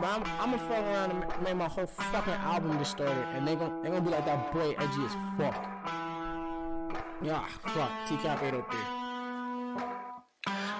But I'm gonna fuck around and make my whole fucking album distorted, and they gonna be like, that boy edgy as fuck. Yeah, fuck. TCAP 803.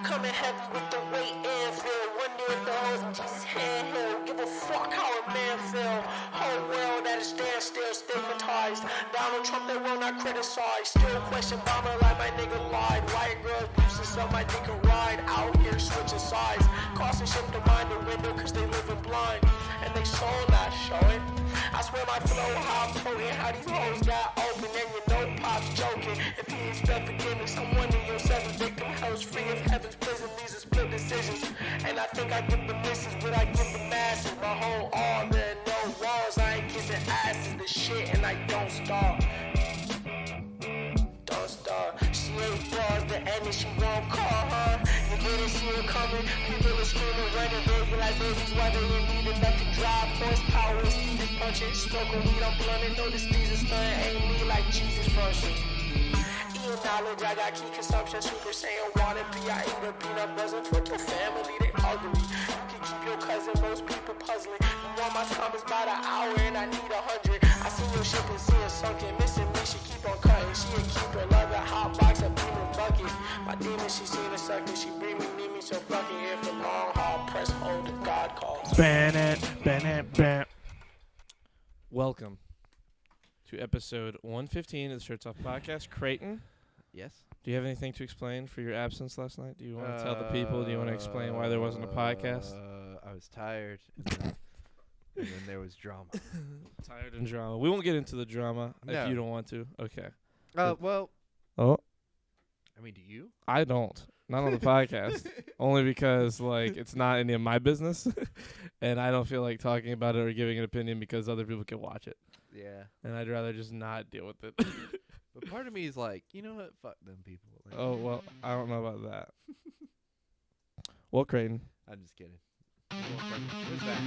Coming heavy with the weight and feel. Wonder if the hoes in Jesus' handheld. Give a fuck how a man feel. Whole world at a standstill, stigmatized. Donald Trump, they will not criticize. Still question bomber like my nigga lied. White girls boosting so my dick can ride. Out here switching sides. Crossing ship to mind the window cause they living blind. And they soul not showing. I swear my flow how potent. How these hoes got open and you know Pop's joking. If he expect forgiveness, I'm wondering yourself a victim. Hell's free of heaven's prison. These are split decisions. And I think I give the misses, but I give the masses. My whole all there no walls. I ain't kissing asses. The shit and I don't stop. Don't stop. She ain't bars, the end and she won't call her. You didn't see her coming. People are screaming, running, baby like babies. Why they didn't need enough to drive. Horsepower, speed punching. Smoking weed, I'm blunting. Notice these are stunning. Ain't me like Jesus functions. Eating knowledge, I got key consumption. Super Saiyan wanna be. I eat a peanut buzzing. Fuck your family, they ugly. You can keep your cousin, most people puzzling. You want my time is about an hour and I need 100. I see your ship and see it sunken. Missing me, she keep on cutting. She a keeper, love a hot box, a demon bucket. My demon, she seen a sucker. She bring me, need me, so fucking here for long haul. Press hold if God calls. Ban. Welcome to episode 115 of the Shirts Off Podcast. Creighton, Yes. do you have anything to explain for your absence last night? Do you want to tell the people? Do you want to explain why there wasn't a podcast? I was tired. And then there was drama. Tired and drama. We won't get into the drama No. if you don't want to. Okay. Well, Oh, I mean, do you? I don't. Not on the podcast. Only because, like, it's not any of my business. And I don't feel like talking about it or giving an opinion because other people can watch it. Yeah. And I'd rather just not deal with it. But part of me is like, you know what? Fuck them people. Like, Oh, well, I don't know about that. Well, Creighton. I'm just kidding. Who's that?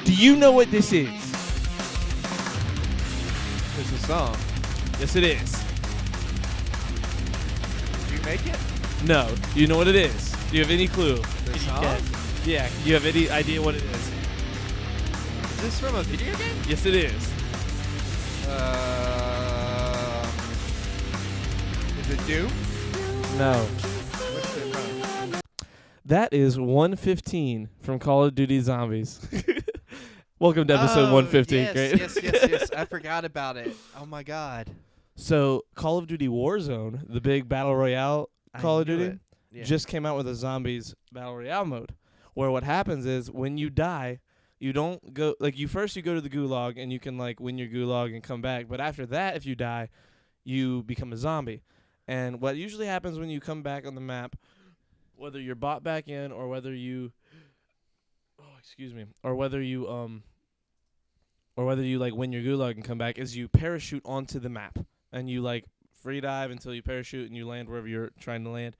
Do you know what this is? It's a song. Yes, it is. Did you make it? No. Do you know what it is? Do you have any clue? The song? Yeah. Do you have any idea what it is? Is this from a video game? Yes, it is. Is it Doom? No. What's it from? That is 115 from Call of Duty Zombies. Welcome to episode 115, yes, Creighton. yes. I forgot about it. Oh my god. So, Call of Duty Warzone, the big battle royale Call of I knew Duty, it. Yeah. just came out with a zombies battle royale mode, where what happens is when you die, you don't go like you go to the gulag and you can like win your gulag and come back, but after that, if you die, you become a zombie. And what usually happens when you come back on the map, whether you're bought back in or whether you like win your gulag and come back, is you parachute onto the map and you like free dive until you parachute and you land wherever you're trying to land.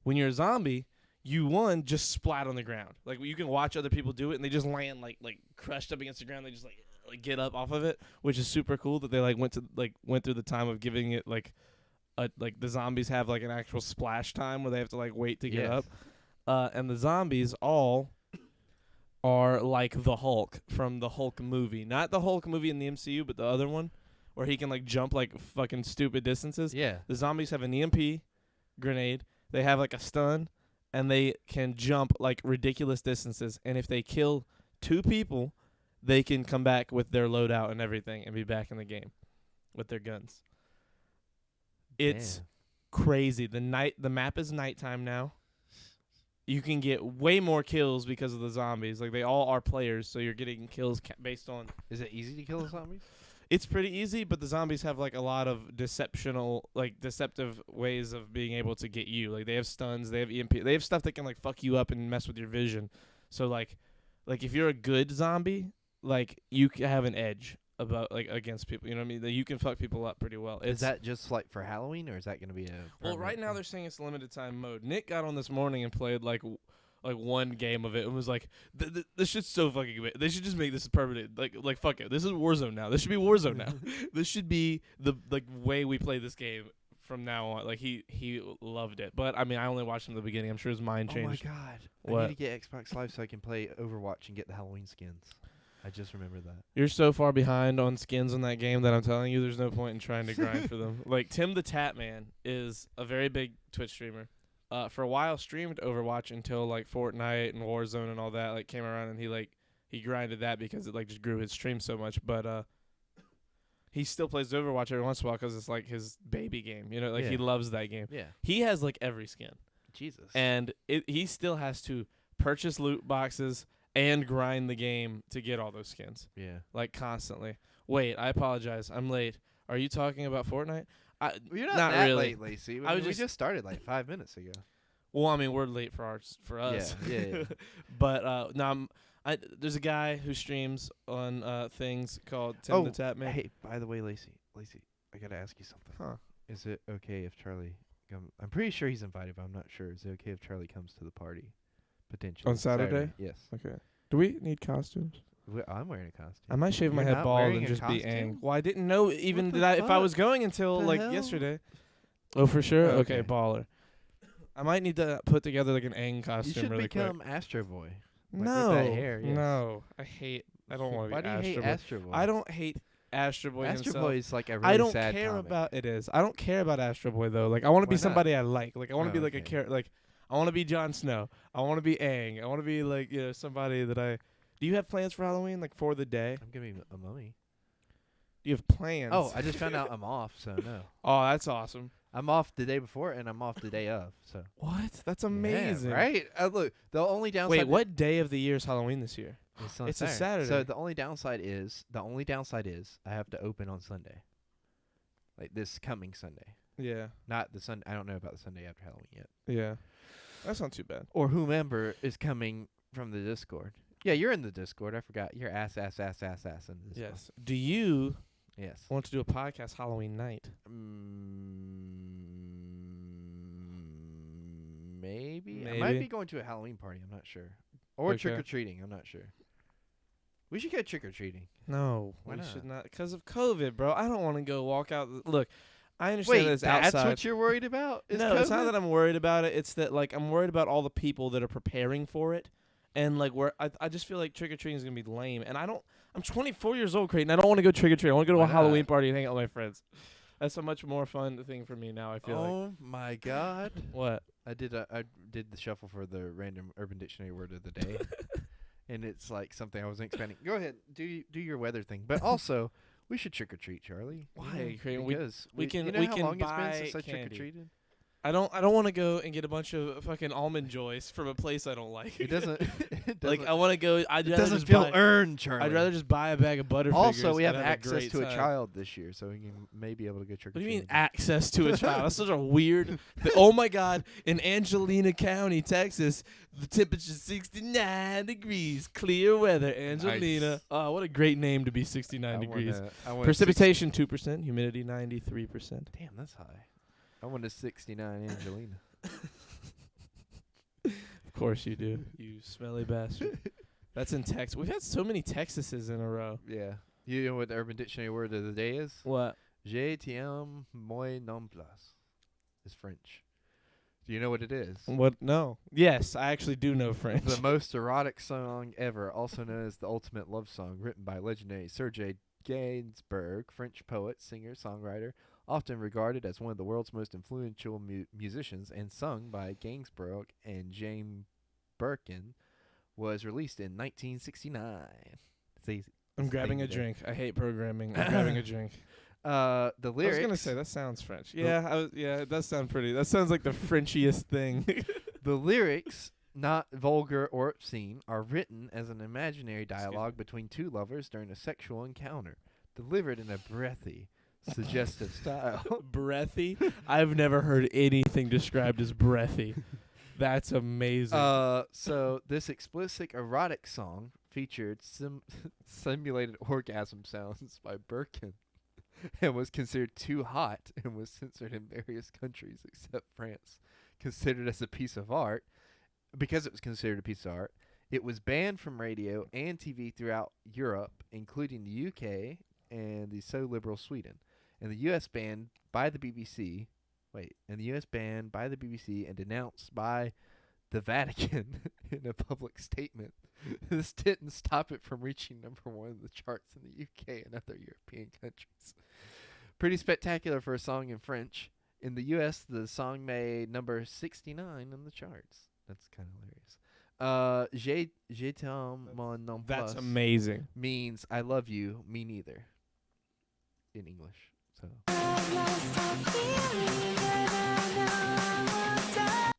When you're a zombie, you just splat on the ground. Like you can watch other people do it and they just land like crushed up against the ground. They just like get up off of it, which is super cool that they went through the time of giving it like the zombies have like an actual splash time where they have to like wait to get Yes. up. And the zombies all are like the Hulk from the Hulk movie. Not the Hulk movie in the MCU, but the other one where he can like jump like fucking stupid distances. Yeah. The zombies have an EMP grenade. They have like a stun, and they can jump like ridiculous distances. And if they kill 2 people, they can come back with their loadout and everything and be back in the game with their guns. It's Damn. crazy. The map is nighttime now. You can get way more kills because of the zombies. Like they all are players, so you're getting kills based on. Is it easy to kill the zombies? It's pretty easy, but the zombies have like a lot of deceptive ways of being able to get you. Like they have stuns, they have EMP, they have stuff that can like fuck you up and mess with your vision. So like if you're a good zombie, like you have an edge about like against people. You know what I mean? That you can fuck people up pretty well. Is that just like for Halloween, or is that going to be a? Well, right now they're saying it's limited time mode. Nick got on this morning and played like one game of it and was like, "This shit's so fucking good. They should just make this permanent. Like fuck it. This is Warzone now. This should be Warzone now. This should be the way we play this game from now on. Like he loved it. But I mean, I only watched him at the beginning. I'm sure his mind Oh my changed. god! I What? need to get Xbox Live so I can play Overwatch and get the Halloween skins. I just remembered that. You're so far behind on skins in that game that I'm telling you, there's no point in trying to grind for them. Like Tim the Tap Man is a very big Twitch streamer. For a while, streamed Overwatch until like Fortnite and Warzone and all that like came around, and he grinded that because it like just grew his stream so much. But he still plays Overwatch every once in a while because it's like his baby game. You know, like he Yeah. loves that game. Yeah. He has like every skin, Jesus. and he still has to purchase loot boxes and grind the game to get all those skins, yeah. like constantly. Wait, I apologize. I'm late. Are you talking about Fortnite? You're not, Not that really. late, Lacey. I was we just- just started like 5 minutes ago. Well, I mean, we're late for us. Yeah. But no, there's a guy who streams on things called Tim the Tap Man. Hey, by the way, Lacey, I gotta ask you something. Huh. Is it okay if Charlie comes? I'm pretty sure he's invited, but I'm not sure. Is it okay if Charlie comes to the party? Potentially. On Saturday? Yes. Okay. Do we need costumes? I'm wearing a costume. I might shave my You're head not bald wearing and a just be costume? ang. Well, I didn't know even What the that if I fuck? was going until The like hell? yesterday. Oh, for sure. Okay, Okay. baller. I might need to put together like an ang You costume should really quick. become Astro Boy. with No, that hair, yes. no, I don't want to Why be do you hate Astro Boy. Astro Boy? I don't hate Astro Boy Astro himself. Boy is like a really I don't sad care comic. about it. Is I don't care about Astro Boy though. Like I want to be Why not? somebody I like. Like I want to Oh, be like a okay. character. Like I want to be Jon Snow. I want to be Aang. I want to be like somebody that I. Do you have plans for Halloween? Like for the day? I'm gonna be a mummy. Do you have plans? Oh, I just found out I'm off, so no. Oh, that's awesome. I'm off the day before and I'm off the day of. So What? That's Yeah, amazing. right? Look, the only downside. Wait, what day of the year is Halloween this year? On It's a So Saturday. the only downside is I have to open on Sunday. Like this coming Sunday, Yeah. not the Sunday. I don't know about the Sunday after Halloween yet. Yeah. That's not too bad. Or whomever is coming from the Discord. Yeah, you're in the Discord. I forgot. You're ass in the Discord. Yes. Do you Yes. want to do a podcast Halloween night? Maybe. I might Maybe. be going to a Halloween party. I'm not sure. Or Okay. trick or treating. I'm not sure. We should go trick or treating. No, Why we not? should not because of COVID, bro. I don't want to go walk out. Look, I understand Wait, that it's that's outside. what you're worried about? Is No, it's not COVID? that I'm worried about it. It's that like I'm worried about all the people that are preparing for it, and like where I just feel like trick or treating is gonna be lame. And I'm 24 years old, Creighton. I don't want to go trick or treating. I want to go to Why a Halloween not? party and hang out with my friends. That's a much more fun thing for me now. I feel like. Oh my god! What? I did the shuffle for the random Urban Dictionary word of the day, and it's like something I wasn't expecting. Go ahead, do your weather thing, but also we should trick or treat, Charlie. Why, Creighton? We Because can- You know we how can long it's buy been since I trick or candy. treated? I don't want to go and get a bunch of fucking almond joys from a place I don't like. It doesn't. It like doesn't, I want to go. I'd it rather doesn't just feel buy, earned, Charlie. I'd rather just buy a bag of Butterfingers. Also, we and have a access great to a time. child this year, so we can maybe able to go trick or What do treating. you mean access to a child? That's such a weird. Oh my God! In Angelina County, Texas, the temperature's 69 degrees, clear weather. Angelina. Nice. Oh, what a great name to be 69 degrees. I want Precipitation 2%, humidity 93%. Damn, that's high. I want a 69 Angelina. Of course you do. You smelly bastard. That's in Texas. We've had so many Texases in a row. Yeah. You know what the Urban Dictionary word of the day is? What? Je t'aime moi non plus. It's French. Do you know what it is? What? No. Yes, I actually do know French. The most erotic song ever, also known as the ultimate love song, written by legendary Serge Gainsbourg, French poet, singer, songwriter, often regarded as one of the world's most influential musicians, and sung by Gainsbourg and James Birkin, was released in 1969. It's easy. I'm It's grabbing thing a to do. drink. I hate programming. I'm grabbing a drink. The I was lyrics. gonna say that sounds French. Yeah, it does sound pretty. That sounds like the Frenchiest thing. The lyrics, not vulgar or obscene, are written as an imaginary dialogue between two lovers during a sexual encounter, delivered in a breathy, suggestive style. Breathy. I've never heard anything described as breathy. That's amazing. So this explicit erotic song featured simulated orgasm sounds by Birkin and was considered too hot and was censored in various countries except France. Considered as a piece of art, because it was considered a piece of art, it was banned from radio and TV throughout Europe, including the UK and the so liberal Sweden. And the US banned by the BBC and the U.S. banned by the BBC and denounced by the Vatican in a public statement. This didn't stop it from reaching number 1 in the charts in the UK and other European countries. Pretty spectacular for a song in French. In the U.S., the song made number 69 in the charts. That's kind of hilarious. Je t'aime mon nom That's plus amazing. means I love you, me neither, in English. So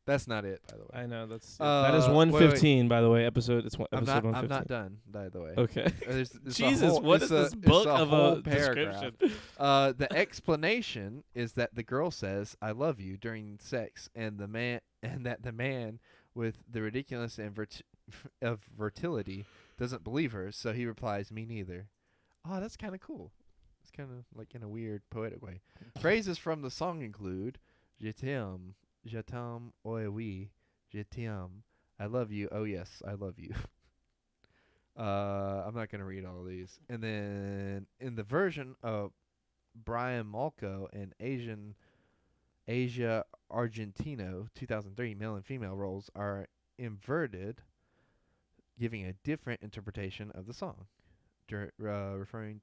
that's not it, by the way. I know that is 115, by the way. Episode episode I'm 115. not done, by the way. Okay. There's Jesus, what is this book of a description? The explanation is that the girl says "I love you" during sex, and that the man with the ridiculous and of fertility doesn't believe her, so he replies, "Me neither." Oh, that's kind of cool. It's kind of like in a weird poetic way. Phrases from the song include "Je t'aime," "Je t'aime," "Oh oui," "Je t'aime," "I love you," "Oh yes, I love you." I'm not gonna read all of these. And then in the version of Brian Malco and Asia Argentino, 2003, male and female roles are inverted, giving a different interpretation of the song, referring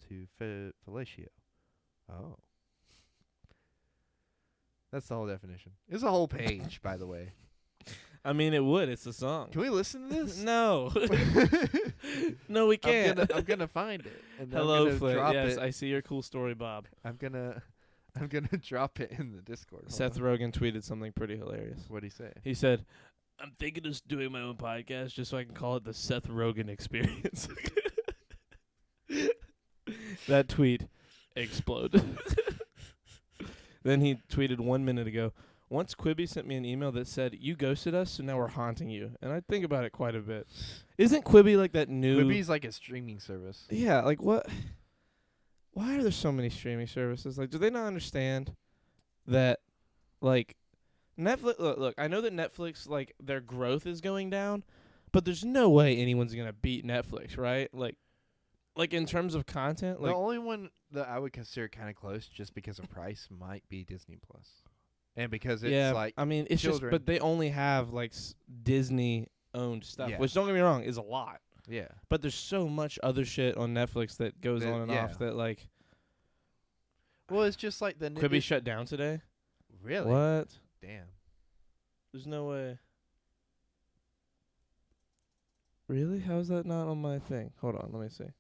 to fellatio. Oh. That's the whole definition. It's a whole page, by the way. I mean, it would. It's a song. Can we listen to this? No. No, we can't. I'm gonna find it. And Hello, I'm gonna Flint. drop Yes, it. I see your cool story, Bob. I'm gonna drop it in the Discord. Hold Seth on. Rogen tweeted something pretty hilarious. What'd he say? He said, "I'm thinking of doing my own podcast just so I can call it the Seth Rogen Experience." That tweet exploded. Then he tweeted 1 minute ago, "Once Quibi sent me an email that said, 'You ghosted us, so now we're haunting you.' And I think about it quite a bit. Isn't Quibi like that new... Quibi's like a streaming service. Yeah, like what? Why are there so many streaming services? Like, do they not understand that, like, Netflix... Look, I know that Netflix, like, their growth is going down, but there's no way anyone's going to beat Netflix, right? Like in terms of content, like... The only one that I would consider kind of close, just because of price, might be Disney Plus, and because it's yeah, like I mean, it's children. just... But they only have, like, Disney-owned stuff, Yeah. which, don't get me wrong, is a lot. yeah. But there's so much other shit on Netflix that goes on and Yeah. off that, like... Well, it's just like the Quibi shut down today? Really? What? Damn. There's no way. Really? How is that not on my thing? Hold on, let me see.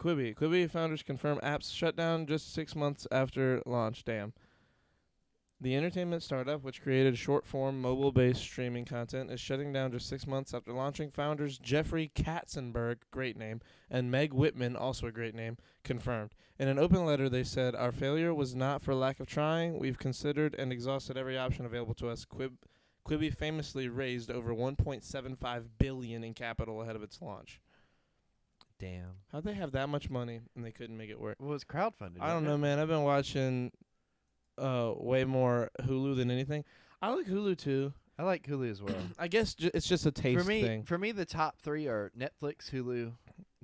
Quibi founders confirm apps shut down just 6 months after launch. Damn. The entertainment startup, which created short-form, mobile-based streaming content, is shutting down just 6 months after launching. Founders Jeffrey Katzenberg, great name, and Meg Whitman, also a great name, confirmed. In an open letter, they said, "Our failure was not for lack of trying. We've considered and exhausted every option available to us." Quibi famously raised over $1.75 billion in capital ahead of its launch. Damn. How'd they have that much money and they couldn't make it work? Well, it's crowdfunded. I don't know, man. I've been watching way more Hulu than anything. I like Hulu too. I like Hulu as well. I guess it's just a taste thing. For me, the top 3 are Netflix, Hulu,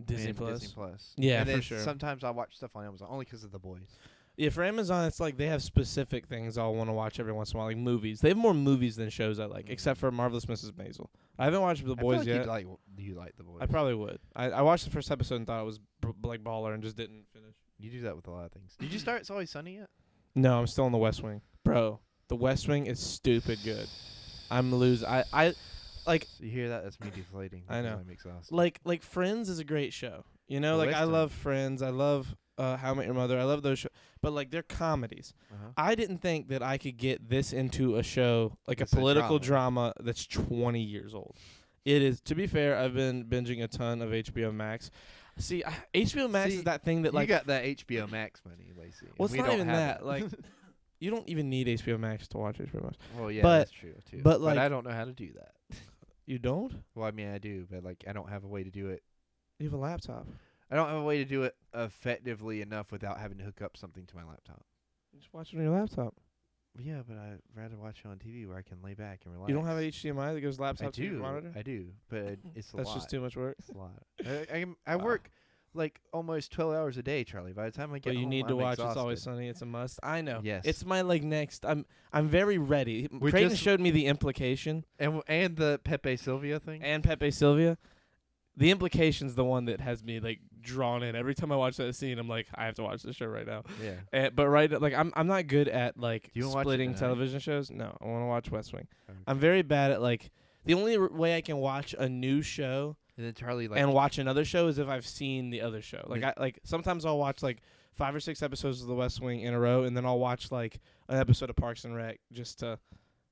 Disney and Plus. Disney Plus. Yeah, and for then sure. Sometimes I watch stuff on Amazon only because of The Boys. Yeah, for Amazon, it's like they have specific things I'll want to watch every once in a while, like movies. They have more movies than shows I like, except for Marvelous Mrs. Maisel. I haven't watched The Boys I feel yet. like you like The Boys. I probably would. I watched the first episode and thought it was like baller and just didn't finish. You do that with a lot of things. Did you start It's Always Sunny yet? No, I'm still on The West Wing. Bro, The West Wing is stupid good. I'm losing. I like You hear that? That's me deflating. I know. I'm exhausted. like Friends is a great show. You know, The like I Western. love Friends. I love How I Met Your Mother. I love those shows. But like they're comedies. Uh-huh. I didn't think that I could get this into a show like It's a a political drama that's 20 years old. It is. To be fair, I've been binging a ton of HBO Max. See, HBO Max See, is that thing that You like. got that HBO Max money, Lacey. and Well, it's we not don't even have that. it. Like, you don't even need HBO Max to watch HBO Max. Well, yeah, but- that's true too. but, like- I don't know how to do that. You don't? Well, I mean, I do, but like, I don't have a way to do it. You have a laptop. I don't have a way to do it effectively enough without having to hook up something to my laptop. Just watch it on your laptop. Yeah, but I'd rather watch it on TV where I can lay back and relax. You don't have HDMI that goes I laptop to your do. monitor? I do, but it's a That's lot. just too much work. It's a lot. I work like almost 12 hours a day, Charlie. By the time I get But you home, need to I'm watch It's Always exhausted. Sunny. It's a must. I know. Yes. It's my like next. I'm very ready. We Creighton just- showed me the implication And the Pepe Sylvia thing. and Pepe Sylvia. The implication's the one that has me like drawn in. Every time I watch that scene, I'm like, I have to watch this show right now. Yeah. But like I'm not good at like Do you wanna watch it splitting tonight? television shows. No, I want to watch West Wing. Okay. I'm very bad at like the only way I can watch a new show And then Charlie like and watch another show is if I've seen the other show. Like Yeah. I like sometimes I'll watch like 5 or 6 episodes of The West Wing in a row, and then I'll watch like an episode of Parks and Rec just to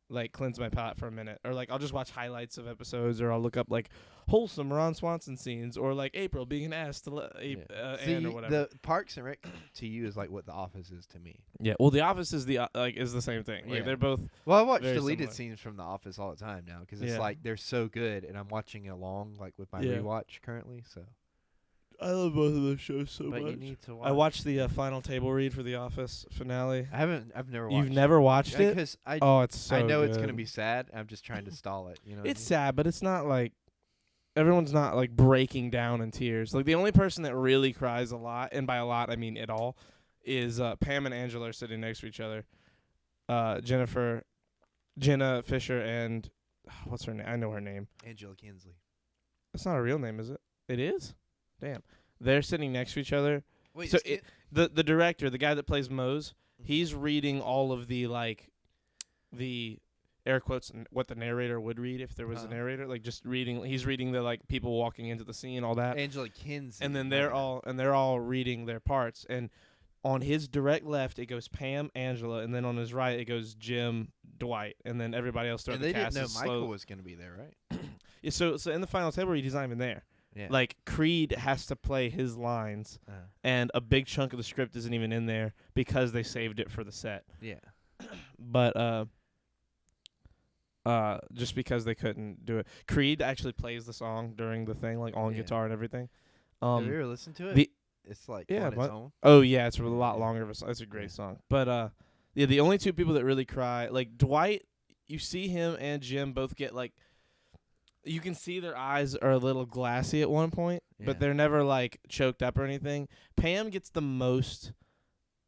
like cleanse my palate for a minute, or like I'll just watch highlights of episodes, or I'll look up like wholesome Ron Swanson scenes, or like April being an ass to See, Ann or whatever. the Parks and Rec to you is like what The Office is to me. Yeah, well, The Office is is the same thing. Like Yeah. they're both. Well, I watch Very deleted similar. scenes from The Office all the time now because it's Yeah. like they're so good, and I'm watching along like with my Yeah. rewatch currently. So, I love both of those shows so but much. you need to watch. I watched the final table read for The Office finale. I've never watched. You've never watched it? Because I Oh, it's so I know it's good. gonna be sad. I'm just trying to stall it. You know. what I It's mean? sad, but it's not like everyone's not like breaking down in tears. Like the only person that really cries a lot, and by a lot I mean at all, is Pam and Angela are sitting next to each other. Jenna Fisher, and what's her name? I know her name. Angela Kinsley. That's not a real name, is it? It is? Damn. They're sitting next to each other. Wait, So the director, the guy that plays Mose, he's reading all of the like the air quotes what the narrator would read if there was a Uh-huh. narrator, like just reading. He's reading the like people walking into the scene, all that, Angela Kinsley. and then my they're bad. all reading their parts. And on his direct left, it goes Pam, Angela, and then on his right, it goes Jim, Dwight, and then then else throughout And the they cast didn't know is Michael slow- was gonna be there, right? Yeah, so in the final table read, he's not even there. Yeah. Like Creed has to play his lines, and a big chunk of the script isn't even in there because they saved it for the set. yeah. But just because they couldn't do it, Creed actually plays the song during the thing, like on Yeah. guitar and everything. Have you ever listened to it? the- It's like Yeah, on its but- own. Oh yeah, it's a lot longer of a song. It's a great Yeah. song. But yeah, the only two people that really cry, like Dwight, you see him and Jim both get like, you can see their eyes are a little glassy at one point, Yeah. but they're never like choked up or anything. Pam gets the most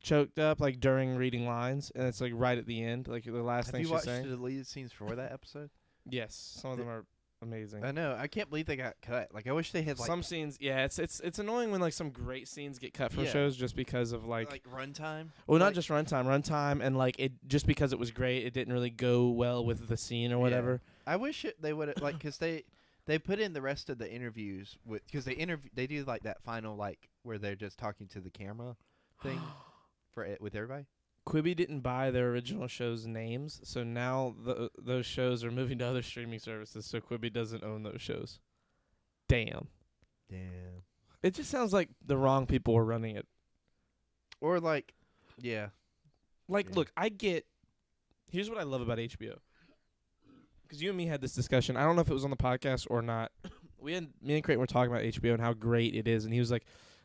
choked up like during reading lines, and it's like right at the end, like the last Have thing you she's watched saying. the deleted scenes for that episode? Yes, some of them are amazing. I know. I can't believe they got cut. Like I wish they had like Some scenes, yeah, it's annoying when like some great scenes get cut from Yeah. shows just because of like runtime. well, not like- just runtime, and like it just because it was great, it didn't really go well with the scene or whatever. I wish they would have like because they put in the rest of the interviews with because they do like that final like where they're just talking to the camera thing for it with everybody. Quibi didn't buy their original show's names, so now those shows are moving to other streaming services, so Quibi doesn't own those shows. Damn. Damn. It just sounds like the wrong people were running it. Or like, yeah. Like, Yeah. look, here's what I love about HBO. Because you and me had this discussion. I don't know if it was on the podcast or not. Me and Creighton were talking about HBO and how great it is, and he was like,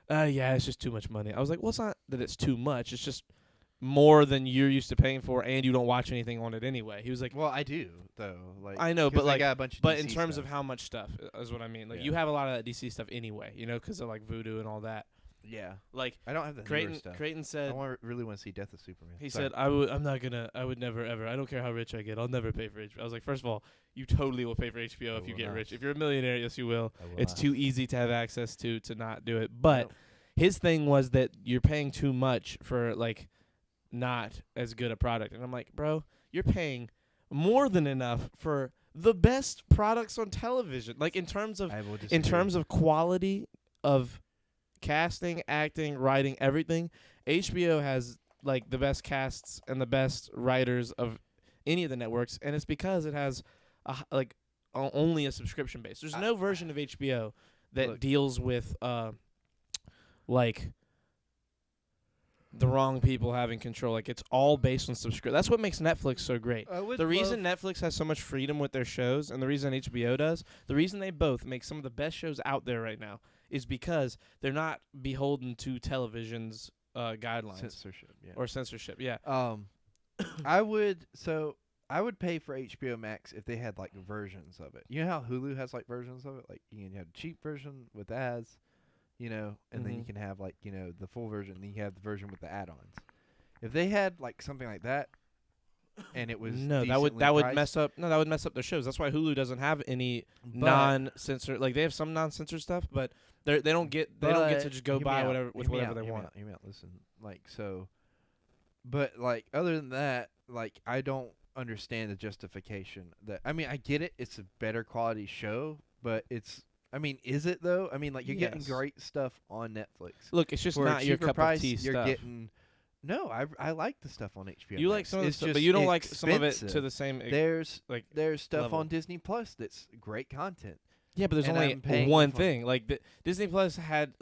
yeah, it's just too much money. I was like, well, it's not that it's too much. It's just more than you're used to paying for, and you don't watch anything on it anyway. He was like, Well, I do though. Like I know, 'cause but they like, got a bunch of but in DC terms stuff. of how much stuff is what I mean. Like, Yeah. you have a lot of that DC stuff anyway, you know, because of like Voodoo and all that. yeah, Like, I don't have the newer Creighton stuff. Creighton I said, really want to see Death of Superman. he Sorry. said, I would never ever. I don't care how rich I get. I'll never pay for HBO. I was like, first of all, you totally will pay for HBO I if you will get not. rich. If you're a millionaire, yes, you will. I will It's not. too easy to have access to not do it. But Nope. his thing was that you're paying too much for like not as good a product. And I'm like, bro, you're paying more than enough for the best products on television. Like in terms of I will in terms of quality of casting, acting, writing, everything, HBO has like the best casts and the best writers of any of the networks, and it's because it has only a subscription base. There's no version of HBO that Look. deals with like the wrong people having control. Like it's all based on subscription. That's what makes Netflix so great. The reason Netflix has so much freedom with their shows, and the reason HBO does, the reason they both make some of the best shows out there right now, is because they're not beholden to television's guidelines censorship. Yeah. or censorship. Yeah. I would pay for HBO Max if they had like versions of it. You know how Hulu has like versions of it? Like you can have a cheap version with ads. you know, and then you Mhm. can have like, you know, the full version, and then you have the version with the add-ons. If they had like something like that, and it was No, decently that would priced, mess up. No, that would mess up their shows. That's why Hulu doesn't have any but- non-censor. Like they have some non-censor stuff, but they don't get to but just go hear me buy out, whatever with hear me whatever out, they hear me want. out, hear me out, listen, like so, but like other than that, like I don't understand the justification. That I mean, I get it; it's a better quality show, but it's. I mean, is it though? I mean, like you're getting Yes. great stuff on Netflix. Look, it's just For a not your cheaper cup price, of tea you're stuff. getting. No, I like the stuff on HBO. You like Max. some of the It's stuff, but just you don't like some of it to expensive. the same. There's like there's stuff level. on Disney Plus that's great content. Yeah, but there's and only I'm paying one for- thing. Like Disney Plus had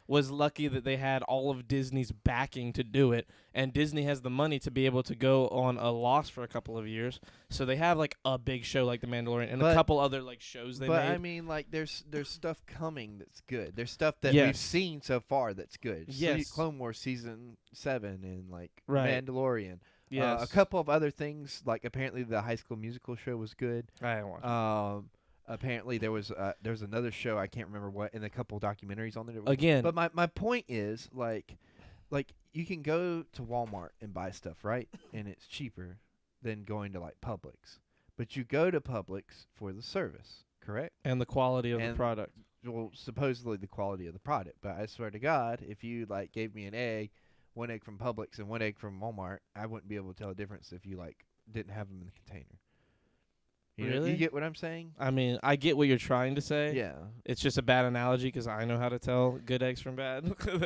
was lucky that they had all of Disney's backing to do it, and Disney has the money to be able to go on a loss for a couple of years. So they have like a big show like The Mandalorian and a But- couple other like shows they But made. I mean, like there's stuff coming that's good. There's stuff that Yes. we've seen so far that's good. Yes. Clone Wars season 7 and like Right. Mandalorian. Yes. A couple of other things, like apparently the High School Musical show was good. I didn't watch it. Apparently there was another show, I can't remember what, and a couple documentaries on there. that were- Again, But my point is like you can go to Walmart and buy stuff, right? And it's cheaper than going to like Publix. But you go to Publix for the service, correct? and the quality of the and- product. Well, supposedly the quality of the product, but I swear to God, if you like gave me an egg, one egg from Publix and one egg from Walmart, I wouldn't be able to tell the difference if you like didn't have them in the container. You Really? you get what I'm saying? I mean, I get what you're trying to say. Yeah. It's just a bad analogy because I know how to tell good eggs from bad.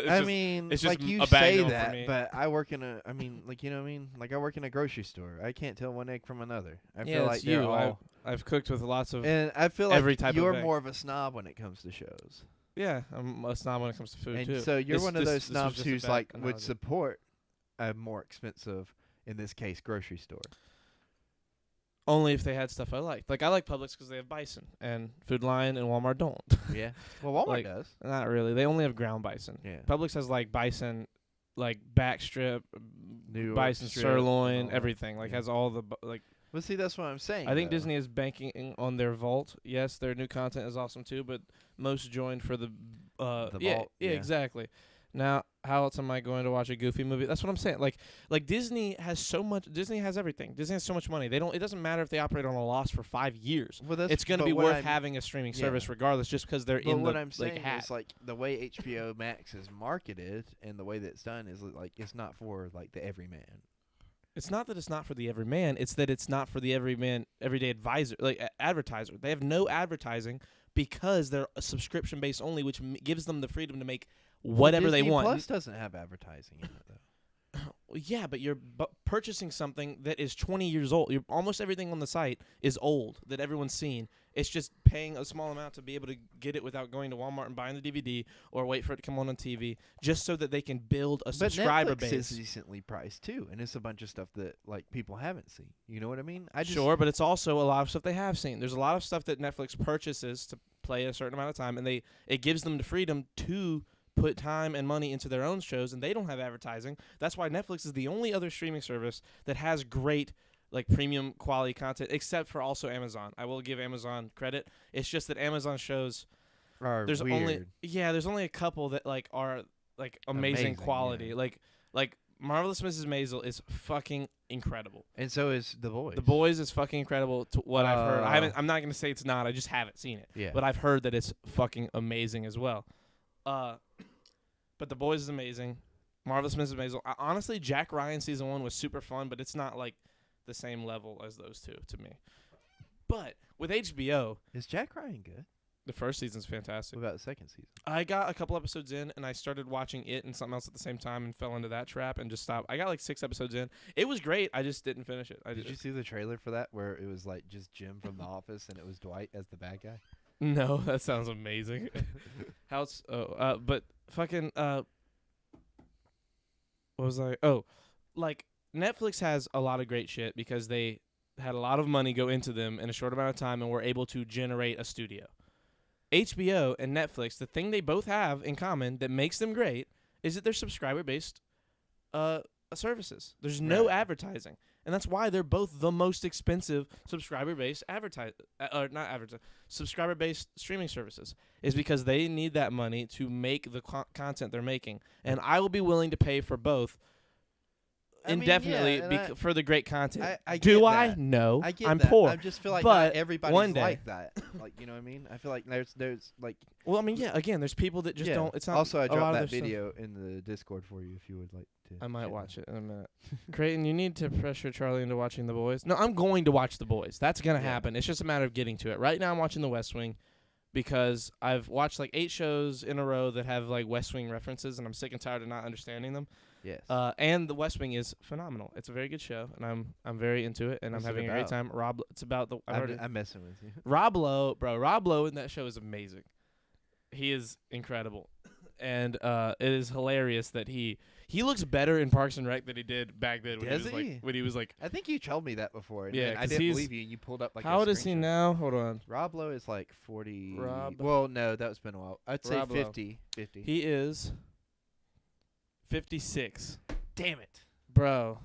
I mean, it's just like you a bad say deal for that, me. but I work in a. I mean, like you know what I mean. Like I work in a grocery store. I can't tell one egg from another. I yeah, feel it's like they're you. all. I've cooked with lots of. And I feel like every type of you're egg. more of a snob when it comes to shows. Yeah, I'm a snob when it comes to food And too. so you're This- one of this- those this was snobs just a who's bad like would analogy. support a more expensive, in this case, grocery store. Only if they had stuff I liked. Like I like Publix because they have bison, and Food Lion and Walmart don't. Yeah. Well, Walmart Like, does. Not really. They only have ground bison. Yeah. Publix has like bison, like back strip, New York bison strip and all sirloin, that. everything. Like Yeah. has all the like. Well, see, that's what I'm saying. I think though. Disney is banking on their vault. Yes, their new content is awesome too, but most joined for the The yeah, vault, yeah, yeah. exactly. Now, how else am I going to watch a Goofy movie? That's what I'm saying. Like Disney has so much. Disney has everything. Disney has so much money. They don't. It doesn't matter if they operate on a loss for 5 years. Well, that's, It's going to but be what worth I'm- having a streaming yeah. service regardless, just because they're But in what the I'm saying hat. is like the way HBO Max is marketed and the way that it's done is like it's not for like the everyman. It's not that it's not for the everyman. It's that it's not for the everyday advisor, advertiser. They have no advertising because they're a subscription based only, which gives them the freedom to make whatever they Disney want. Plus doesn't have advertising in it though. Yeah, but you're purchasing something that is 20 years old. Almost everything on the site is old that everyone's seen. It's just paying a small amount to be able to get it without going to Walmart and buying the DVD or wait for it to come on TV, just so that they can build a subscriber but Netflix base. is decently priced too, and it's a bunch of stuff that like people haven't seen. You know what I mean? Sure, but it's also a lot of stuff they have seen. There's a lot of stuff that Netflix purchases to play a certain amount of time, and it gives them the freedom to put time and money into their own shows, and they don't have advertising. That's why Netflix is the only other streaming service that has great like premium quality content, except for also Amazon. I will give Amazon credit. It's just that Amazon shows are there's weird. there's only a couple that like are like amazing Amazing, quality. yeah. Like Marvelous Mrs. Maisel is fucking incredible. And so is The Boys. The Boys is fucking incredible to what I've heard. Uh, I'm not gonna say it's not. I just haven't seen it. Yeah. But I've heard that it's fucking amazing as well. But The Boys is amazing. Marvelous Mrs. Maisel. Honestly, Jack Ryan season 1 was super fun, but it's not like the same level as those two to me. But with HBO, Is Jack Ryan good? the first season's fantastic. What about the second season? I got a couple episodes in, and I started watching it and something else at the same time and fell into that trap and just stopped. I got like 6 episodes in. It was great. I just didn't finish it. Did you see the trailer for that where it was like just Jim from The Office and it was Dwight as the bad guy? No, that sounds amazing. How's but fucking what was I? Oh, like Netflix has a lot of great shit because they had a lot of money go into them in a short amount of time and were able to generate a studio. HBO and Netflix, the thing they both have in common that makes them great is that they're subscriber based services. There's no Right. advertising, and that's why they're both the most expensive subscriber-based subscriber-based streaming services. Is because they need that money to make the content they're making, and I will be willing to pay for both. I mean, Indefinitely yeah, and for the great content. I Do get I? that. No. I get I'm that. poor. I just feel like but not everybody's one day, like that. Like, you know what I mean? I feel like there's like. Well, I mean, yeah. Again, there's people that just yeah. don't. It's not. Also, I a lot dropped of that their stuff. video in the Discord for you if you would like to. I might check watch that. it in a minute. Creighton, you need to pressure Charlie into watching The Boys. No, I'm going to watch The Boys. That's gonna Yeah. happen. It's just a matter of getting to it. Right now, I'm watching The West Wing because I've watched like 8 shows in a row that have like West Wing references, and I'm sick and tired of not understanding them. Yes. And The West Wing is phenomenal. It's a very good show, and I'm very into it, and What's I'm it having a great about? time. It's about the. I heard it. I'm messing with you. Rob Lowe, bro. Rob Lowe in that show is amazing. He is incredible, and it is hilarious that he looks better in Parks and Rec than he did back then. Does he? When he was like, I think you told me that before. And Yeah, then I 'cause didn't he's- believe you. And you pulled up like. how a old is he screenshot. now? Hold on. Rob Lowe is like 40. Rob- Well, no, that's been a while. I'd say Rob Lowe. 50. 50. He is 56, Damn it. bro.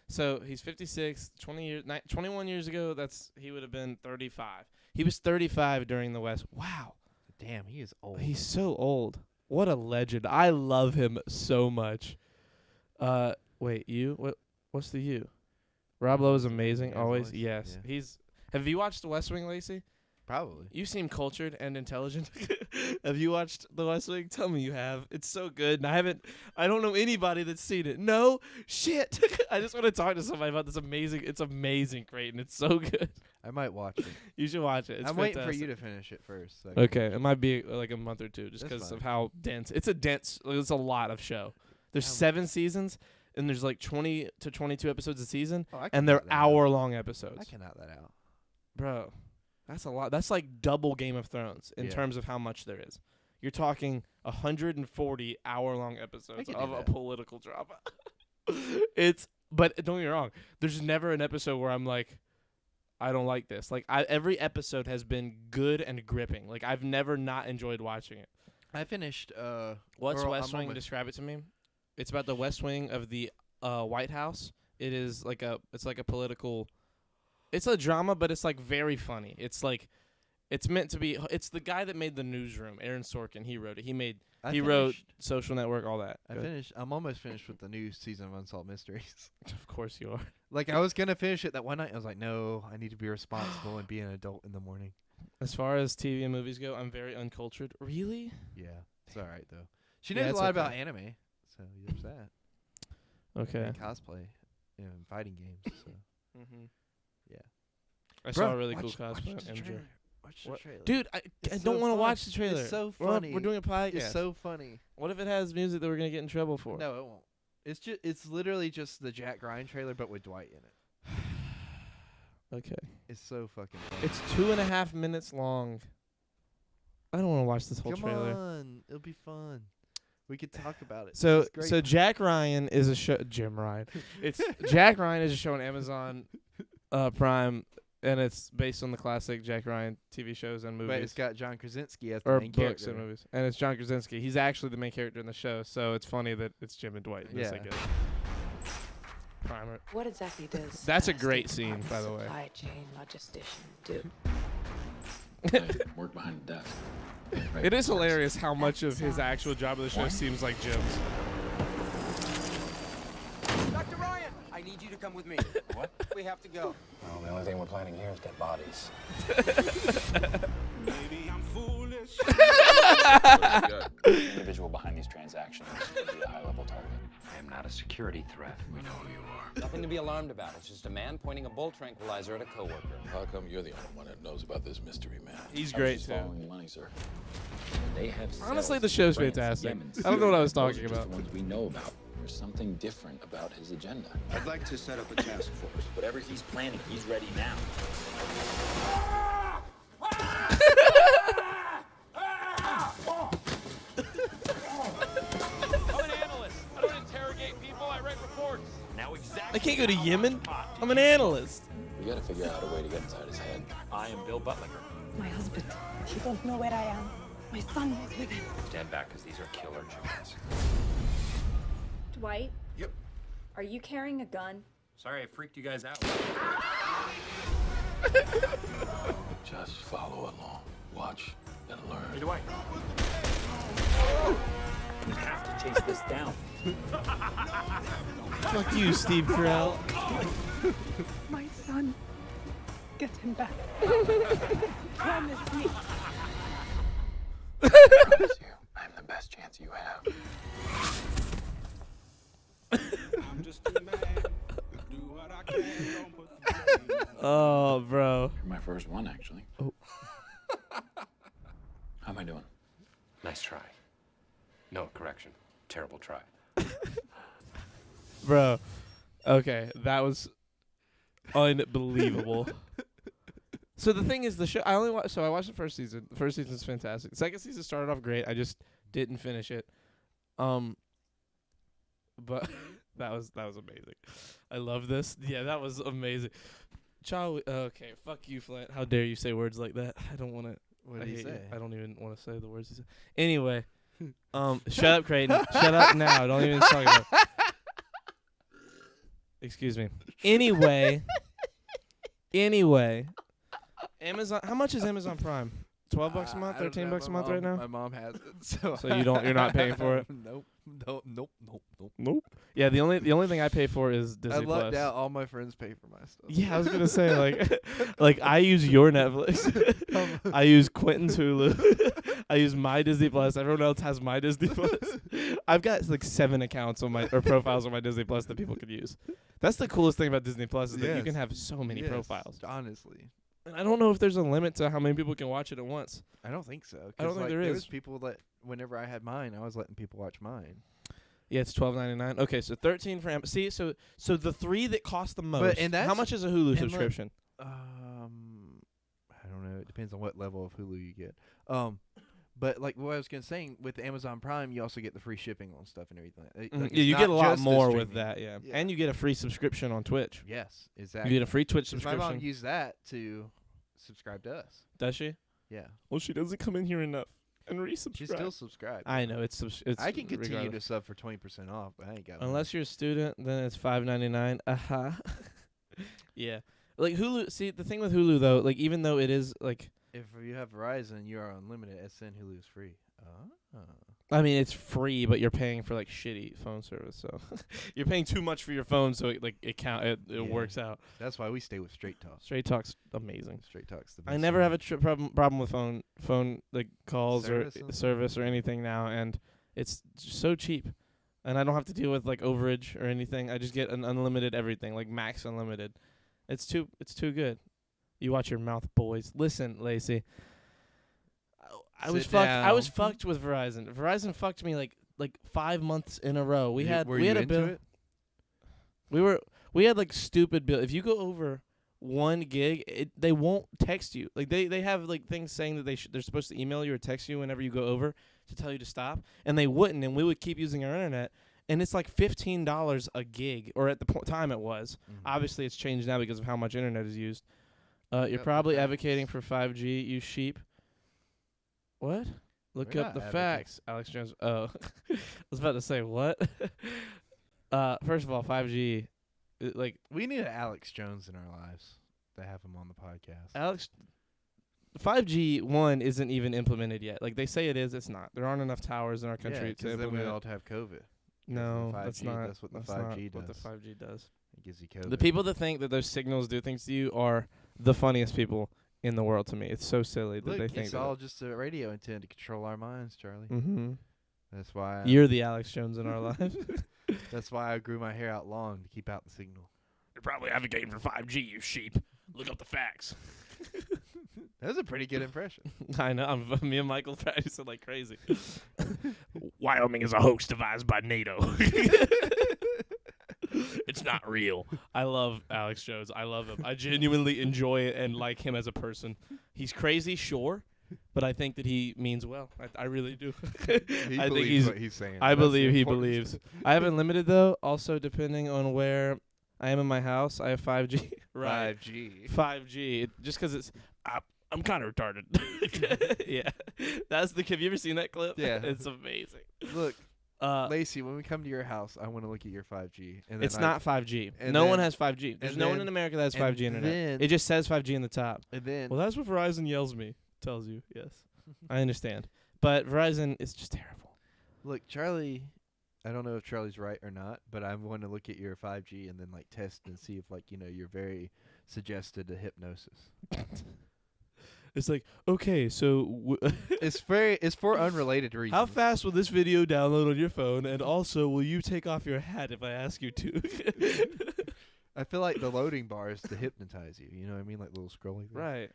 So he's 56. 21 years ago, he would have been 35. He was 35 during the West. Wow. Damn, he is old. He's so old. What a legend. I love him so much. Wait, you? What's the you? Rob Lowe is amazing. As Always. always, Yes. yeah. Have you watched The West Wing, Lacey? Probably. You seem cultured and intelligent. Have you watched The West Wing? Tell me you have. It's so good. And I don't know anybody that's seen it. No? Shit. I just want to talk to somebody about this amazing. It's amazing, Creighton. It's so good. I might watch it. You should watch it. It's I'm waiting for fantastic. you to finish it first. So Okay, it might be like a month or two, just That's because fine. of how dense. It's a lot of show. There's How 7 seasons, and there's like 20 to 22 episodes a season, Oh, I can and they're knock that out. hour-long I episodes. can knock that out. Bro, that's a lot. That's like double Game of Thrones in Yeah. terms of how much there is. You're talking 140 hour-long episodes can of do a that. political drama. But don't get me wrong. There's never an episode where I'm like, I don't like this. Like every episode has been good and gripping. Like I've never not enjoyed watching it. I finished. What's or West I'm Wing? almost- Describe it to me. It's about the West Wing of the White House. It's like a political. It's a drama, but it's like very funny. It's like, it's meant to be. It's the guy that made The Newsroom, Aaron Sorkin. He wrote it. He wrote Social Network, all that. I Go ahead. finished. I'm almost finished with the new season of Unsolved Mysteries. Of course you are. Like I was gonna finish it that one night. I was like, no, I need to be responsible and be an adult in the morning. As far as TV and movies go, I'm very uncultured. Really? Yeah, it's all right though. She Yeah, knows it's a lot okay. about anime, so there's that. Okay. And cosplay and fighting games. So. Mm-hmm. Yeah. I saw a really cool cosplay Watch of the MJ. trailer. Watch the What? trailer. Dude, I It's don't so want to fun. watch the trailer. It's so We're funny. doing a podcast. It's so funny. What if it has music that we're gonna get in trouble for? No, it won't. It's literally just the Jack Ryan trailer, but with Dwight in it. Okay. It's so fucking funny. It's 2.5 minutes long. I don't want to watch this whole Come trailer. on, it'll be fun. We could talk about it. So This is great. so Jack Ryan is a show. Jim Ryan. It's Jack Ryan is a show on Amazon Prime, and it's based on the classic Jack Ryan TV shows and but movies. it's got John Krasinski as the Or main books character. and movies. And it's John Krasinski. He's actually the main character in the show, so it's funny that it's Jim and Dwight in this, I Yeah. guess. Primer. What exactly does That's a State great scene, Department by the way. Supply chain logistician do? Work behind the desk. It is hilarious how much of his actual job of the show seems like Jim's. Dr. Ryan, I need you to come with me. What? We have to go. Well, the only thing we're planning here is dead bodies. Maybe I'm foolish. The individual behind these transactions could be a high-level target. I am not a security threat. We know who you are. Nothing to be alarmed about. It's just a man pointing a bull tranquilizer at a coworker. How come you're the only one that knows about this mystery man? He's I was great just too. following the money, sir. They have Honestly, cells the show's in France, fantastic. Yemen, I don't know what I was Syria. talking Those are just about. the ones we know about. There's something different about his agenda. I'd like to set up a task force. Whatever he's planning, he's ready now. I'm an analyst. I don't interrogate people. I write reports. Now exactly. I can't go to Yemen. I'm an analyst. We gotta figure out a way to get inside his head. I am Bill Butler. My husband. He don't know where I am. My son was with him. Stand back, because these are killer chickens. Dwight? Yep. Are you carrying a gun? Sorry I freaked you guys out. Just follow along. Watch and learn. Where do I? We have to chase this down. Fuck you, Steve Carell. My son. Get him back. Promise me. I promise you, I'm the best chance you have. Oh, bro. You're my first one, actually. Oh. How am I doing? Nice try. No, correction. Terrible try. Bro. Okay, that was unbelievable. So the thing is, the show I watched the first season. The first season's fantastic. The second season started off great. I just didn't finish it. But that was amazing. I love this. Yeah, that was amazing. Okay, fuck you, Flint. How dare you say words like that? I don't want to. What did he say? I don't even want to say the words he said. Anyway, shut up, Creighton. Shut up now. Don't even talk about it. Excuse me. Anyway, Amazon. How much is Amazon Prime? $12 a month, $13 a month right now. My mom has it, so You're not paying for it. Nope. Yeah, the only thing I pay for is Disney I lucked Plus. out. All my friends pay for my stuff. Yeah, I was gonna say like I use your Netflix. I use Quentin's Hulu. I use my Disney Plus. Everyone else has my Disney Plus. I've got like 7 accounts on profiles on my Disney Plus that people could use. That's the coolest thing about Disney Plus is that you can have so many profiles. Honestly. And I don't know if there's a limit to how many people can watch it at once. I don't think so. I don't think there was is. people that whenever I had mine, I was letting people watch mine. Yeah, it's $12.99. Okay, so 13 for Amazon. See, so the 3 that cost the most. and how much is a Hulu subscription? I don't know. It depends on what level of Hulu you get. But like what I was gonna say, with Amazon Prime, you also get the free shipping on stuff and everything. Like, Yeah, you get a lot just the more with streaming. that. Yeah, and you get a free subscription on Twitch. Yes, exactly. You get a free Twitch 'Cause subscription. my mom used that to subscribe to us. Does she? Yeah. Well, she doesn't come in here enough and resubscribe. She's still subscribed. I know it's. I can continue regardless. to sub for 20% off, but I ain't got. Unless you're a student, then it's $5.99. Yeah, like Hulu. See, the thing with Hulu though, like even though it is like, if you have Verizon, you are unlimited. SN Hulu is free. I mean, it's free, but you're paying for like shitty phone service, so you're paying too much for your phone, so it works out. That's why we stay with Straight Talk. Straight Talk's amazing. Straight Talk's the best. I never have a problem with phone like calls Service or service or anything now, and it's so cheap, and I don't have to deal with like overage or anything. I just get an unlimited everything, like max unlimited. It's too good. You watch your mouth, boys. Listen, Lacey. I was fucked with Verizon. Verizon fucked me like 5 months in a row. We had a bill. We had like stupid bill. If you go over 1 gig, they won't text you. Like they have like things saying that they're supposed to email you or text you whenever you go over to tell you to stop, and they wouldn't, and we would keep using our internet. And it's like $15 a gig, or at the time it was. Obviously, it's changed now because of how much internet is used. You're probably advocating for 5G, you sheep. What? Look up the facts, Alex Jones. Oh, I was about to say what? First of all, 5G, we need an Alex Jones in our lives to have him on the podcast. 5G isn't even implemented yet. Like they say it is, it's not. There aren't enough towers in our country to then implement we'd it. all have COVID. No, 5G, that's not. That's what the that's 5G not does. What the 5G does. It gives you COVID. The people that think that those signals do things to you are the funniest people in the world to me. It's so silly that they think it's all just a radio antenna to control our minds, Charlie. Mm-hmm. That's why you're the Alex Jones in our lives. That's why I grew my hair out long to keep out the signal. You're probably advocating for 5G, you sheep. Look up the facts. That was a pretty good impression. I know. Me and Michael practiced it like crazy. Wyoming is a hoax devised by NATO. It's not real. I love Alex Jones. I love him. I genuinely enjoy it and like him as a person. He's crazy, sure, but I think that he means well. I really do. I think what he's saying. I believe he believes. I have Unlimited, though. Also, depending on where I am in my house, I have 5G. Right. 5G. Just because it's... I'm kind of retarded. Yeah. Have you ever seen that clip? Yeah. It's amazing. Look, Lacey, when we come to your house, I want to look at your 5G. And then It's not 5G. and No one then- has 5G. There's and no one then- in America that has and 5G internet. then- It just says 5G in the top. And then Well, that's what Verizon yells me. Tells you. Yes. I understand. But Verizon is just terrible. look, Charlie. I don't know if Charlie's right or not, but I want to look at your 5G and then like test and see if like you're very suggested to hypnosis. It's like, okay, so It's for unrelated reasons. how fast will this video download on your phone? And also, will you take off your hat if I ask you to? I feel like the loading bar is to hypnotize you. You know what I mean? Like little scrolling thing. Right.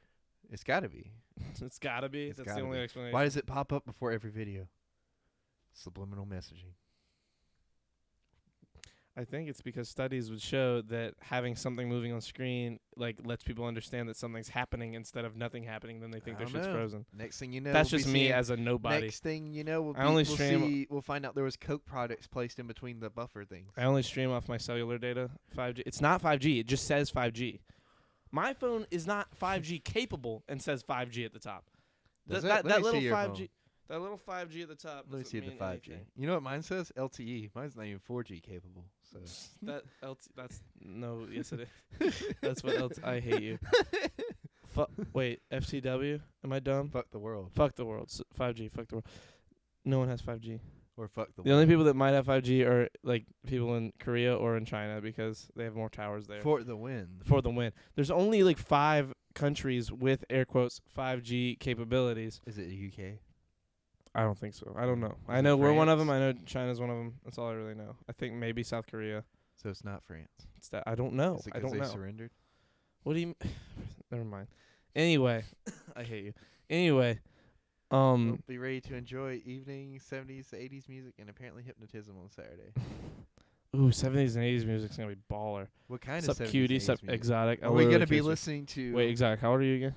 It's got to be. It's gotta be. It's That's gotta the only be. explanation. Why does it pop up before every video? Subliminal messaging. I think it's because studies would show that having something moving on screen like lets people understand that something's happening instead of nothing happening. Then they think I their don't shit's know. frozen. Next thing you know, That's we'll be just me seeing- as a nobody. Next thing you know, I only stream- we'll find out there was Coke products placed in between the buffer things. I only stream off my cellular data. 5G. It's not 5G. It just says 5G. My phone is not 5G capable and says 5G at the top. Does it? That Let me little see your 5G. phone. That little 5G at the top. Let me doesn't see the mean 5G. anything. You know what mine says? LTE. Mine's not even 4G capable. So That that's no. Yes, it is. That's what else. I hate you. Wait, FTW? Am I dumb? fuck the world. Fuck the world. 5G. Fuck the world. No one has 5G. Or fuck the The only people that might have 5G are like people in Korea or in China because they have more towers there. for the win. For the win. There's only like 5 countries with air quotes 5G capabilities. Is it the UK? I don't think so. I don't know. I it know we're one of them. France? I know China's one of them. That's all I really know. I think maybe South Korea. So it's not France. It's that I don't know. Is it I 'cause don't they know. surrendered? What do you? Never mind. Anyway, I hate you. Anyway, Well, be ready to enjoy evening 70s to 80s music and apparently hypnotism on Saturday. ooh, 70s and 80s music's gonna be baller. What kind Sup of 70s cutie, and sup 80s music? exotic. Are we going to be listening to... Wait, exotic. How old are you again?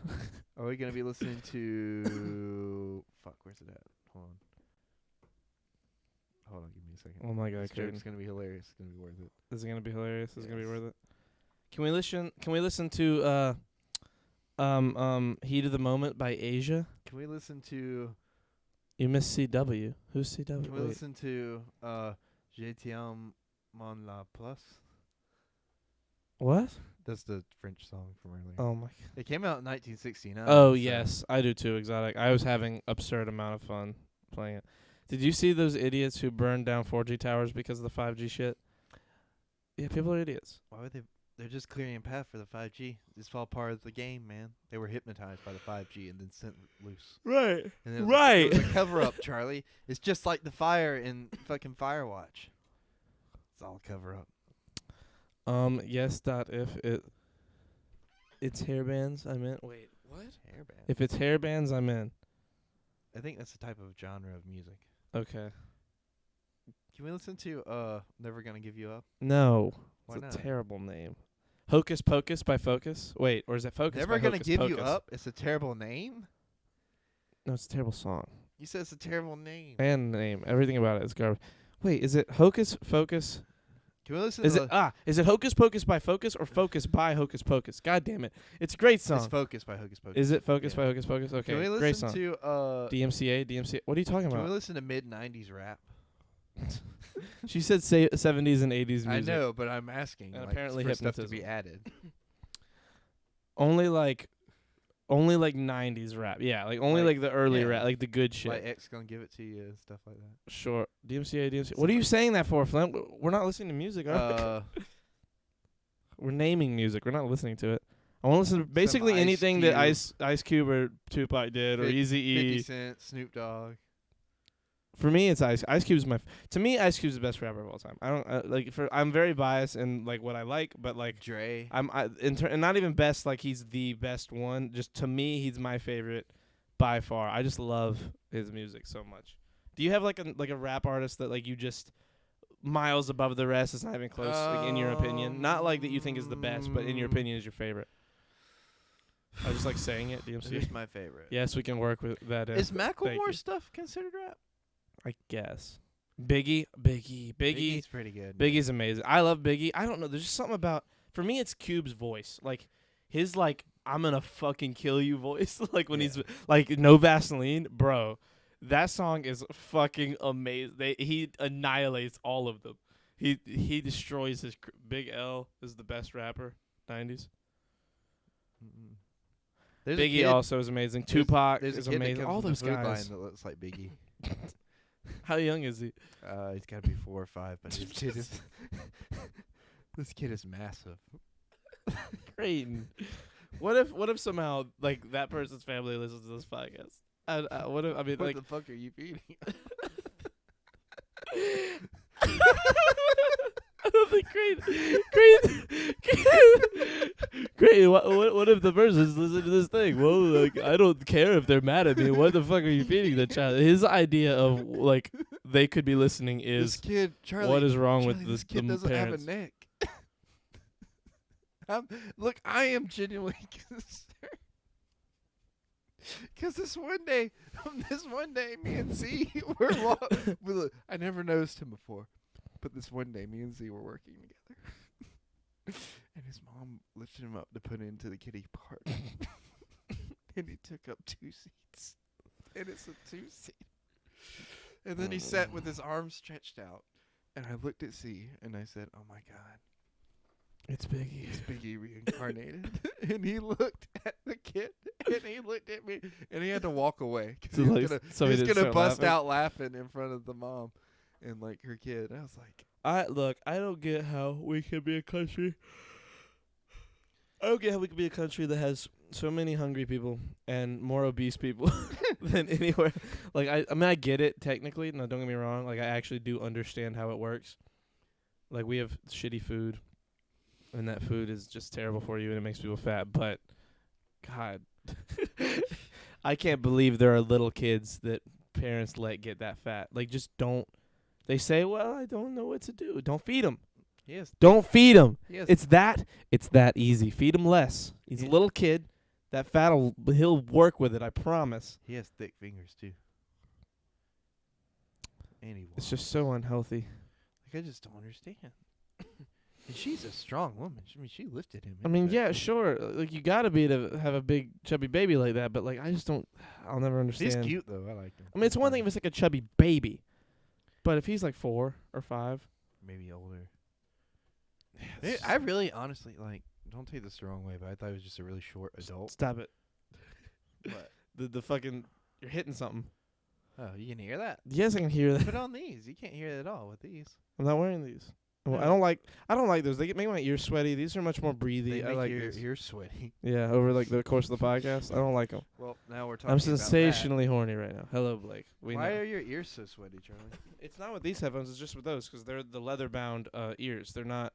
Are we going to be listening to... Fuck, where's it at? Hold on. Hold on, give me a second. Oh my god, This Caden. joke's going to be hilarious. It's going to be worth it. This is gonna be hilarious. This is gonna be Yes. worth it. Can we listen to Heat of the Moment by Asia? Can we listen to... You missed CW. Who's CW? Can we Wait. listen to Je t'aime mon la plus? What? That's the French song from earlier. Oh my. It came out in 1969. Oh so- yes, I do too. Exotic. I was having absurd amount of fun playing it. Did you see those idiots who burned down 4G towers because of the 5G shit? Yeah, people are idiots. Why would they? They're just clearing a path for the 5G. It's all part of the game, man. They were hypnotized by the 5G and then sent loose. Right. And it was Right. it was a cover up, Charlie. It's just like the fire in fucking Firewatch. It's all a cover up. Yes. If it's hairbands, I'm in. Wait, what? Hairband. If it's hairbands, I'm in. I think that's the type of genre of music. Okay. Can we listen to Never Gonna Give You Up? No. Why It's not? a terrible name. Hocus Pocus by Focus. Wait, or is it Focus? Never by Gonna Hocus Give You Pocus? Up? It's a terrible name? No, it's a terrible song. You said it's a terrible name. And name. Everything about it is garbage. Wait, is it Hocus Focus? Can we listen Is to it Hocus Pocus by Focus or Focus by Hocus Pocus? God damn it. It's a great song. It's Focus by Hocus Pocus. Is it Focus Yeah. by Hocus Pocus? Okay, Can we great listen song. to DMCA? What are you talking Can we about? listen to mid-90s rap? She said 70s and 80s music. I know, but I'm asking. And like, apparently for stuff to hypnotism. be added. Only like 90s rap. Yeah, like only Like, like the early yeah. rap, like the good shit. Like X Gonna Give It To You and stuff like that. Sure. DMCA. What are you saying that for, Flint? We're not listening to music, are we? We're naming music. We're not listening to it. I want to listen to basically Ice anything that Cube. Ice Cube or Tupac did or Fif- Eazy 50 E. Cent, Snoop Dogg. For me, it's Ice Cube's to me, Ice Cube's the best rapper of all time. I don't I'm very biased in like what I like, but like Dre. and not even best. Like he's the best one. Just to me, he's my favorite by far. I just love his music so much. Do you have like a rap artist that like you just miles above the rest? It's not even close. Like in your opinion, not like that you think is the best, but in your opinion is your favorite. I just like saying it. DMC. Who's my favorite? Yes, we can work with that. Is Thank Macklemore you. stuff considered rap? I guess. Biggie. Biggie's pretty good. Biggie's amazing. I love Biggie. I don't know. There's just something about. For me, it's Cube's voice. Like his like I'm gonna fucking kill you voice. Like when he's like no Vaseline, bro. That song is fucking amazing. He annihilates all of them. He destroys his Big L is the best rapper 90s. There's a Biggie kid- also is amazing. Tupac there's a is kid that amazing. comes All from the those food line guys. that looks like Biggie. How young is he? He's got to be 4 or 5, but this kid is this kid is massive. Creighton. What if somehow like that person's family listens to this podcast? What if, I mean, What like the fuck are you feeding? I don't think Creighton. What if the person's listening to this thing? Well, like I don't care if they're mad at me. What the fuck are you feeding the child? His idea of like they could be listening This is kid, Charlie. what is wrong Charlie, with this the kid doesn't parents. have a neck. Look, I am genuinely concerned. Because this one day, me and Z were look, I never noticed him before, but this one day, me and Z were working together, and his mom lifted him up to put into the kiddie part, and he took up 2 seats, and it's a 2-seat, and then he sat with his arms stretched out, and I looked at Z and I said, "Oh my God." It's Biggie. It's Biggie reincarnated. And he looked at the kid, and he looked at me, and he had to walk away. Cause So, he like, was gonna, so he he was didn't gonna start bust laughing? out laughing in front of the mom and, like, her kid. I was like, I don't get how we can be a country. I don't get how we can be a country that has so many hungry people and more obese people than anywhere. Like I mean I get it technically. No, don't get me wrong. Like I actually do understand how it works. Like we have shitty food, and that food is just terrible for you, and it makes people fat. But God, I can't believe there are little kids that parents let get that fat. Like just don't. They say, "Well, I don't know what to do." Don't feed them. yes. Don't feed him. Yes. It's that easy. Feed him less. He's a little kid. That he'll work with it. I promise. He has thick fingers, too. And he It's walks. just so unhealthy. Like, I just don't understand. And she's a strong woman. I mean, she lifted him. I mean, into that yeah, thing. sure. Like you gotta be to have a big chubby baby like that. But like, I just don't. I'll never understand. He's cute, though. I like him. I mean, it's one thing if it's like a chubby baby, but if he's like 4 or 5, Maybe older. I really, honestly, like, don't take this the wrong way, but I thought he was just a really short adult. stop it. What? The fucking you're hitting something. Oh, you can hear that? Yes, I can hear that. Put on these. You can't hear it at all with these. I'm not wearing these. Well, No. I don't like those. They make my ears sweaty. These are much more breathy. They I make like your these. ears sweaty. Yeah, over like the course of the podcast, I don't like them. Well, now we're talking I'm about that. sensationally horny right now. Hello, Blake. We Why know. are your ears so sweaty, Charlie? It's not with these headphones. It's just with those because they're the leather bound ears. They're not.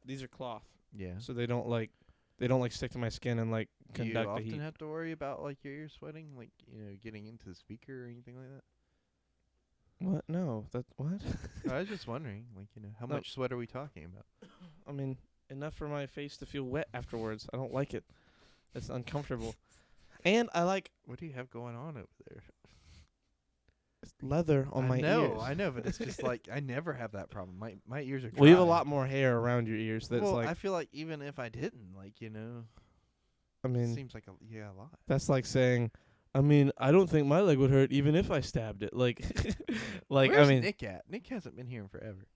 These are cloth, Yeah. so they don't stick to my skin and like Do you conduct the often heat. have to worry about, like, your ears sweating? Like, getting into the speaker or anything like that? What? No. What? I was just wondering, like, how No. much sweat are we talking about? I mean, enough for my face to feel wet afterwards. I don't like it. It's uncomfortable. And I like What do you have going on over there? leather on my ears. I know, but it's just like I never have that problem. My ears are dry. Well, you have a lot more hair around your ears. That's well, like I feel like even if I didn't, like, I mean, it seems like a lot. that's like saying, I mean, I don't think my leg would hurt even if I stabbed it. Like, like Where's I mean, Nick at? Nick hasn't been here in forever.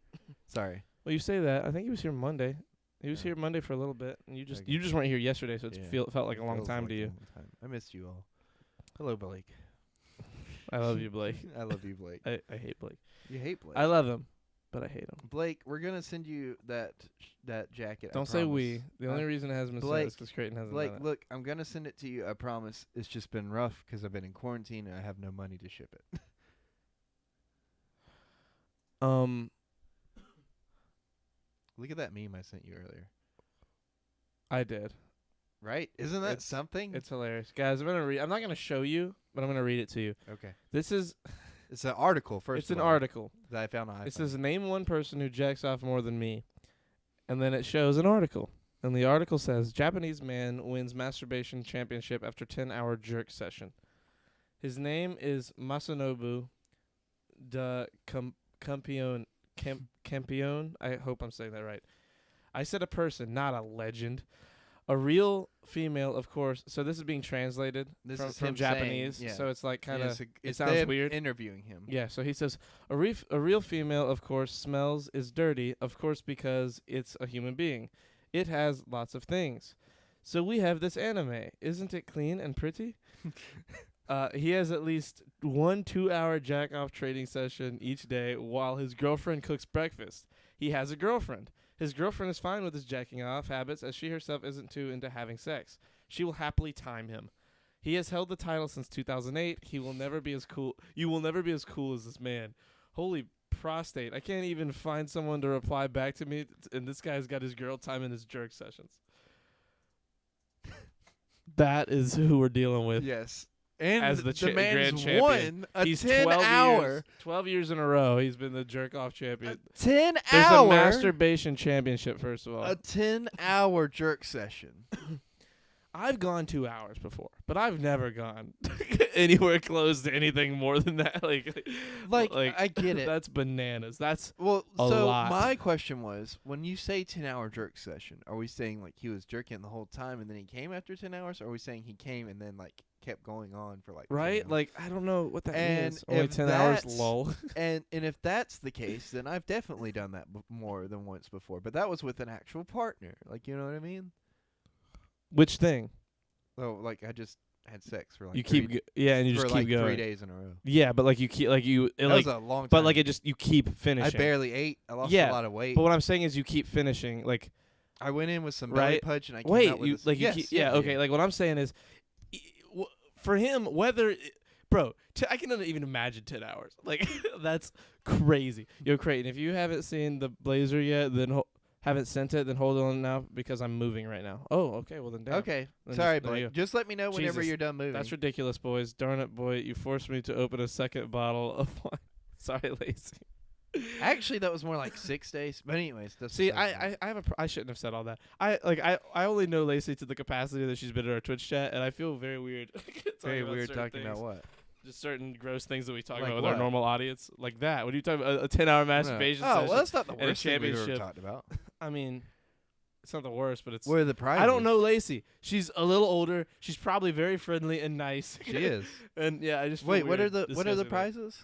Sorry. well, you say that. I think he was here Monday. He was Yeah. here Monday for a little bit, and you Okay. just weren't here yesterday, so Yeah. it felt like a long Feels time like to a you. long time. I missed you all. Hello, Blake. I love you, Blake. I love you, Blake. I hate Blake. You hate Blake. I love him, but I hate him. Blake, we're gonna send you that jacket. I Don't say promise. we. The only reason it hasn't been sent Blake, is because Creighton hasn't Blake, done it. look, I'm gonna send it to you. I promise. It's just been rough because I've been in quarantine and I have no money to ship it. Look at that meme I sent you earlier. I did. Right? Isn't that It's- something? It's hilarious, guys. I'm not gonna show you, but I'm gonna read it to you. Okay. This is. It's an article first. It's an of all, article. that I found on iPhone. It says, "Name one person who jacks off more than me," and then it shows an article. And the article says, "Japanese man wins masturbation championship after 10-hour jerk session." His name is Masanobu de Campione. Campione. I hope I'm saying that right. I said a person, not a legend. A real female, of course. So this is being translated This from, is from him saying, Japanese. yeah. So it's like kind of. It It sounds them weird. interviewing him. Yeah. So he says a real female, of course, smells is dirty. Of course, because it's a human being. It has lots of things. So we have this anime. Isn't it clean and pretty? He has at least 1 2-hour jack-off training session each day while his girlfriend cooks breakfast. He has a girlfriend. His girlfriend is fine with his jacking off habits as she herself isn't too into having sex. She will happily time him. He has held the title since 2008. He will never be as cool. You will never be as cool as this man. Holy prostate. I can't even find someone to reply back to me, and this guy's got his girl time in his jerk sessions. That is who we're dealing with. Yes. And As the the grand man's champion. won a He's 10 hour. 12 years in a row. He's been the jerk off champion. 10 There's hour. a masturbation championship, first of all. A 10-hour jerk session. I've gone 2 hours before, but I've never gone anywhere close to anything more than that. Like I get it. That's bananas. That's Well, a so lot. my question was, when you say 10-hour jerk session, are we saying like he was jerking the whole time and then he came after 10 hours, or are we saying he came and then like kept going on for like 10 right. hours? Like I don't know what that And means. Only if 10 hours. that's- Lol. and if that's the case, then I've definitely done that more than once before. But that was with an actual partner. Like, you know what I mean? Which thing? So like I just had sex for like You three, keep and you for just like keep going. 3 days in a row. Yeah, but like you keep it That like was a long time. but like it just you keep finishing. I barely ate. I lost Yeah, a lot of weight. But what I'm saying is you keep finishing. Like I went in with some belly right. punch and I came Wait, out with you this, like you yes, keep, yeah okay. Like what I'm saying is, for him, whether bro, I cannot even imagine 10 hours. Like that's crazy. Yo, Creighton, if you haven't seen the Blazer yet, then haven't sent it, then hold on now because I'm moving right now. Oh, okay. Well then, damn. Okay. Then Sorry, there you boy. go. Just let me know whenever Jesus, you're done moving. That's ridiculous, boys. Darn it, boy. You forced me to open a second bottle of wine. Sorry, Lacey. Actually, that was more like 6 days. But anyways, that's See, besides I have I shouldn't have said all that. I only know Lacey to the capacity that she's been in our Twitch chat, and I feel very weird. very weird talking about what? Just certain gross things that we talk Like about with what? our normal audience, like that. What are you talking about? A 10-hour masturbation Oh, session well, that's not the and a worst thing we've ever championship. talked about. I mean, it's not the worst, but it's. What are the prizes? I don't know Lacey. She's a little older. She's probably very friendly and nice. She is. And yeah, I just feel Wait, what are weird the discussing that. prizes?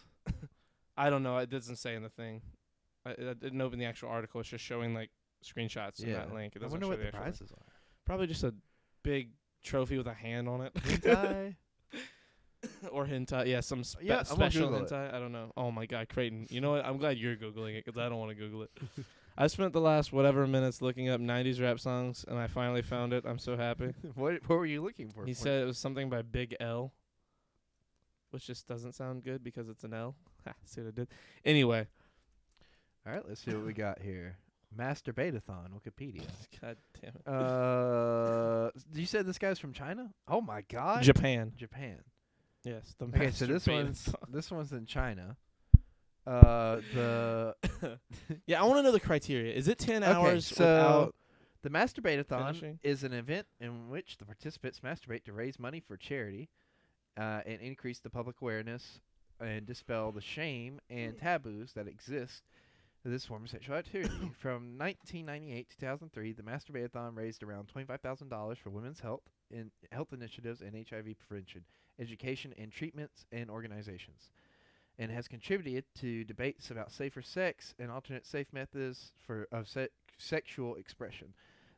I don't know. It doesn't say in the thing. I didn't open the actual article. It's just showing like screenshots in that link. It I doesn't wonder show what the actual link. prizes are. Probably just a big trophy with a hand on it. Hentai? Or hentai. Yeah, some Yeah, I'm gonna special Google it. hentai. I don't know. Oh my god, Creighton. You know what? I'm glad you're Googling it because I don't want to Google it. I spent the last whatever minutes looking up 90s rap songs, and I finally found it. I'm so happy. What were you looking for? He said it was something by Big L, which just doesn't sound good because it's an L. Ha, see what I did? Anyway. All right, let's see what we got here. Masturbatathon, Wikipedia. God damn it. You said this guy's from China? Oh my god. Japan. Japan. Yes. The Okay, so Masturbatathon. this one's in China. The Yeah, I want to know the criteria. Is it 10 hours so without the Masturbatathon finishing? is an event in which the participants masturbate to raise money for charity and increase the public awareness and dispel the shame and taboos that exist to this form of sexual activity. From 1998 to 2003, the Masturbatathon raised around $25,000 for women's health initiatives and HIV prevention, education and treatments and organizations, and has contributed to debates about safer sex and alternate safe methods of sexual expression.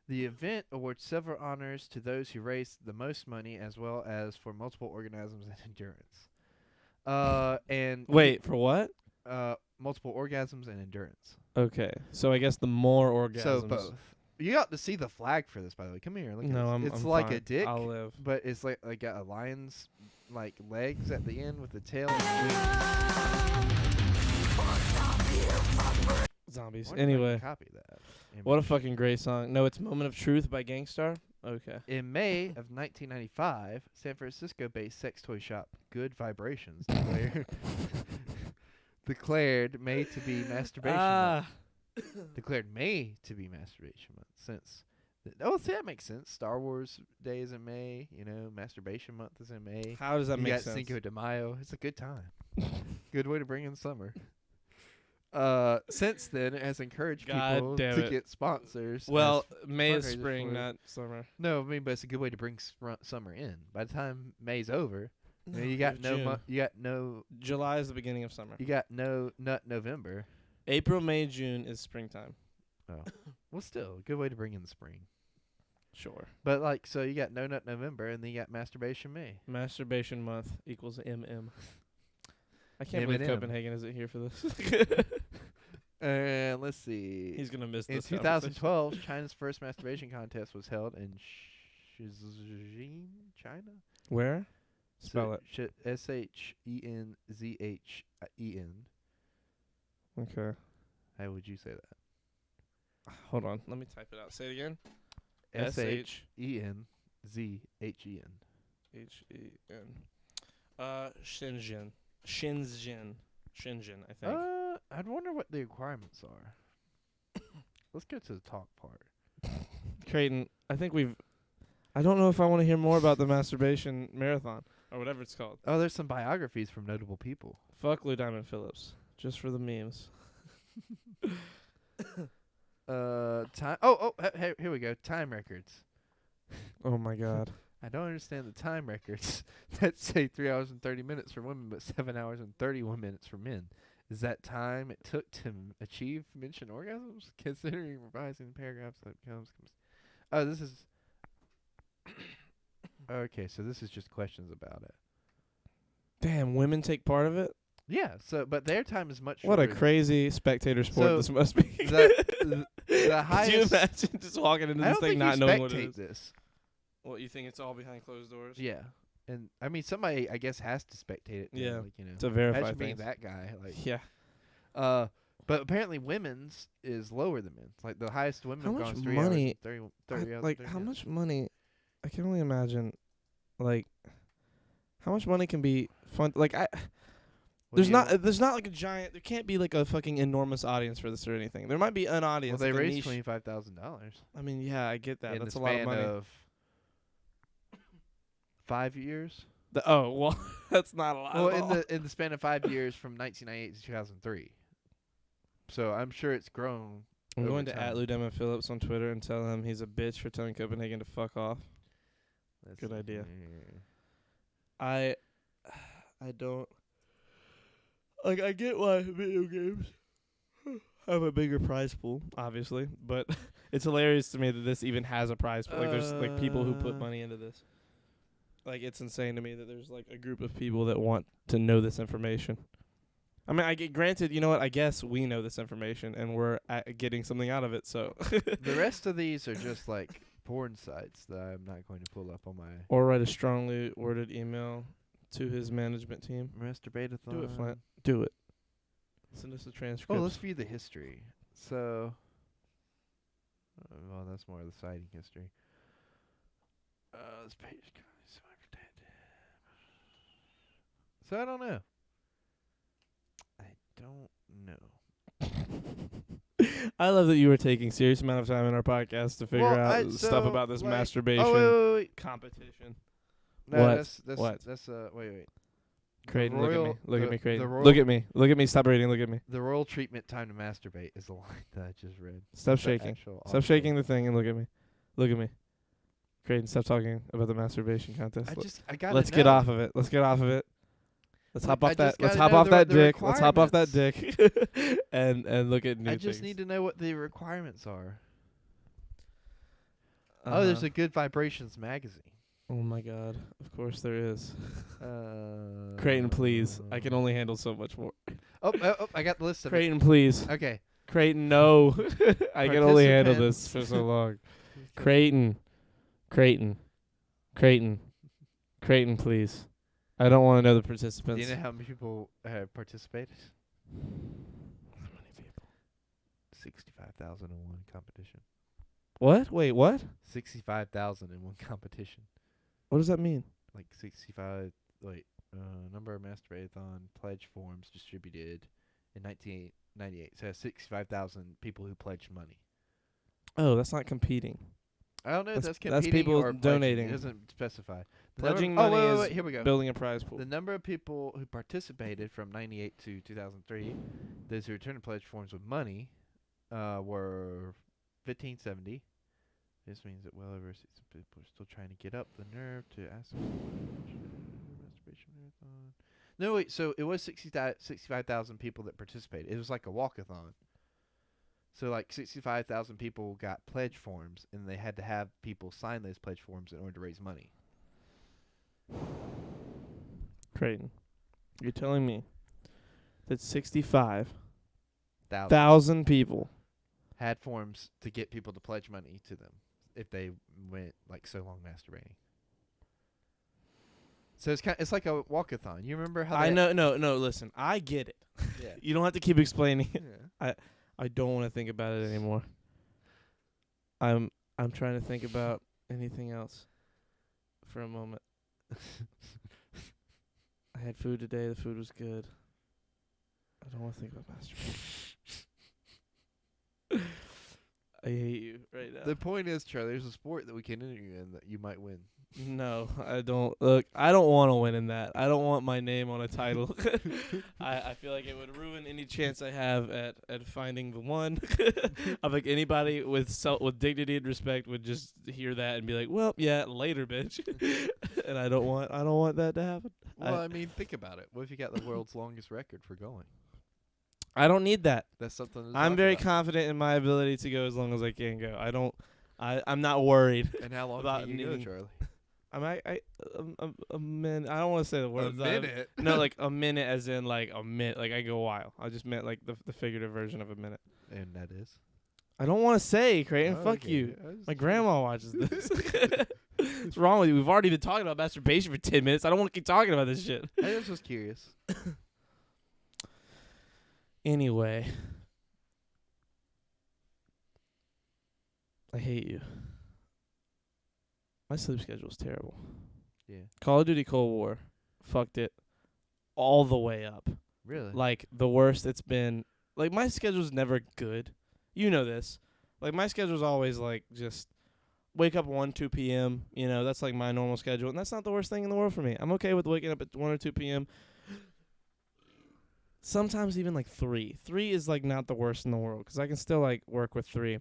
The event awards several honors to those who raised the most money, as well as for multiple orgasms and endurance. And Wait, for what? multiple orgasms and endurance. Okay. So I guess the more orgasms. So both. You got to see the flag for this, by the way. Come here, look at No, this. It's I'm like fine. a dick, I'll live. but it's like got a lion's like legs at the end with the tail and wings. Zombies. I wonder if I can Anyway. copy that. What a image. fucking great song. No, it's Moment of Truth by Gangstar. Okay. In May of 1995, San Francisco-based sex toy shop Good Vibrations declared May to be masturbation month. Declared May to be masturbation month since. See, that makes sense. Star Wars Day is in May. You know, masturbation month is in May. How does that You make got sense? Cinco de Mayo. It's a good time. Good way to bring in summer. Since then, it has encouraged God people damn to it. get sponsors. Well, as May is fundraisers spring, for- not summer. No, I mean, but it's a good way to bring summer in. By the time May's over, No, you got June. July is the beginning of summer. you got no nut November. April, May, June is springtime. Oh, well, still a good way to bring in the spring. Sure. But like, so you got no nut November, and then you got masturbation May. Masturbation month equals MM. I can't believe M&M. Copenhagen isn't here for this. And let's see. He's gonna miss In this. 2012, China's first masturbation contest was held in Shenzhen, China. Where? Spell it. Shenzhen. Okay. How would you say that? Hold on. Let me type it out. Say it again. Shenzhen. Shenzhen. Shenzhen, I think. I'd wonder what the requirements are. Let's get to the talk part. Creighton, I don't know if I want to hear more about the masturbation marathon or whatever it's called. Oh, there's some biographies from notable people. Fuck Lou Diamond Phillips. Just for the memes. Time. Here we go. Time records. Oh my god. I don't understand the time records that say 3 hours and 30 minutes for women, but 7 hours and 31 minutes for men. Is that time it took to achieve mentioned orgasms? Considering revising paragraphs that comes. Oh, this is. Okay, so this is just questions about it. Damn, women take part of it? Yeah. So, but their time is much. What a shorter. crazy spectator sport So, this must be. The Could you highest. imagine just walking into I this don't thing think not you knowing what it spectate is? this. What, you think it's all behind closed doors? Yeah, and I mean somebody I guess has to spectate it. Yeah, like, you know, to verify imagine being things. that guy. Like, Yeah. but apparently women's is lower than men's. Like the highest women How have much gone is 3 money- hours and 30 hours. Like, 30 how minutes. much money? I can only imagine, like, how much money can be fun. Like, What there's do you- not like a giant. There can't be like a fucking enormous audience for this or anything. There might be an Well, audience. they like a raised niche. $25,000 I mean, yeah, I get that. in That's the a lot of span money. of 5 years. Oh well, that's not a lot. Well, at all. in the span of 5 years from 1998 to 2003. So I'm sure it's grown. I'm over going to time. @Lou Diamond Phillips on Twitter and tell him he's a bitch for telling Copenhagen to fuck off. Let's Good see idea. here. I don't like. I get why video games have a bigger prize pool, obviously, but it's hilarious to me that this even has a prize pool. Like, there's like people who put money into this. Like, it's insane to me that there's like a group of people that want to know this information. I mean, I get granted. You know what? I guess we know this information and we're getting something out of it. So The rest of these are just like porn sites that I'm not going to pull up on my or write a strongly worded email to his management team. masturbate-a-thon. Do it, Flint. Do it. Send us the transcript. Oh, let's view the history. So, well, that's more of the citing history. This page. So I don't know. I love that you were taking serious amount of time in our podcast to figure out stuff about this masturbation wait. competition. No, What? That's, What? That's wait. Creighton, look at me. Look at me, Creighton. Royal- Look at me. Look at me. Stop reading. Look at me. The royal treatment time to masturbate is the line that I just read. Stop The shaking. actual Stop article. shaking the thing and look at me. Look at me. Creighton, stop talking about the masturbation contest. I got. Let's get off of it. Let's get off of it. Let's Look, hop I off that. just Let's gotta hop know off the- that the dick. Let's hop off that requirements. dick. and look at new I just things. need to know what the requirements are. Oh, there's a Good Vibrations magazine. Oh my God! Of course there is. Creighton, please. I can only handle so much more. Oh, I got the list of Creighton, please. it. Okay. Creighton, no. I can only handle this for Participants. so long. Creighton, please. I don't want to know the Do participants. you know how many people have participated? How many people? 65,000 in one competition. What? Wait, what? 65,000 in one competition. What does that mean? Like 65. Number of masturbathon pledge forms distributed in 1998. So 65,000 people who pledged money. Oh, that's not competing. I don't know if That's that's competing people or pledging. donating. It doesn't specify. Pledging oh, money wait, is here we go. building a prize pool. The number of people who participated from 98 to 2003, those who returned pledge forms with money, were 1570. This means that well over 60 people are still trying to get up the nerve to ask. Masturbation marathon. No, wait. So it was 65,000 people that participated. It was like a walkathon. So like 65,000 people got pledge forms, and they had to have people sign those pledge forms in order to raise money. Creighton, you're telling me that 65,000 Thousand people had forms to get people to pledge money to them if they went like so long masturbating. So it's like a walkathon. You remember how I know no listen, I get it. Yeah. You don't have to keep explaining it. Yeah. I don't want to think about it anymore. I'm trying to think about anything else for a moment. I had food today. The food was good. I don't want to think about masturbation. I hate you right now. The point is, Charlie, there's a sport that we can enter you in that you might win. No, I don't. Look, I don't want to win in that. I don't want my name on a title. I feel like it would ruin any chance I have at finding the one. I think anybody with dignity and respect would just hear that and be like, "Well, yeah, later, bitch." And I don't want that to happen. Well, I mean, think about it. What if you got the world's longest record for going? I don't need that. That's something. I'm very confident in my ability to go as long as I can go. I'm not worried. And how long about can you go, Charlie? A minute. I don't want to say the word. A minute? No, like a minute, as in like a minute. Like I go a while. I just meant like the figurative version of a minute. And that is? I don't want to say, Creighton. Oh, Fuck okay. you. My grandma watches this. What's wrong with you? We've already been talking about masturbation for 10 minutes. I don't want to keep talking about this shit. I was just curious. Anyway. I hate you. My sleep schedule is terrible. Yeah. Call of Duty Cold War fucked it all the way up. Really? Like, the worst it's been. Like, my schedule's never good. You know this. Like, my schedule's always, like, just wake up 1, 2 p.m. You know, that's, like, my normal schedule. And that's not the worst thing in the world for me. I'm okay with waking up at 1 or 2 p.m. Sometimes even, like, 3. 3 is, like, not the worst in the world because I can still, like, work with 3.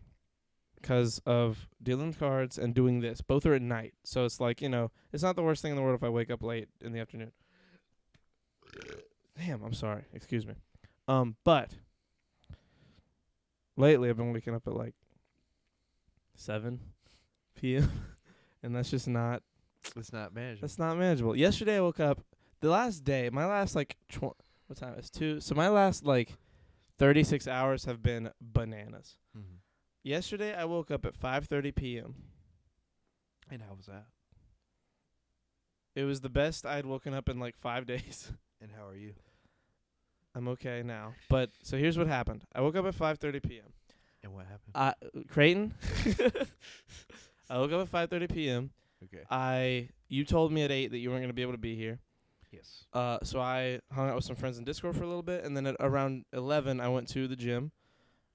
Because of dealing cards and doing this. Both are at night. So it's like, you know, it's not the worst thing in the world if I wake up late in the afternoon. Damn, I'm sorry. Excuse me. But lately I've been waking up at like 7 p.m. and that's just not. It's not manageable. That's not manageable. Yesterday I woke up. The last day, my last like what time? It's 2. So my last like 36 hours have been bananas. Mm-hmm. Yesterday, I woke up at 5:30 p.m. And how was that? It was the best I'd woken up in like 5 days. And how are you? I'm okay now. But so here's what happened. I woke up at 5:30 p.m. And what happened? Creighton. I woke up at 5:30 p.m. Okay. You told me at 8 that you weren't going to be able to be here. Yes. So I hung out with some friends in Discord for a little bit, and then at around 11, I went to the gym.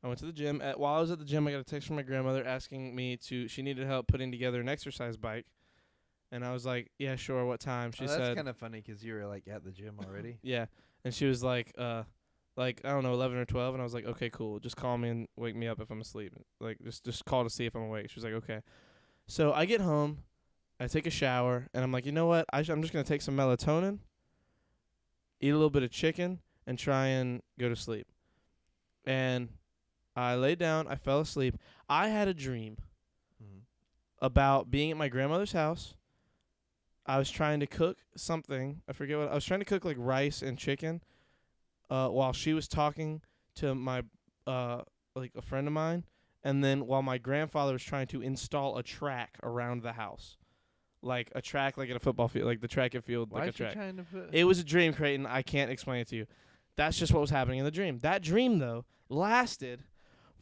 While I was at the gym, I got a text from my grandmother asking me she needed help putting together an exercise bike. And I was like, yeah, sure, what time? She said. That's kind of funny because you were like at the gym already. Yeah. And she was like, I don't know, 11 or 12. And I was like, okay, cool. Just call me and wake me up if I'm asleep. Like, just call to see if I'm awake. She was like, okay. So I get home, I take a shower, and I'm like, you know what? I'm just going to take some melatonin, eat a little bit of chicken, and try and go to sleep. And I laid down. I fell asleep. I had a dream about being at my grandmother's house. I was trying to cook something. I forget what. I was trying to cook like rice and chicken while she was talking to my like a friend of mine. And then while my grandfather was trying to install a track around the house. Like a track like at a football field. Like the track and field. Why like a track. trying to put It was a dream, Creighton. I can't explain it to you. That's just what was happening in the dream. That dream, though, lasted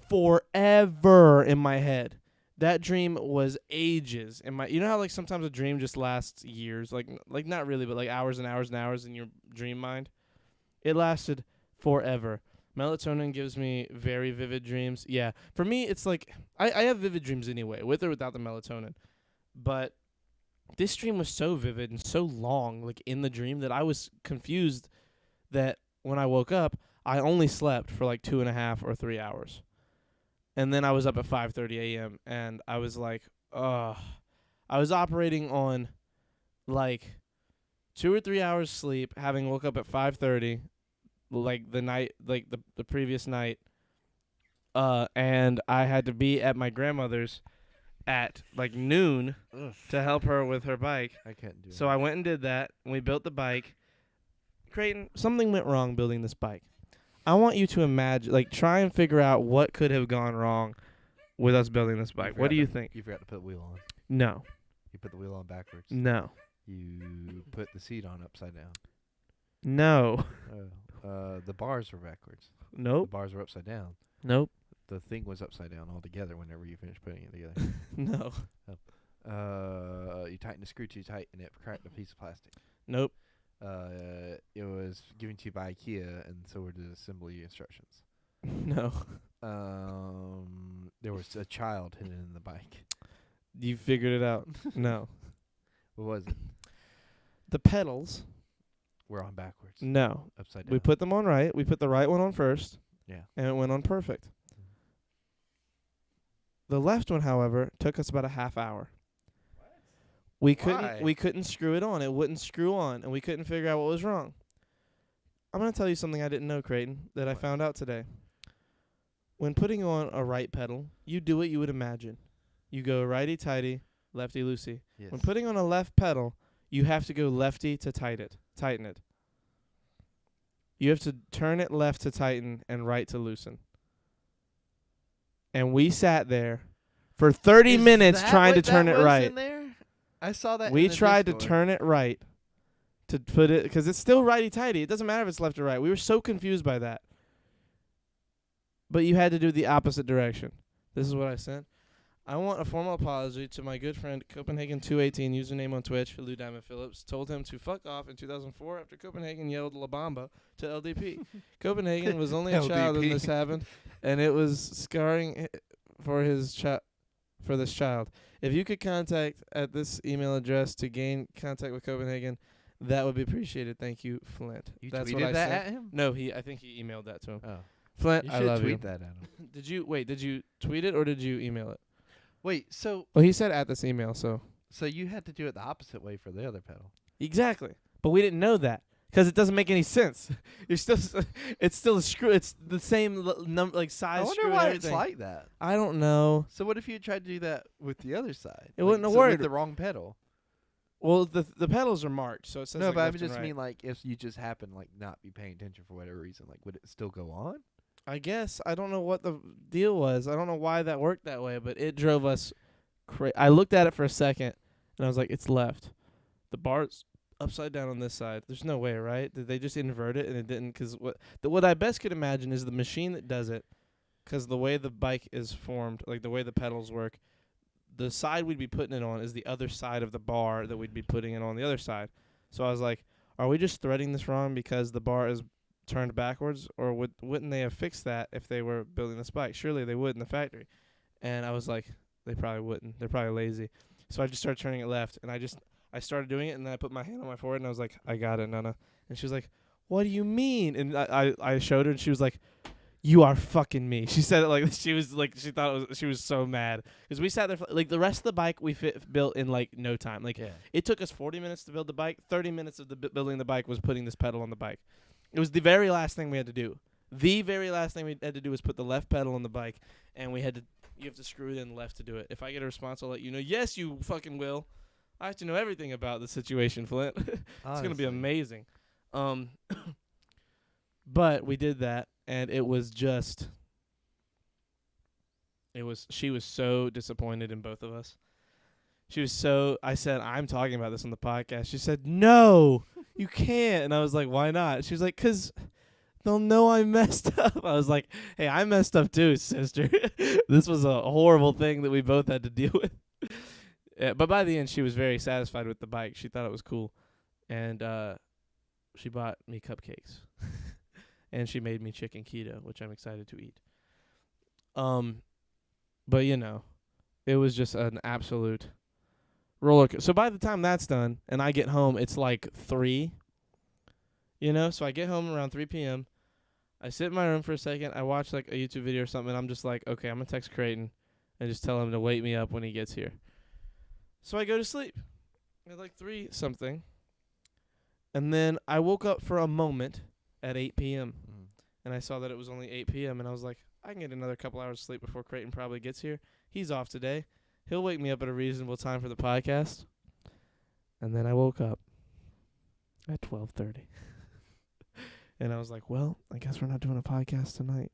forever in my head. That dream was ages in my. You know how like sometimes a dream just lasts years, like not really, but like hours and hours and hours in your dream mind. It lasted forever. Melatonin gives me very vivid dreams. Yeah, for me, it's like I have vivid dreams anyway, with or without the melatonin. But this dream was so vivid and so long, like in the dream, that I was confused that when I woke up, I only slept for like 2.5 or 3 hours. And then I was up at 5:30 a.m. and I was like, ugh. I was operating on like 2 or 3 hours sleep, having woke up at 5:30, like the previous night. And I had to be at my grandmother's at like noon to help her with her bike. I can't do it. So I went and did that, and we built the bike. Creighton, something went wrong building this bike. I want you to imagine, like, try and figure out what could have gone wrong with us building this bike. What do you think? You forgot to put the wheel on. No. You put the wheel on backwards. No. You put the seat on upside down. No. The bars were backwards. Nope. The bars were upside down. Nope. The thing was upside down altogether whenever you finished putting it together. No. You tightened the screw too tight and it cracked a piece of plastic. Nope. It was given to you by IKEA, and so were the assembly instructions. No. There was a child hidden in the bike. You figured it out. No. What was it? The pedals. We're on backwards. No. Upside down. We put them on right. We put the right one on first. Yeah. And it went on perfect. The left one, however, took us about a half hour. We couldn't screw it on. It wouldn't screw on, and we couldn't figure out what was wrong. I'm going to tell you something I didn't know, Creighton, that I found out today. When putting on a right pedal, you do what you would imagine. You go righty-tighty, lefty-loosey. Yes. When putting on a left pedal, you have to go lefty to tighten it. You have to turn it left to tighten and right to loosen. And we sat there for 30 minutes trying to turn it right. In there? I saw that. We in the tried to Discord. turn it right to put it, because it's still righty-tighty. It doesn't matter if it's left or right. We were so confused by that. But you had to do the opposite direction. This is what I sent. I want a formal apology to my good friend Copenhagen218, username on Twitch, Lou Diamond Phillips. Told him to fuck off in 2004 after Copenhagen yelled La Bamba to LDP. Copenhagen was only a child when this happened, and it was scarring for his for this child. If you could contact at this email address to gain contact with Copenhagen, that would be appreciated. Thank you, Flint. You That's tweeted what I that sent. at him? No, I think he emailed that to him. Oh. Flint, You I should love you. tweet that at him. Did you tweet it or did you email it? Wait, so Well, he said at this email, so. so you had to do it the opposite way for the other pedal. Exactly. But we didn't know that because it doesn't make any sense. You're still, it's still a screw. It's the same like size. I wonder screw and why everything. it's like that. I don't know. So what if you tried to do that with the other side? It wouldn't have so worked. with the wrong pedal. Well, the pedals are marked, so it says. No, like but I left and just right. mean like if you just happen like not be paying attention for whatever reason, like would it still go on? I guess I don't know what the deal was. I don't know why that worked that way, but it drove us crazy. I looked at it for a second, and I was like, "It's left. The bar's upside down on this side. There's no way, right? Did they just invert it and it didn't? Because what I best could imagine is the machine that does it, because the way the bike is formed, like the way the pedals work, the side we'd be putting it on is the other side of the bar that we'd be putting it on the other side. So I was like, are we just threading this wrong because the bar is turned backwards, or wouldn't they have fixed that if they were building this bike? Surely they would in the factory. And I was like, they probably wouldn't. They're probably lazy. So I just started turning it left, and I started doing it, and then I put my hand on my forehead, and I was like, I got it, Nana. And she was like, what do you mean? And I showed her, and she was like, you are fucking me. She said it like she was like she thought it was, she was so mad because we sat there for, like the rest of the bike we built in like no time. Like it took us 40 minutes to build the bike. 30 minutes of the building the bike was putting this pedal on the bike. It was the very last thing we had to do. The very last thing we had to do was put the left pedal on the bike, and you have to screw it in left to do it. If I get a response, I'll let you know. Yes, you fucking will. I have to know everything about the situation, Flint. It's gonna be amazing. But we did that, and it was just. She was so disappointed in both of us. I said, I'm talking about this on the podcast. She said, no, you can't. And I was like, why not? She was like, 'cause they'll know I messed up. I was like, hey, I messed up too, sister. This was a horrible thing that we both had to deal with. Yeah, but by the end, she was very satisfied with the bike. She thought it was cool. And she bought me cupcakes. And she made me chicken keto, which I'm excited to eat. But, it was just an absolute roller coaster. So by the time that's done and I get home, it's like 3. You know, so I get home around 3 p.m. I sit in my room for a second. I watch like a YouTube video or something. And I'm just like, okay, I'm gonna text Creighton and just tell him to wake me up when he gets here. So I go to sleep at like 3 something, and then I woke up for a moment at 8 p.m. And I saw that it was only 8 p.m. and I was like, I can get another couple hours of sleep before Creighton probably gets here. He's off today. He'll wake me up at a reasonable time for the podcast. And then I woke up at 12:30. And I was like, well, I guess we're not doing a podcast tonight.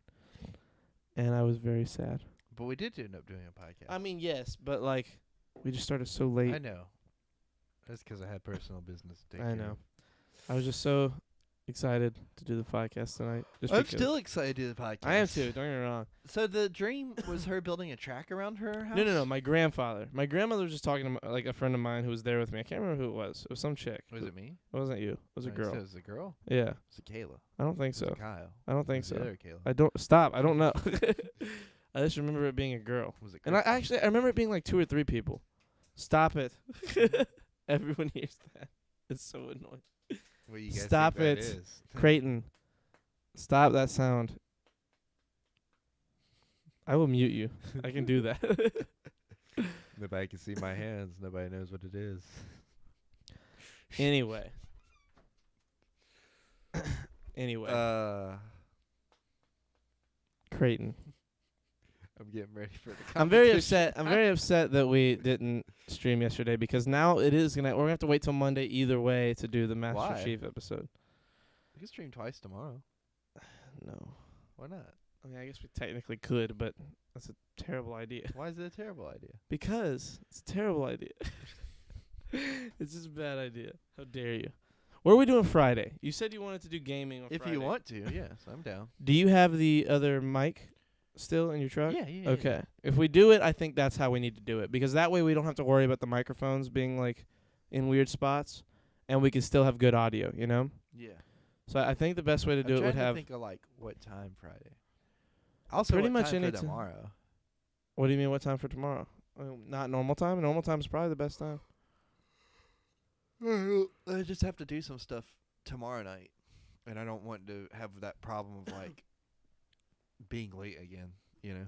And I was very sad. But we did end up doing a podcast. I mean, yes, but like, we just started so late. I know. That's because I had personal business to take I care know. of. I was just so excited to do the podcast tonight. Just I'm because. still excited to do the podcast. I am too, don't get me wrong. So the dream was her building a track around her house? No, my grandfather. My grandmother was just talking to like a friend of mine who was there with me. I can't remember who it was. It was some chick. Was it me? It wasn't you. It was a girl. It was a girl? Yeah. Was it Kayla? I don't think Was it so. Kyle? I don't think Was so. it the other Kayla? I don't stop. I don't know. I just remember it being a girl. Was it And I Kristen? remember it being like 2 or 3 people. Stop it. Everyone hears that. It's so annoying. What do you guys Stop think it. that is? Creighton. Stop that sound. I will mute you. I can do that. Nobody can see my hands. Nobody knows what it is. Anyway. Creighton. I'm getting ready for the I'm very competition. upset. I'm very upset that we didn't stream yesterday because now it is we're gonna have to wait till Monday either way to do the Master Why? Chief episode. We can stream twice tomorrow. No. Why not? I mean, I guess we technically could, but that's a terrible idea. Why is it a terrible idea? Because it's a terrible idea. It's just a bad idea. How dare you? What are we doing Friday? You said you wanted to do gaming on If Friday. you want to, yes, I'm down. Do you have the other mic still in your truck? Yeah. Okay. If we do it, I think that's how we need to do it because that way we don't have to worry about the microphones being like in weird spots, and we can still have good audio. You know. Yeah. So I think the best way to do it would have. think of like what time Friday. Also, Pretty what much time any for time. tomorrow. What do you mean? What time for tomorrow? Not normal time. Normal time is probably the best time. I just have to do some stuff tomorrow night, and I don't want to have that problem of like being late again. You know.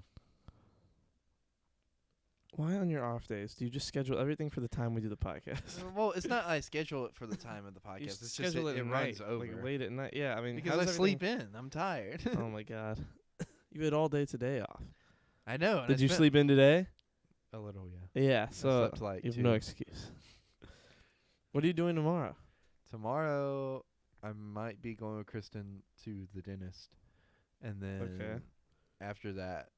Why on your off days do you just schedule everything for the time we do the podcast? Well, it's not I schedule it for the time of the podcast. You It's just schedule it it at runs night, over. like late at night. Yeah, I mean, because how I does sleep everything- in. I'm tired. Oh my god, you had all day today off. I know. and Did I you spent sleep in today? a little? Yeah. Yeah, so slept like you have 2. no excuse. What are you doing tomorrow? Tomorrow, I might be going with Kristen to the dentist, and then after that,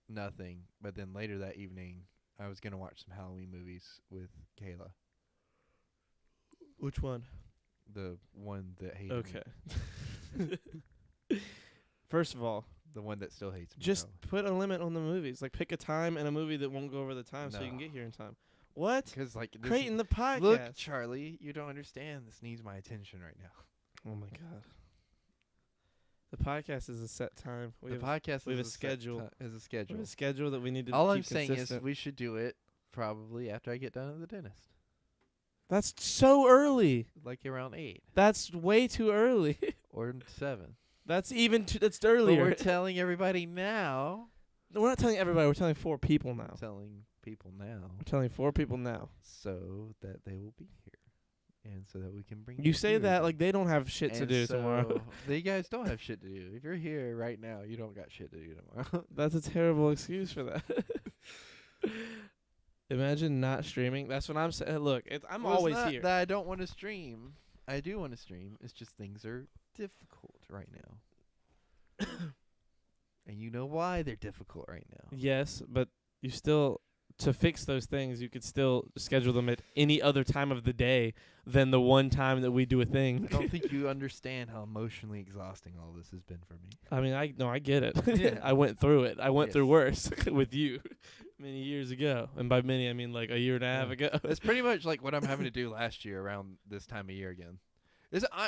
nothing. But then later that evening, I was gonna watch some Halloween movies with Kayla, Which one? the one that hated me. Okay. First of all, The one that still hates me. just probably. put a limit on the movies. Like, pick a time and a movie that won't go over the time so you can No. get here in time. What? Because like this Creighton, the podcast. look, Charlie, you don't understand. This needs my attention right now. Oh my god. The podcast is a set time. We The have podcast we have is a set schedule. ti- is a we schedule. have a schedule that we need to All keep I'm saying consistent. is we should do it probably after I get done at the dentist, That's so early. like around 8 That's way too early. or 7. That's even that's But earlier. we're telling everybody now. No, we're not telling everybody. We're telling 4 people now. Telling people now We're telling 4 people now. so that they will be here, and so that we can bring. You say viewers that in. like they don't have shit to And do so tomorrow. You guys don't have shit to do. If you're here right now, you don't got shit to do tomorrow. That's a terrible excuse for that. Imagine not streaming. That's what I'm saying. Look, I'm Well, it's always not here. That I don't want to stream. I do want to stream. It's just things are difficult right now. And you know why they're difficult right now. Yes, but you still to fix those things, you could still schedule them at any other time of the day than the one time that we do a thing. I don't think you understand how emotionally exhausting all this has been for me. I mean, I get it. Yeah. I went through it. I went Yes. through worse with you many years ago. And by many, I mean like a year and a half Yeah. ago. That's pretty much like what I'm having to do last year around this time of year again.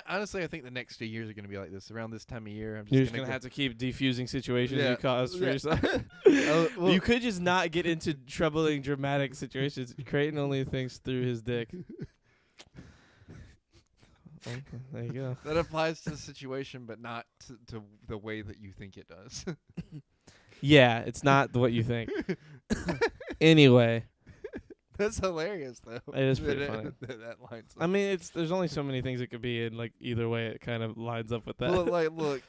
Honestly, I think the next 2 years are going to be like this. Around this time of year, I'm just You're just gonna gonna go- have to keep defusing situations you cause for yeah. yourself. Well- You could just not get into troubling, dramatic situations. Creighton only thinks through his dick. Okay, there you go. That applies to the situation, but not to the way that you think it does. Yeah, it's not what you think. Anyway, That's hilarious, though. It is pretty funny. that lines up. I mean, there's only so many things it could be, and like either way, it kind of lines up with that. Well, like, look.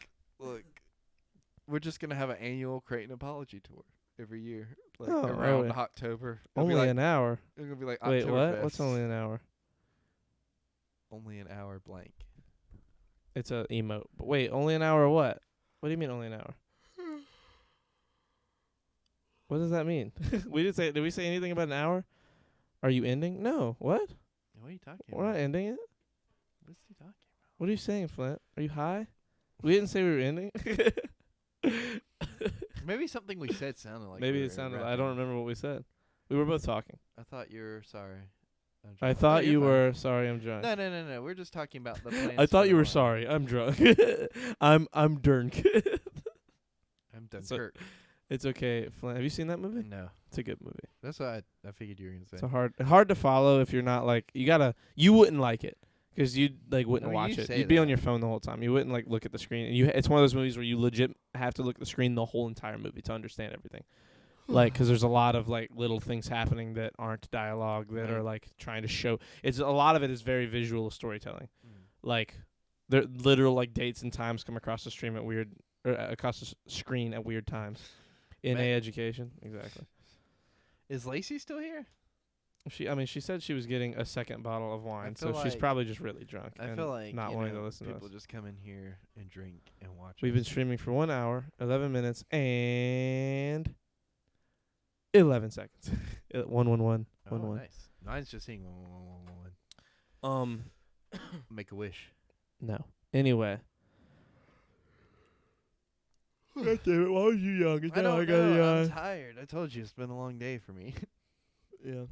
We're just gonna have an annual Creighton apology tour every year, like Oh, around really? October. It'll Only be like, an hour. It's gonna be like Wait, what? Oktoberfest. What's only an hour? Only an hour blank. It's a emote. But wait, only an hour? What? What do you mean only an hour? What does that mean? Did we say anything about an hour? Are you ending? No. What? What are you talking We're not ending it. What's he talking What are you saying, Flint? Are you high? We didn't say we were ending. about? Maybe something we said sounded like. Maybe we it were sounded. I wrapping don't up. remember what we said. We were both talking. I thought you were sorry. I'm I drunk. thought No, you you're fine. were sorry. I'm drunk. No. We're just talking about the plans. I for thought the you were month. sorry. I'm drunk. I'm drunk. I'm So- Dunkirk. It's okay, Flint. Have you seen that movie? No, It's a good movie. that's what I figured you were gonna say. It's a hard to follow if you're not like you wouldn't like it because you like wouldn't No, watch you it. say You'd be on that. your phone the whole time. You wouldn't like look at the screen. And it's one of those movies where you legit have to look at the screen the whole entire movie to understand everything. Like, because there's a lot of like little things happening that aren't dialogue that Right. are like trying to show. It's a lot of it is very visual storytelling. Mm. Like, there literal like dates and times come across the stream at weird across the screen at weird times. In Man. a education, exactly. Is Lacey still here? She said she was getting a second bottle of wine, so feel she's like- probably just really drunk. I and feel like not you wanting know, to listen to people us. just come in here and drink and watch. We've us. been streaming for 1 hour, 11 minutes, and 11 seconds. 111. Oh, 111. nice. Mine's just saying 111. Make a wish. No. Anyway. God damn it! Why was you young? I don't know. I'm tired. I told you it's been a long day for me. Yeah.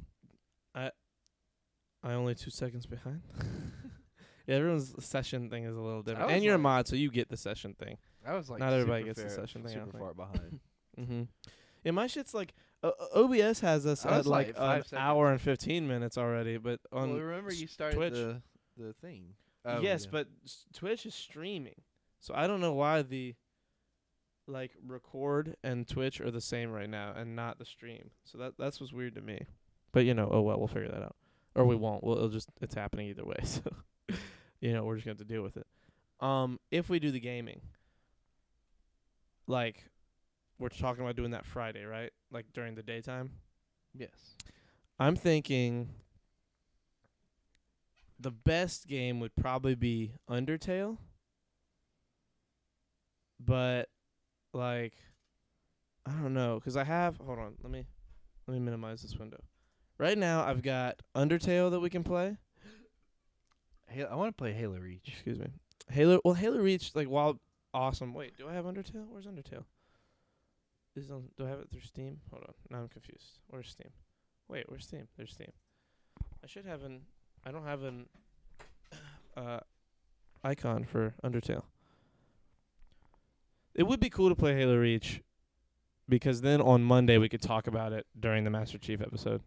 I only 2 seconds behind. Yeah, everyone's session thing is a little different. was And you're a like- mod, so you get the session thing. I was like, Not everybody super gets the fair- session thing, I Super don't far behind. Mm-hmm. Yeah, my shit's like OBS has us I at was like like an 5 seconds. hour and 15 minutes already, but on well, remember you started Twitch. the thing. Oh, yes, yeah. but Twitch is streaming, so I don't know why the like record and Twitch are the same right now and not the stream. So that's what's weird to me. But oh well, we'll figure that out, or we won't. It's happening either way. So we're just gonna have to deal with it. If we do the gaming, like we're talking about doing that Friday, right? Like during the daytime. Yes. I'm thinking the best game would probably be Undertale. But like I don't know, cuz I have hold on, let me minimize this window. Right now I've got Undertale that we can play. I want to play Halo Reach. Excuse me. Halo Reach like while awesome. Wait, do I have Undertale? Where's Undertale? Do I have it through Steam? Hold on. Now I'm confused. Where's Steam? Wait, where's Steam? There's Steam. I don't have an icon for Undertale. It would be cool to play Halo Reach because then on Monday we could talk about it during the Master Chief episode.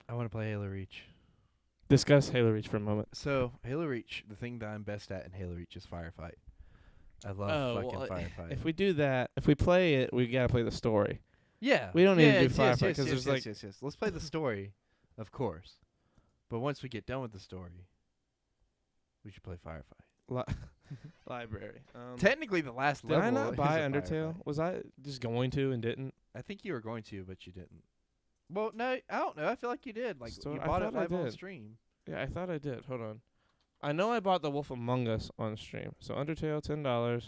I want to play Halo Reach. Discuss Halo Reach for a moment. So Halo Reach, the thing that I'm best at in Halo Reach is firefight. I love firefight. If we do that, if we play it, we gotta play the story. Yeah, We don't need to do yes, firefight yes, because yes, there's yes, yes. Let's play the story, of course. But once we get done with the story, we should play firefight. Library. Technically, the last Did level. I not is buy a Undertale? firefight. Was I just going to and didn't? I think you were going to, but you didn't. Well, no, I don't know. I feel like you did. Like So you I bought it thought I live on did. stream. Yeah, I thought I did. Hold on. I know I bought The Wolf Among Us on stream. So Undertale, $10.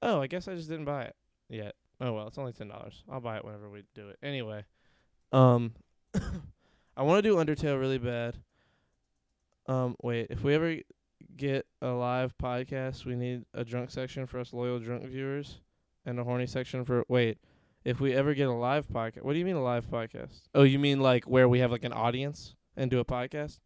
Oh, I guess I just didn't buy it yet. Oh well, it's only $10. I'll buy it whenever we do it. Anyway, I want to do Undertale really bad. Wait, if we ever get a live podcast, we need a drunk section for us loyal drunk viewers, and a horny section for if we ever get a live podcast. What do you mean a live podcast? Oh, you mean like where we have like an audience and do a podcast?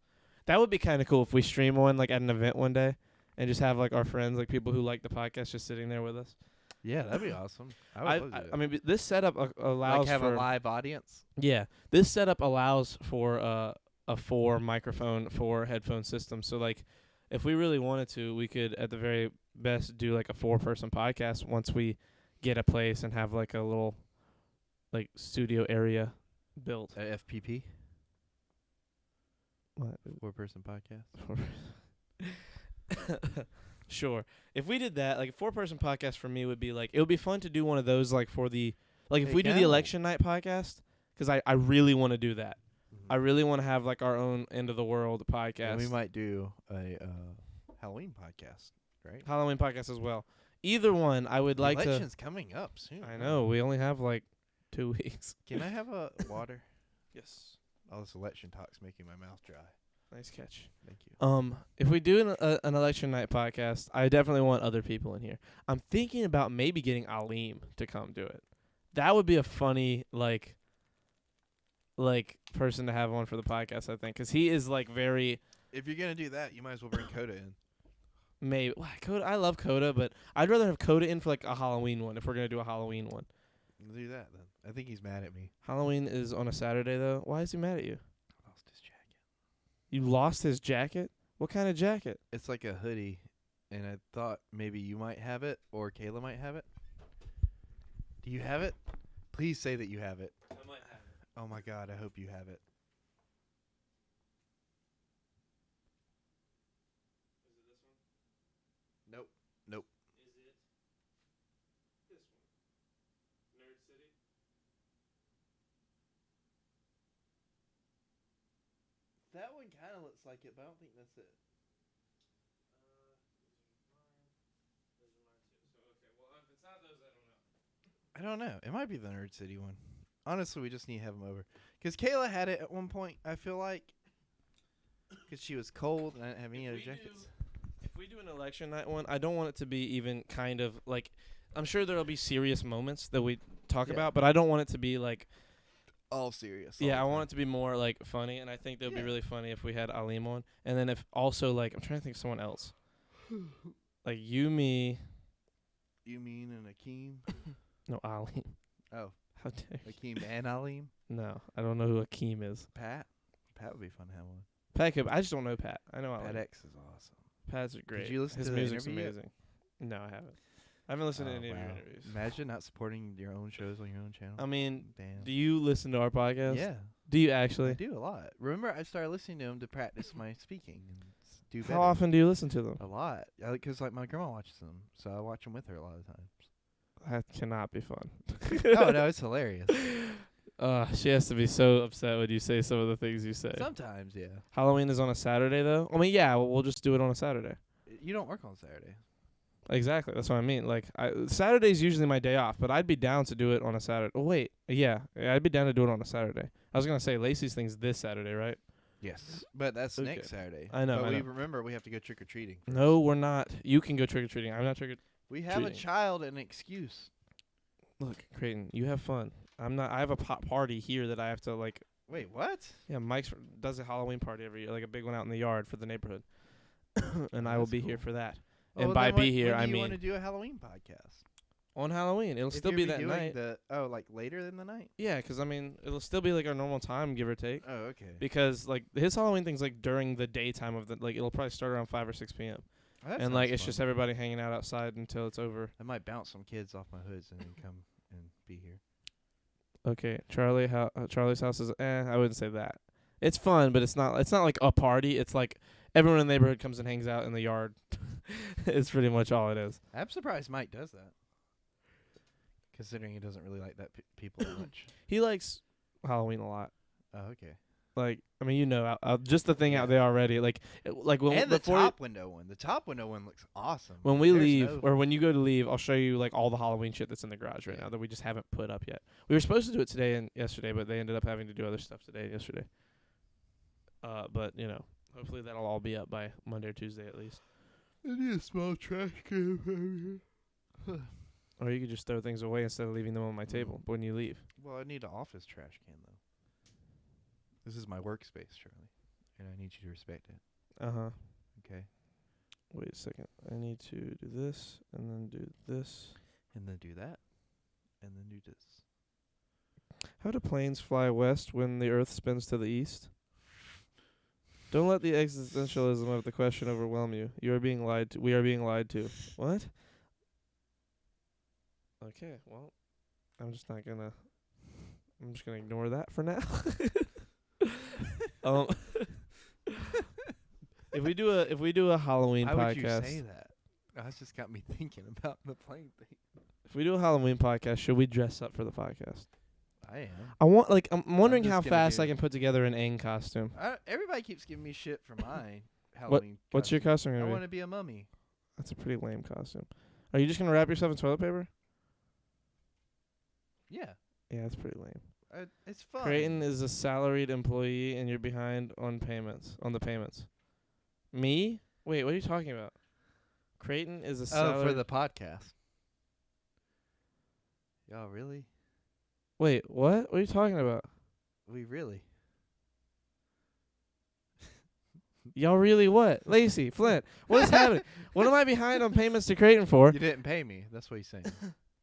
That would be kind of cool if we stream one like at an event one day, and just have like our friends, like people who like the podcast, just sitting there with us. Yeah, that'd be awesome. I would love to do I mean, this setup allows like have for a live audience. Yeah, this setup allows for a 4 microphone, 4 headphone system. So like, if we really wanted to, we could at the very best do like a 4-person podcast once we get a place and have like a little like studio area built. A FPP, What? 4-person podcast. Sure. If we did that, like a 4-person podcast for me would be like, it would be fun to do one of those like for the, like if Hey, we do the Cal. election night podcast, because I really want to do that. I really want to have like our own end of the world podcast. And we might do a Halloween podcast, right? Halloween podcast as well. Either one, I would like Election's coming up soon. I know. We only have like 2 weeks. Can I have a water? Yes. All this election talk's making my mouth dry. Nice catch. Thank you. If we do an election night podcast, I definitely want other people in here. I'm thinking about maybe getting Aleem to come do it. That would be a funny like person to have on for the podcast, I think, because he is like very If you're gonna do that, you might as well bring Coda in. maybe Coda. I love Coda, but I'd rather have Coda in for like a Halloween one if we're gonna do a Halloween one. We'll do that then. I think he's mad at me. Halloween is on a Saturday though. Why is he mad at you? I lost his jacket. You lost his jacket? What kind of jacket? It's like a hoodie, and I thought maybe you might have it or Kayla might have it. Do you have it? Please say that you have it. I might have it. Oh my God, I hope you have it. Is it this one? Nope. Nope. Is it this one? Nerd City? That one kind of looks like it, but I don't think that's it. Those are mine too. So okay, well if it's not those, I don't know. I don't know. It might be the Nerd City one. Honestly, we just need to have him over. Because Kayla had it at one point, I feel like. Because she was cold and I didn't have any other jackets. If we do an election night one, I don't want it to be even kind of like. I'm sure there'll be serious moments that we talk Yeah. about, but I don't want it to be like. All serious. Yeah, I want it to be more like funny, and I think that would be really funny if we had Aleem on, and then if also like I'm trying to think of someone else, like you, me. You mean and Akeem? No, Aleem. Oh, How dare you? Akeem and Aleem? No, I don't know who Akeem is. Pat? Pat would be fun to have one. Pat could, I just don't know Pat. I know Pat Aleem. X is awesome. Pat's are great. you listen His to the music's interview yet? amazing. No, I haven't. I haven't listened to any of your wow. interviews. Imagine not supporting your own shows on your own channel. I mean, Damn. do you listen to our podcast? Yeah. Do you I actually? do a lot. Remember, I started listening to them to practice my speaking and do better. How often do you listen to them? A lot. Because, like, my grandma watches them, so I watch them with her a lot of times. That cannot be fun. Oh, no, it's hilarious. She has to be so upset when you say some of the things you say. Sometimes, yeah. Halloween is on a Saturday, though. I mean, yeah, we'll just do it on a Saturday. You don't work on Saturday. Exactly. That's what I mean. Like, Saturday's usually my day off, but I'd be down to do it on a Saturday. Oh, wait. Yeah, I'd be down to do it on a Saturday. I was going to say Lacey's thing's this Saturday, right? Yes. But that's Okay. next Saturday. I know, But I we know. remember we have to go trick-or-treating. first. No, we're not. You can go trick-or-treating. I'm not We have a treating. child and an excuse. Look, Creighton, you have fun. I'm not. I have a party here that I have to, like. Wait, what? Yeah, Mike's does a Halloween party every year, like a big one out in the yard for the neighborhood. And I will that's be here cool. for that. Oh, And well, by then be when- here, when I do you want mean to do a Halloween podcast? on Halloween. It'll If still you'll be that doing night. like later than the night? Yeah, 'cause I mean, it'll still be like our normal time, give or take. Oh, okay. Because like his Halloween thing's like during the daytime of the like it'll probably start around 5 or 6 p.m. Oh, that and like sounds it's just fun. everybody hanging out outside until it's over. I might bounce some kids off my hoods and then come and be here. Okay, Charlie's house is. I wouldn't say that. It's fun, but it's not. It's not like a party. It's like everyone in the neighborhood comes and hangs out in the yard. It's pretty much all it is. I'm surprised Mike does that, considering he doesn't really like that people much. He likes Halloween a lot. Oh, okay. Like I mean, you know, just the thing out there already. Like when And the before top window one. The top window one looks awesome. when we There's leave no- or when you go to leave, I'll show you like all the Halloween shit that's in the garage right now that we just haven't put up yet. We were supposed to do it today and yesterday, but they ended up having to do other stuff today and yesterday. But you know, hopefully that'll all be up by Monday or Tuesday at least. I need a small trash can over here. Or you could just throw things away instead of leaving them on my table when you leave. Well, I need an office trash can though. This is my workspace, Charlie. and I need you to respect it. Uh-huh. Okay. Wait a second. I need to do this and then do this. And then do that. And then do this. How do planes fly west when the Earth spins to the east? Don't let the existentialism of the question overwhelm you. You are being lied to. We are being lied to. What? Okay, well, I'm just gonna ignore that for now. um, if we do a Halloween Why would you podcast, say that? That's just got me thinking about the plane thing. if we do a Halloween podcast, should we dress up for the podcast? I am. I'm wondering just how gonna fast do- I can put together an Aang costume. Everybody keeps giving me shit for my Halloween. What's your costume I gonna want be? to be a mummy. That's a pretty lame costume. Are you just gonna wrap yourself in toilet paper? Yeah, Yeah, that's pretty lame. it's fun. Creighton is a salaried employee, and you're behind on the payments. Me? Wait, what are you talking about? Creighton is a salaried... Oh, for the podcast. Y'all really? Wait, what? What are you talking about? We really? Y'all really what? Lacey, Flint, what is happening? What am I behind on payments to Creighton for? You didn't pay me. That's what he's saying.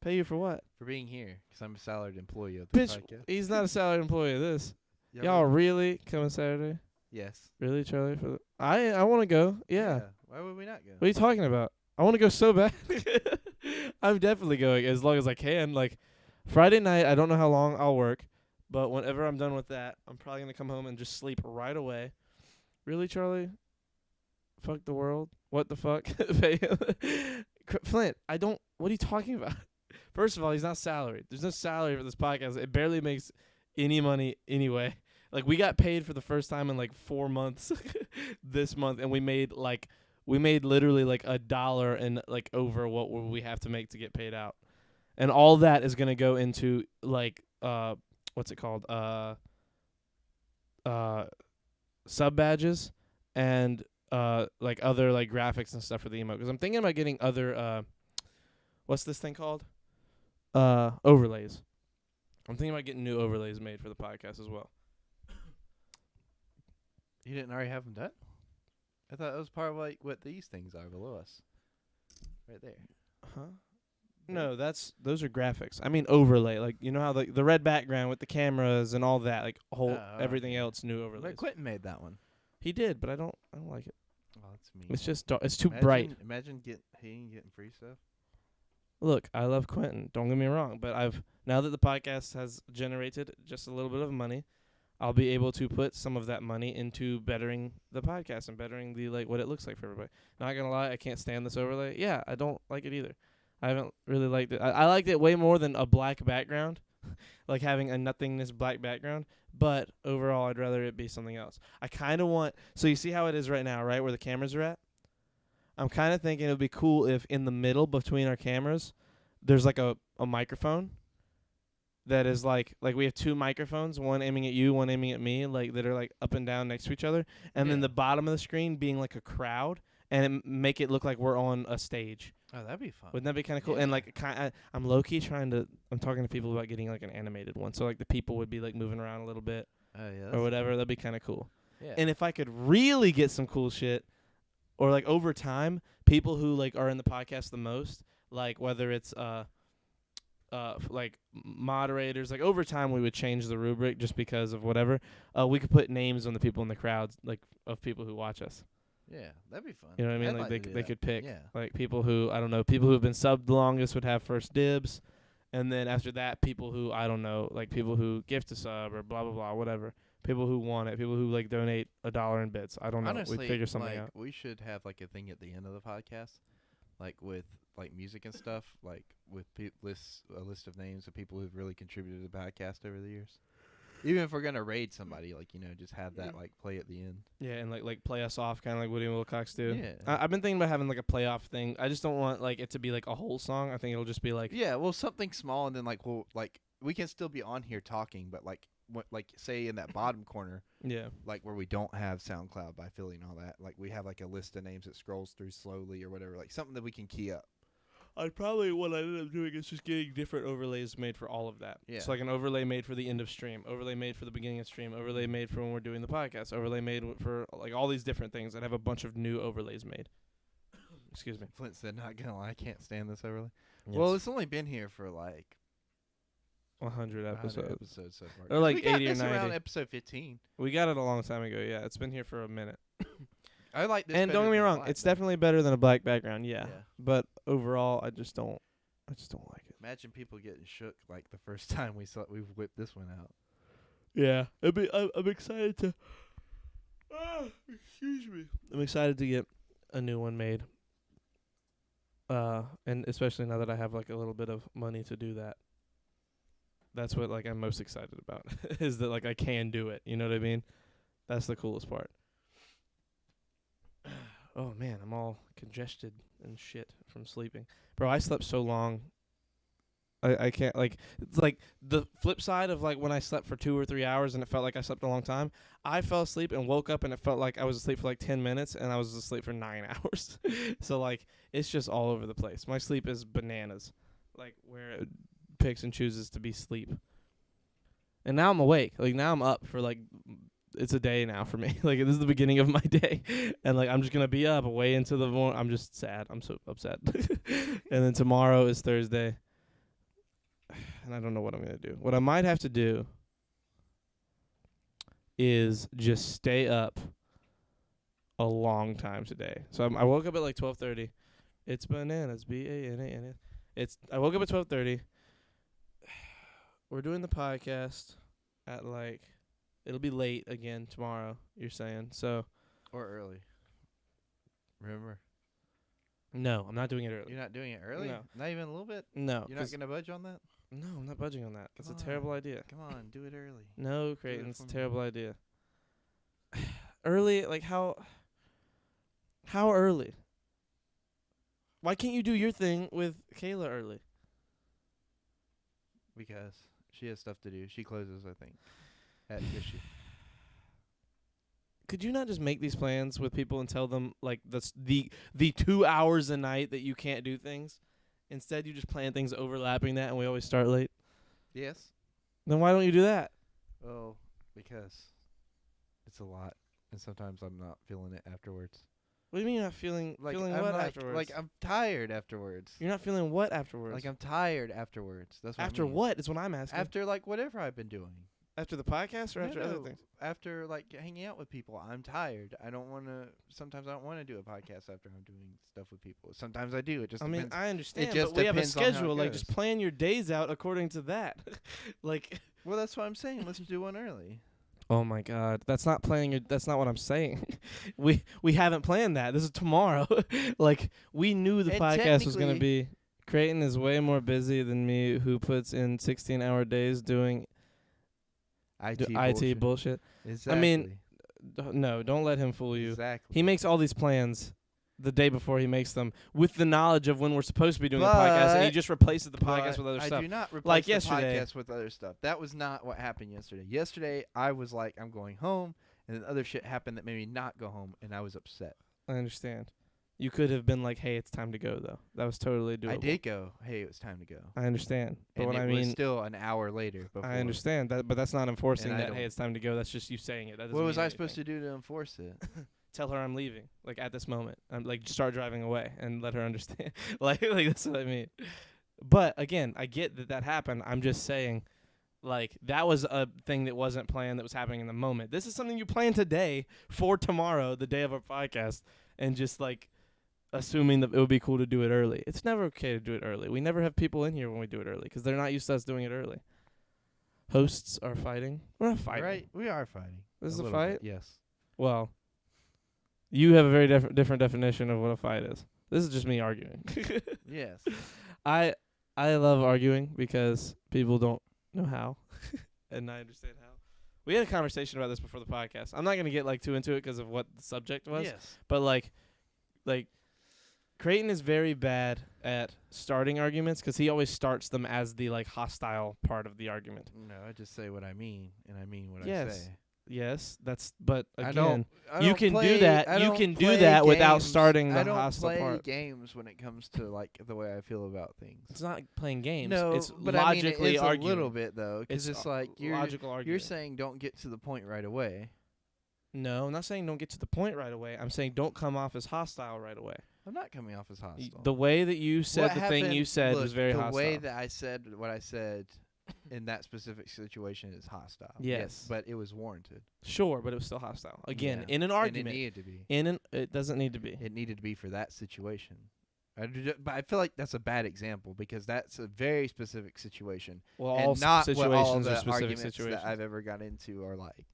Pay you for what? For being here, because I'm a salaried employee of the Bitch, podcast. he's not a salaried employee of this. Y'all Y'all really coming Saturday? Yes. Really, Charlie? I want to go. Yeah. Why would we not go? What are you talking about? I want to go so bad. I'm definitely going as long as I can. Like, Friday night, I don't know how long I'll work, but whenever I'm done with that, I'm probably going to come home and just sleep right away. Really, Charlie? Fuck the world? What the fuck? Flint, what are you talking about? First of all, he's not salaried. There's no salary for this podcast. It barely makes any money anyway. Like, we got paid for the first time in like 4 months this month, and we made literally like $1 and like over what we have to make to get paid out. And all that is going to go into like what's it called? Sub badges and like other like graphics and stuff for the emote, cuz I'm thinking about getting other what's this thing called? Overlays. I'm thinking about getting new overlays made for the podcast as well. You didn't already have them done? I thought it was part of like what these things are below us. Right there. Huh? No, those are graphics. I mean overlay, like you know how the red background with the cameras and all that, like everything else new overlays. But Quentin made that one. He did, but I don't like it. Oh, that's me. It's just it's too bright. Imagine getting free stuff. Look, I love Quentin. Don't get me wrong, but now that the podcast has generated just a little bit of money, I'll be able to put some of that money into bettering the podcast and bettering the like what it looks like for everybody. Not gonna lie, I can't stand this overlay. Yeah, I don't like it either. I haven't really liked it. I liked it way more than a black background, like having a nothingness black background. But overall, I'd rather it be something else. I kind of want. So you see how it is right now, right where the cameras are at. I'm kind of thinking it would be cool if in the middle between our cameras, there's like a microphone. That is like we have two microphones, one aiming at you, one aiming at me, like that are like up and down next to each other, and then the bottom of the screen being like a crowd, and make it look like we're on a stage. Oh, that'd be fun. Wouldn't that be kind of cool? And like, I'm low key I'm talking to people about getting like an animated one, so like the people would be like moving around a little bit, or whatever. That'd be kind of cool. Yeah. And if I could really get some cool shit, or like over time, people who like are in the podcast the most, like whether it's like moderators, like over time we would change the rubric just because of whatever. We could put names on the people in the crowds, like of people who watch us. Yeah, that'd be fun. You know what I mean? I'd Like they could pick Yeah. like people who I don't know, people who have been subbed the longest would have first dibs, and then after that, people who I don't know, like people who gift a sub or blah blah blah, whatever. People who want it, people who like donate $1 in bits. I don't know. Honestly, we'd figure something like, out. we should have like a thing at the end of the podcast, like with like music and stuff, like with a list of names of people who've really contributed to the podcast over the years. Even if we're gonna raid somebody, like just have that like play at the end. Yeah, and like play us off, kind of like Woody and Wilcox do. Yeah. I've been thinking about having like a playoff thing. I just don't want like it to be like a whole song. I think it'll just be like Something small, and then like we can still be on here talking, but like say in that bottom corner, like where we don't have SoundCloud by Philly and all that, like we have like a list of names that scrolls through slowly or whatever, like something that we can key up. I'd probably what I ended up doing is just getting different overlays made for all of that. Yeah. So like an overlay made for the end of stream, overlay made for the beginning of stream, overlay made for when we're doing the podcast, overlay made for like all these different things. I'd have a bunch of new overlays made. Excuse me. Flint said, "Not gonna lie, I can't stand this overlay." Well, it's only been here for like 100 episodes. episodes so far. Or like we got 80 or this around 90. episode 15. We got it a long time ago. Yeah, it's been here for a minute. I like this. And don't get me wrong, it's definitely better than a black background. Yeah. Yeah. But overall, I just don't like it. Imagine people getting shook like the first time we whipped this one out. Yeah, I'm excited to. Excuse me. I'm excited to get a new one made. And especially now that I have like a little bit of money to do that. That's what like I'm most excited about is that like I can do it. You know what I mean? That's the coolest part. Oh man, I'm all congested and shit from sleeping. Bro, I slept so long. I can't like it's like the flip side of like when I slept for 2 or 3 hours and it felt like I slept a long time. I fell asleep and woke up and it felt like I was asleep for like 10 minutes and I was asleep for 9 hours. So like it's just all over the place. My sleep is bananas. Like where it picks and chooses to be sleep. And now I'm awake. Like now I'm up for like it's a day now for me. Like this is the beginning of my day. And like I'm just going to be up way into the morning. I'm just sad. I'm so upset. And then tomorrow is Thursday. And I don't know what I'm going to do. What I might have to do is just stay up a long time today. So I woke up at like 12:30. It's bananas, B-A-N-A-N-A. I woke up at 12:30. We're doing the podcast at like it'll be late again tomorrow, you're saying. So Or early. Remember? no, I'm not doing it early. You're not doing it early? No. Not even a little bit? No. You're not going to budge on that? No, I'm not budging on that. That's Come a terrible on. idea. Come on, do it early. No, it Creighton, it's a for me. terrible idea. Early, like how early? Why can't you do your thing with Kayla early? Because she has stuff to do. She closes, I think, at Fishy. Could you not just make these plans with people and tell them like the 2 hours a night that you can't do things? Instead, you just plan things overlapping that, and we always start late. Yes. Then why don't you do that? Well, because it's a lot, and sometimes I'm not feeling it afterwards. What do you mean you're not feeling Like feeling I'm what like, afterwards? Like I'm tired afterwards. You're not feeling what afterwards? Like I'm tired afterwards. That's what after I mean. what is what I'm asking. After like whatever I've been doing. After the podcast or after other things? After like hanging out with people, I'm tired. I don't want to. Sometimes I don't want to do a podcast after I'm doing stuff with people. Sometimes I do. It just. I mean, depends. I understand, It just but we have a depends on how it schedule. Like, just goes. plan your days out according to that. Like, Well, that's what I'm saying. Let's do one early. oh my God, that's not planning. That's not what I'm saying. we haven't planned that. This is tomorrow. Like, we knew the And podcast was gonna technically- be. Creighton is way more busy than me, who puts in 16-hour days doing IT bullshit. Exactly. I mean, no, don't let him fool you. Exactly. He makes all these plans the day before he makes them with the knowledge of when we're supposed to be doing a podcast, and he But- just replaces the podcast But with other I stuff. do not replace Like the yesterday. podcast with other stuff. That was not what happened yesterday. Yesterday, I was like, I'm going home, and then other shit happened that made me not go home, and I was upset. I understand. You could have been like, "Hey, it's time to go," though. That was totally doable. I did go, hey, it was time to go. I understand, but And what it I was mean, still an hour later. Before. I understand that, but that's not enforcing And I that. Hey, don't- it's time to go. That's just you saying it. That doesn't What was mean I supposed to anything. do to enforce it? Tell her I'm leaving, like at this moment. I'm like start driving away and let her understand. like that's what I mean. But again, I get that happened. I'm just saying, like that was a thing that wasn't planned that was happening in the moment. This is something you plan today for tomorrow, the day of our podcast, and just like assuming that it would be cool to do it early. It's never okay to do it early. We never have people in here when we do it early because they're not used to us doing it early. Hosts are fighting. We're not fighting. Right? We are fighting. This is a little fight? bit, yes. Well, you have a very different definition of what a fight is. This is just me arguing. Yes. I love arguing because people don't know how, and I understand how. We had a conversation about this before the podcast. I'm not gonna get like too into it because of what the subject was. Yes. But like Creighton is very bad at starting arguments because he always starts them as the like hostile part of the argument. No, I just say what I mean, and I mean what I Yes. say. Yes, but I again, don't you can play, do that. I You don't can do play that without games. starting the I don't hostile play part. games when it comes to like the way I feel about things. It's not playing games. No, it's but logically I mean, it is arguing. a little bit though, because it's like logical arguing. you're saying don't get to the point right away. No, I'm not saying don't get to the point right away. I'm saying don't come off as hostile right away. I'm not coming off as hostile. The way that you said What the thing you happened- said look, was very the hostile. way that I said what I said in that specific situation is hostile. Yes. But it was warranted. Sure, but it was still hostile. Again, Yeah. in an argument. And it needed to be. It doesn't need to be. It needed to be for that situation. But I feel like that's a bad example because that's a very specific situation. Well, and all not situations what all are the specific arguments situations. that I've ever got into are like.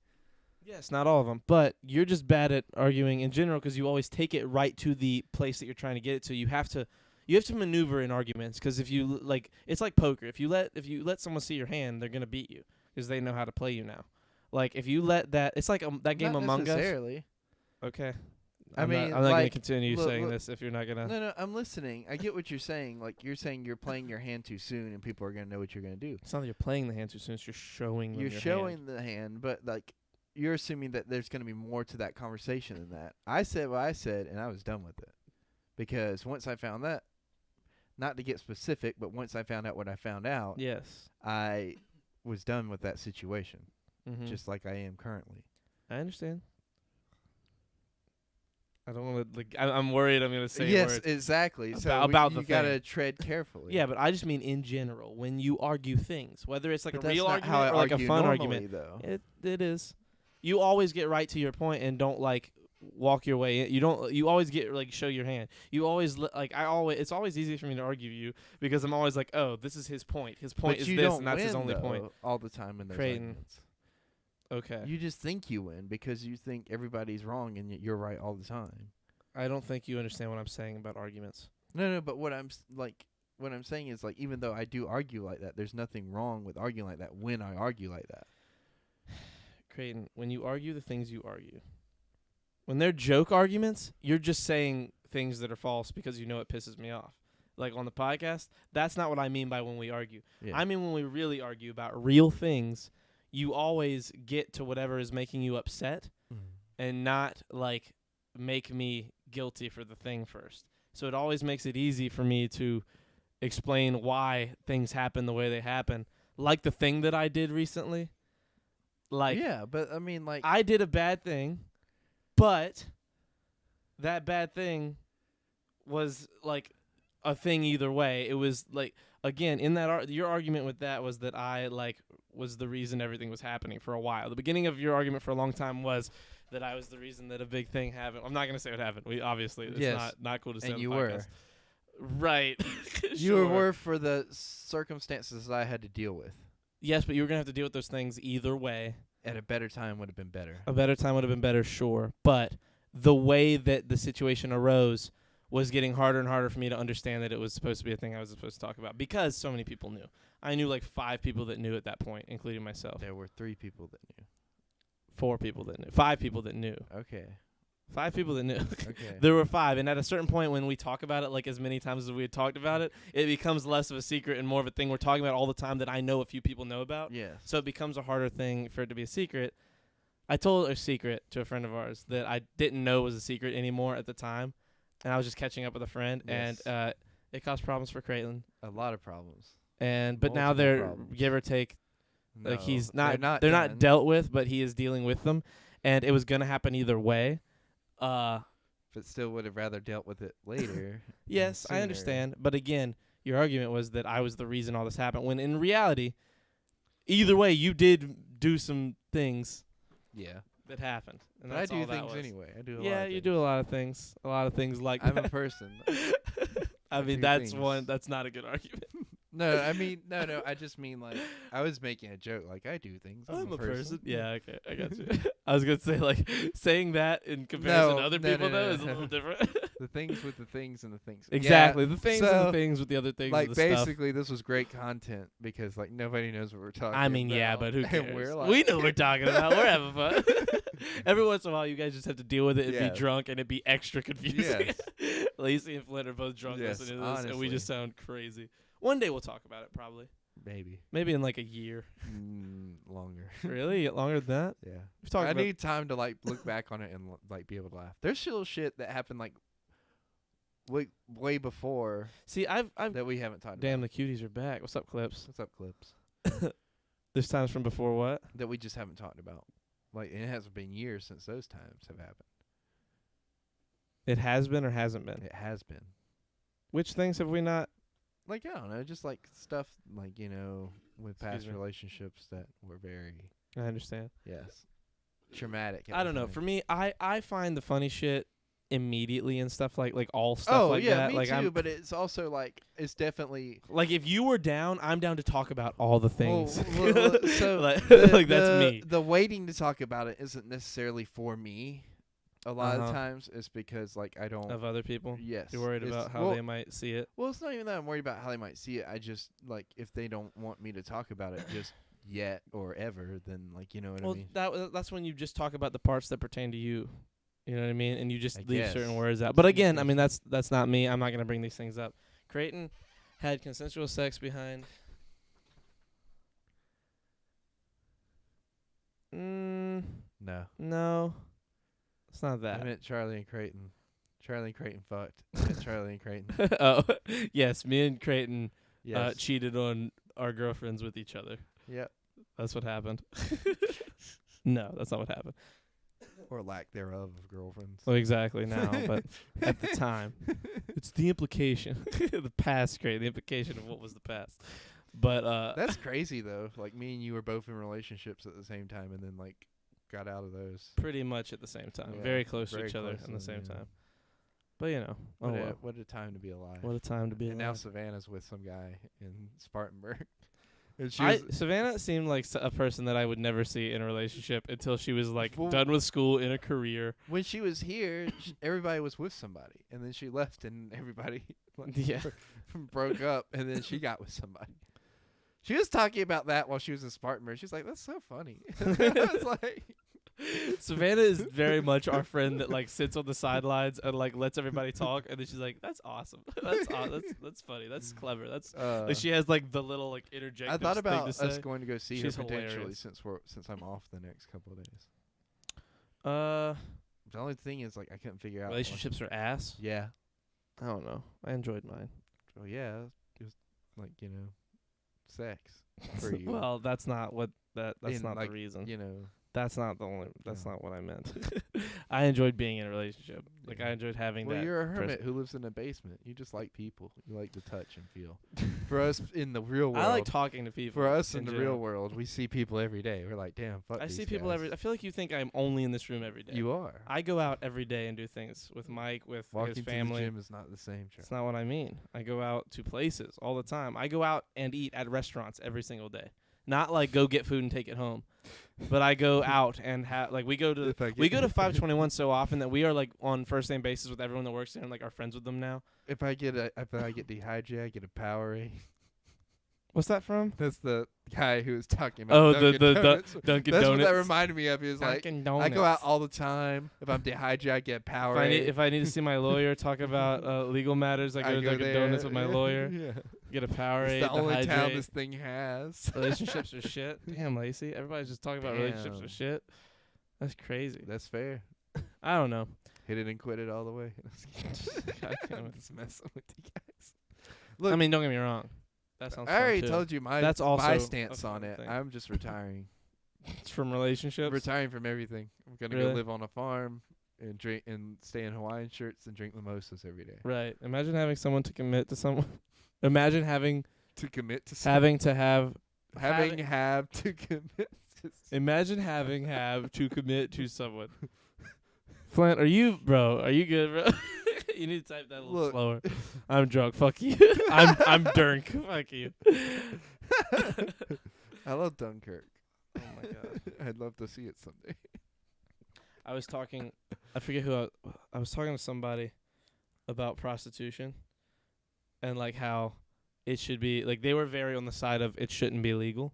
Yes, not all of them, but you're just bad at arguing in general because you always take it right to the place that you're trying to get it to. You have to maneuver in arguments because if you like, it's like poker. If you let someone see your hand, they're gonna beat you because they know how to play you now. Like if you let that, it's like that game Not Among Us. necessarily. Okay. I mean, I'm not gonna like, continue look, saying look- this if you're not gonna. No, I'm listening. I get what you're saying. Like you're saying you're playing your hand too soon and people are gonna know what you're gonna do. It's not that you're playing the hand too soon. It's you're showing them You're your showing hand. the hand, but like you're assuming that there's going to be more to that conversation than that. I said what I said, and I was done with it because once I found that, not to get specific, but once I found out what I found out, Yes. I was done with that situation, Mm-hmm. just like I am currently. I understand. I don't want to like. I'm worried. I'm gonna say yes, words. exactly. So About you the gotta thing. tread carefully. Yeah, but I just mean in general when you argue things, whether it's like But a that's real not argument how I or like a argue fun normally, argument. though. It is. You always get right to your point and don't like walk your way in. You don't. You always get like show your hand. You always like. It's always easy for me to argue you because I'm always like, oh, this is his point. His point But is you this, don't and that's his win, only though, point. all the time in those Creighton. arguments. Okay. You just think you win because you think everybody's wrong and you're right all the time. I don't think you understand what I'm saying about arguments. No, but what I'm saying is like even though I do argue like that, there's nothing wrong with arguing like that when I argue like that. Creighton, when you argue the things you argue, when they're joke arguments, you're just saying things that are false because you know it pisses me off. Like on the podcast, that's not what I mean by when we argue. Yeah. I mean when we really argue about real things, you always get to whatever is making you upset and not like make me guilty for the thing first. So it always makes it easy for me to explain why things happen the way they happen. Like the thing that I did recently. Like yeah, but I mean like I did a bad thing, but that bad thing was like a thing either way. It was like again in that your argument with that was that I like was the reason everything was happening for a while. The beginning of your argument for a long time was that I was the reason that a big thing happened. I'm not gonna say what happened. We obviously it's Yes. not cool to say. and on you the were. podcast. Right. You Sure. were for the circumstances I had to deal with. Yes, but you were gonna have to deal with those things either way. At a better time would have been better. A better time would have been better, sure. But the way that the situation arose was getting harder and harder for me to understand that it was supposed to be a thing I was supposed to talk about because so many people knew. I knew like 5 people that knew at that point, including myself. There were 3 people that knew. 4 people that knew. 5 people that knew. Okay. 5 people that knew. Okay. There were 5, and at a certain point when we talk about it like as many times as we had talked about it, it becomes less of a secret and more of a thing we're talking about all the time that I know a few people know about. Yes. So it becomes a harder thing for it to be a secret. I told a secret to a friend of ours that I didn't know was a secret anymore at the time, and I was just catching up with a friend, Yes. and it caused problems for Creighton. A lot of problems. But now Multiple they're problems. give or take, like No, he's not they're not done. dealt with, but he is dealing with them, and it was gonna happen either way. But still would have rather dealt with it later. Yes, I sooner. understand, but again, your argument was that I was the reason all this happened. When in reality, either way, you did do some things Yeah. that happened, and But I that's do all that things was. anyway. I do a lot Yeah, of you things. do a lot of things. A lot of things like I'm that. a person. I mean, do that's things. one. That's not a good argument. No, I mean, no. I just mean like I was making a joke. Like I do things. I'm a person. Yeah, okay, I got you. I was gonna say like saying that in comparison to other people though is a little different. The things with the things and the things. Exactly, Yeah, the things and so, the things with the other things. Like and the stuff. basically, this was great content because like nobody knows what we're talking. I mean, about. yeah, but who cares? And we're like, we know what we're talking about. We're having fun. Every once in a while, you guys just have to deal with it and Yeah. be drunk, and it be extra confusing. Yes. Lacey and Flint are both drunk Yes, listening to this, and we honestly. just sound crazy. One day we'll talk about it, probably. Maybe. Maybe in like a year. Longer. Really? Longer than that? Yeah. We've talked I about need time to like look back on it and like be able to laugh. There's still shit that happened like way before See, I've that we haven't talked damn, about. the cuties are back. What's up, Clips? What's up, Clips? There's times from before what? That we just haven't talked about. Like, it hasn't been years since those times have happened. It has been or hasn't been? It has been. Which things have we not? Like, I don't know, just like stuff like, you know, with past Excuse me. relationships that were very, I understand. yes, traumatic. at I the don't know. time. For me, I find the funny shit immediately and stuff like all stuff Oh, like yeah, that. me like too, but it's also like, it's definitely. like if you were down, I'm down to talk about all the things. So like, the- that's the- me. The waiting to talk about it isn't necessarily for me. A lot of Uh-huh. times it's because like I don't. Of other people. Yes. You're worried it's- about how well, they might see it. Well, it's not even that I'm worried about how they might see it. I just like if they don't want me to talk about it just yet or ever, then like you know what Well, I mean. that's when you just talk about the parts that pertain to you. You know what I mean? And you just I leave guess. certain words out. But again, I mean that's not me. I'm not gonna bring these things up. Creighton had consensual sex behind. No. No, it's not I that. meant Charlie and Creighton. Charlie and Creighton fucked. I meant Charlie and Creighton. Oh, yes. Me and Creighton Yes. cheated on our girlfriends with each other. Yep. That's what happened. No, that's not what happened. Or lack thereof of girlfriends. Well, exactly now, but at the time, it's the implication, the past, great, the implication of what was the past. But That's crazy though. Like me and you were both in relationships at the same time, and then like got out of those. pretty much at the same time, Yeah, very close to very each other close in the to same them, yeah. time. But you know, oh What, well. what a time to be alive. What a time to be And now alive. Savannah's with some guy in Spartanburg. And she was, Savannah seemed like a person that I would never see in a relationship until she was like Well- done with school, in a career. when she was here, everybody was with somebody, and then she left, and everybody like, Yeah. broke up, and then she got with somebody. She was talking about that while she was in Spartanburg. She's like, "That's so funny." I was like, Savannah is very much our friend that like sits on the sidelines and like lets everybody talk, and then she's like, "That's awesome. That's funny. That's clever. That's like she has like the little like interjective I thought about thing to us say. going to go see She's her potentially hilarious. since I'm off the next couple of days. The only thing is like I couldn't figure out like- Relationships are ass. Yeah. I don't know. I enjoyed mine. Oh yeah, it was like sex for you. Well, that's not what that's And, not like, the reason. You That's not the only. That's No. not what I meant. I enjoyed being in a relationship. Like Yeah. I enjoyed having well, that. you're a hermit person. who lives in a basement. You just like people. You like to touch and feel. For us in the real world, I like talking to people. for us in the general. real world, we see people every day. We're like, damn, fuck. I these see people guys. every. I feel like you think I'm only in this room every day. You are. I go out every day and do things with Mike, with Walking his to family. the gym is not the same. That's not what I mean. I go out to places all the time. I go out and eat at restaurants every single day. Not like go get food and take it home, but I go out and have like we go to If I we get- go to 521 so often that we are like on first name basis with everyone that works there and like are friends with them now. If I get dehydrated, I get a Powerade. What's that from? That's the guy who was talking about. Oh, Dunkin' Donuts. Dunkin' That's Donuts. what that reminded me of. He was like, Dunkin' I go out Donuts. all the time. If I'm dehydrated, I get Powerade. If I need to see my lawyer talk about legal matters, I go to Dunkin' there. Donuts with my lawyer. Yeah. Get a Powerade. It's the only town hydrate. this thing has. Relationships are shit. Damn, Lacey. Everybody's just talking about relationships Damn. are shit. That's crazy. That's fair. I don't know. Hit it and quit it all the way. God damn it. Just messing with you guys. Look, I mean, don't get me wrong. That sounds I already fun too. told you my That's also my a stance on fun it. thing. I'm just retiring. It's from relationships. Retiring from everything. I'm gonna Really? go live on a farm and drink and stay in Hawaiian shirts and drink mimosas every day. Right. Imagine having someone to commit to someone. Imagine having To commit to having to have have to commit to Imagine have to commit to someone. Flint, are you good, bro? You need to type that a little Look. slower. I'm drunk. Fuck you. I'm drunk. Fuck you. I love Dunkirk. Oh my god. I'd love to see it someday. I was talking. I forget who I was talking to somebody about prostitution, and like how it should be. Like they were very on the side of it shouldn't be legal,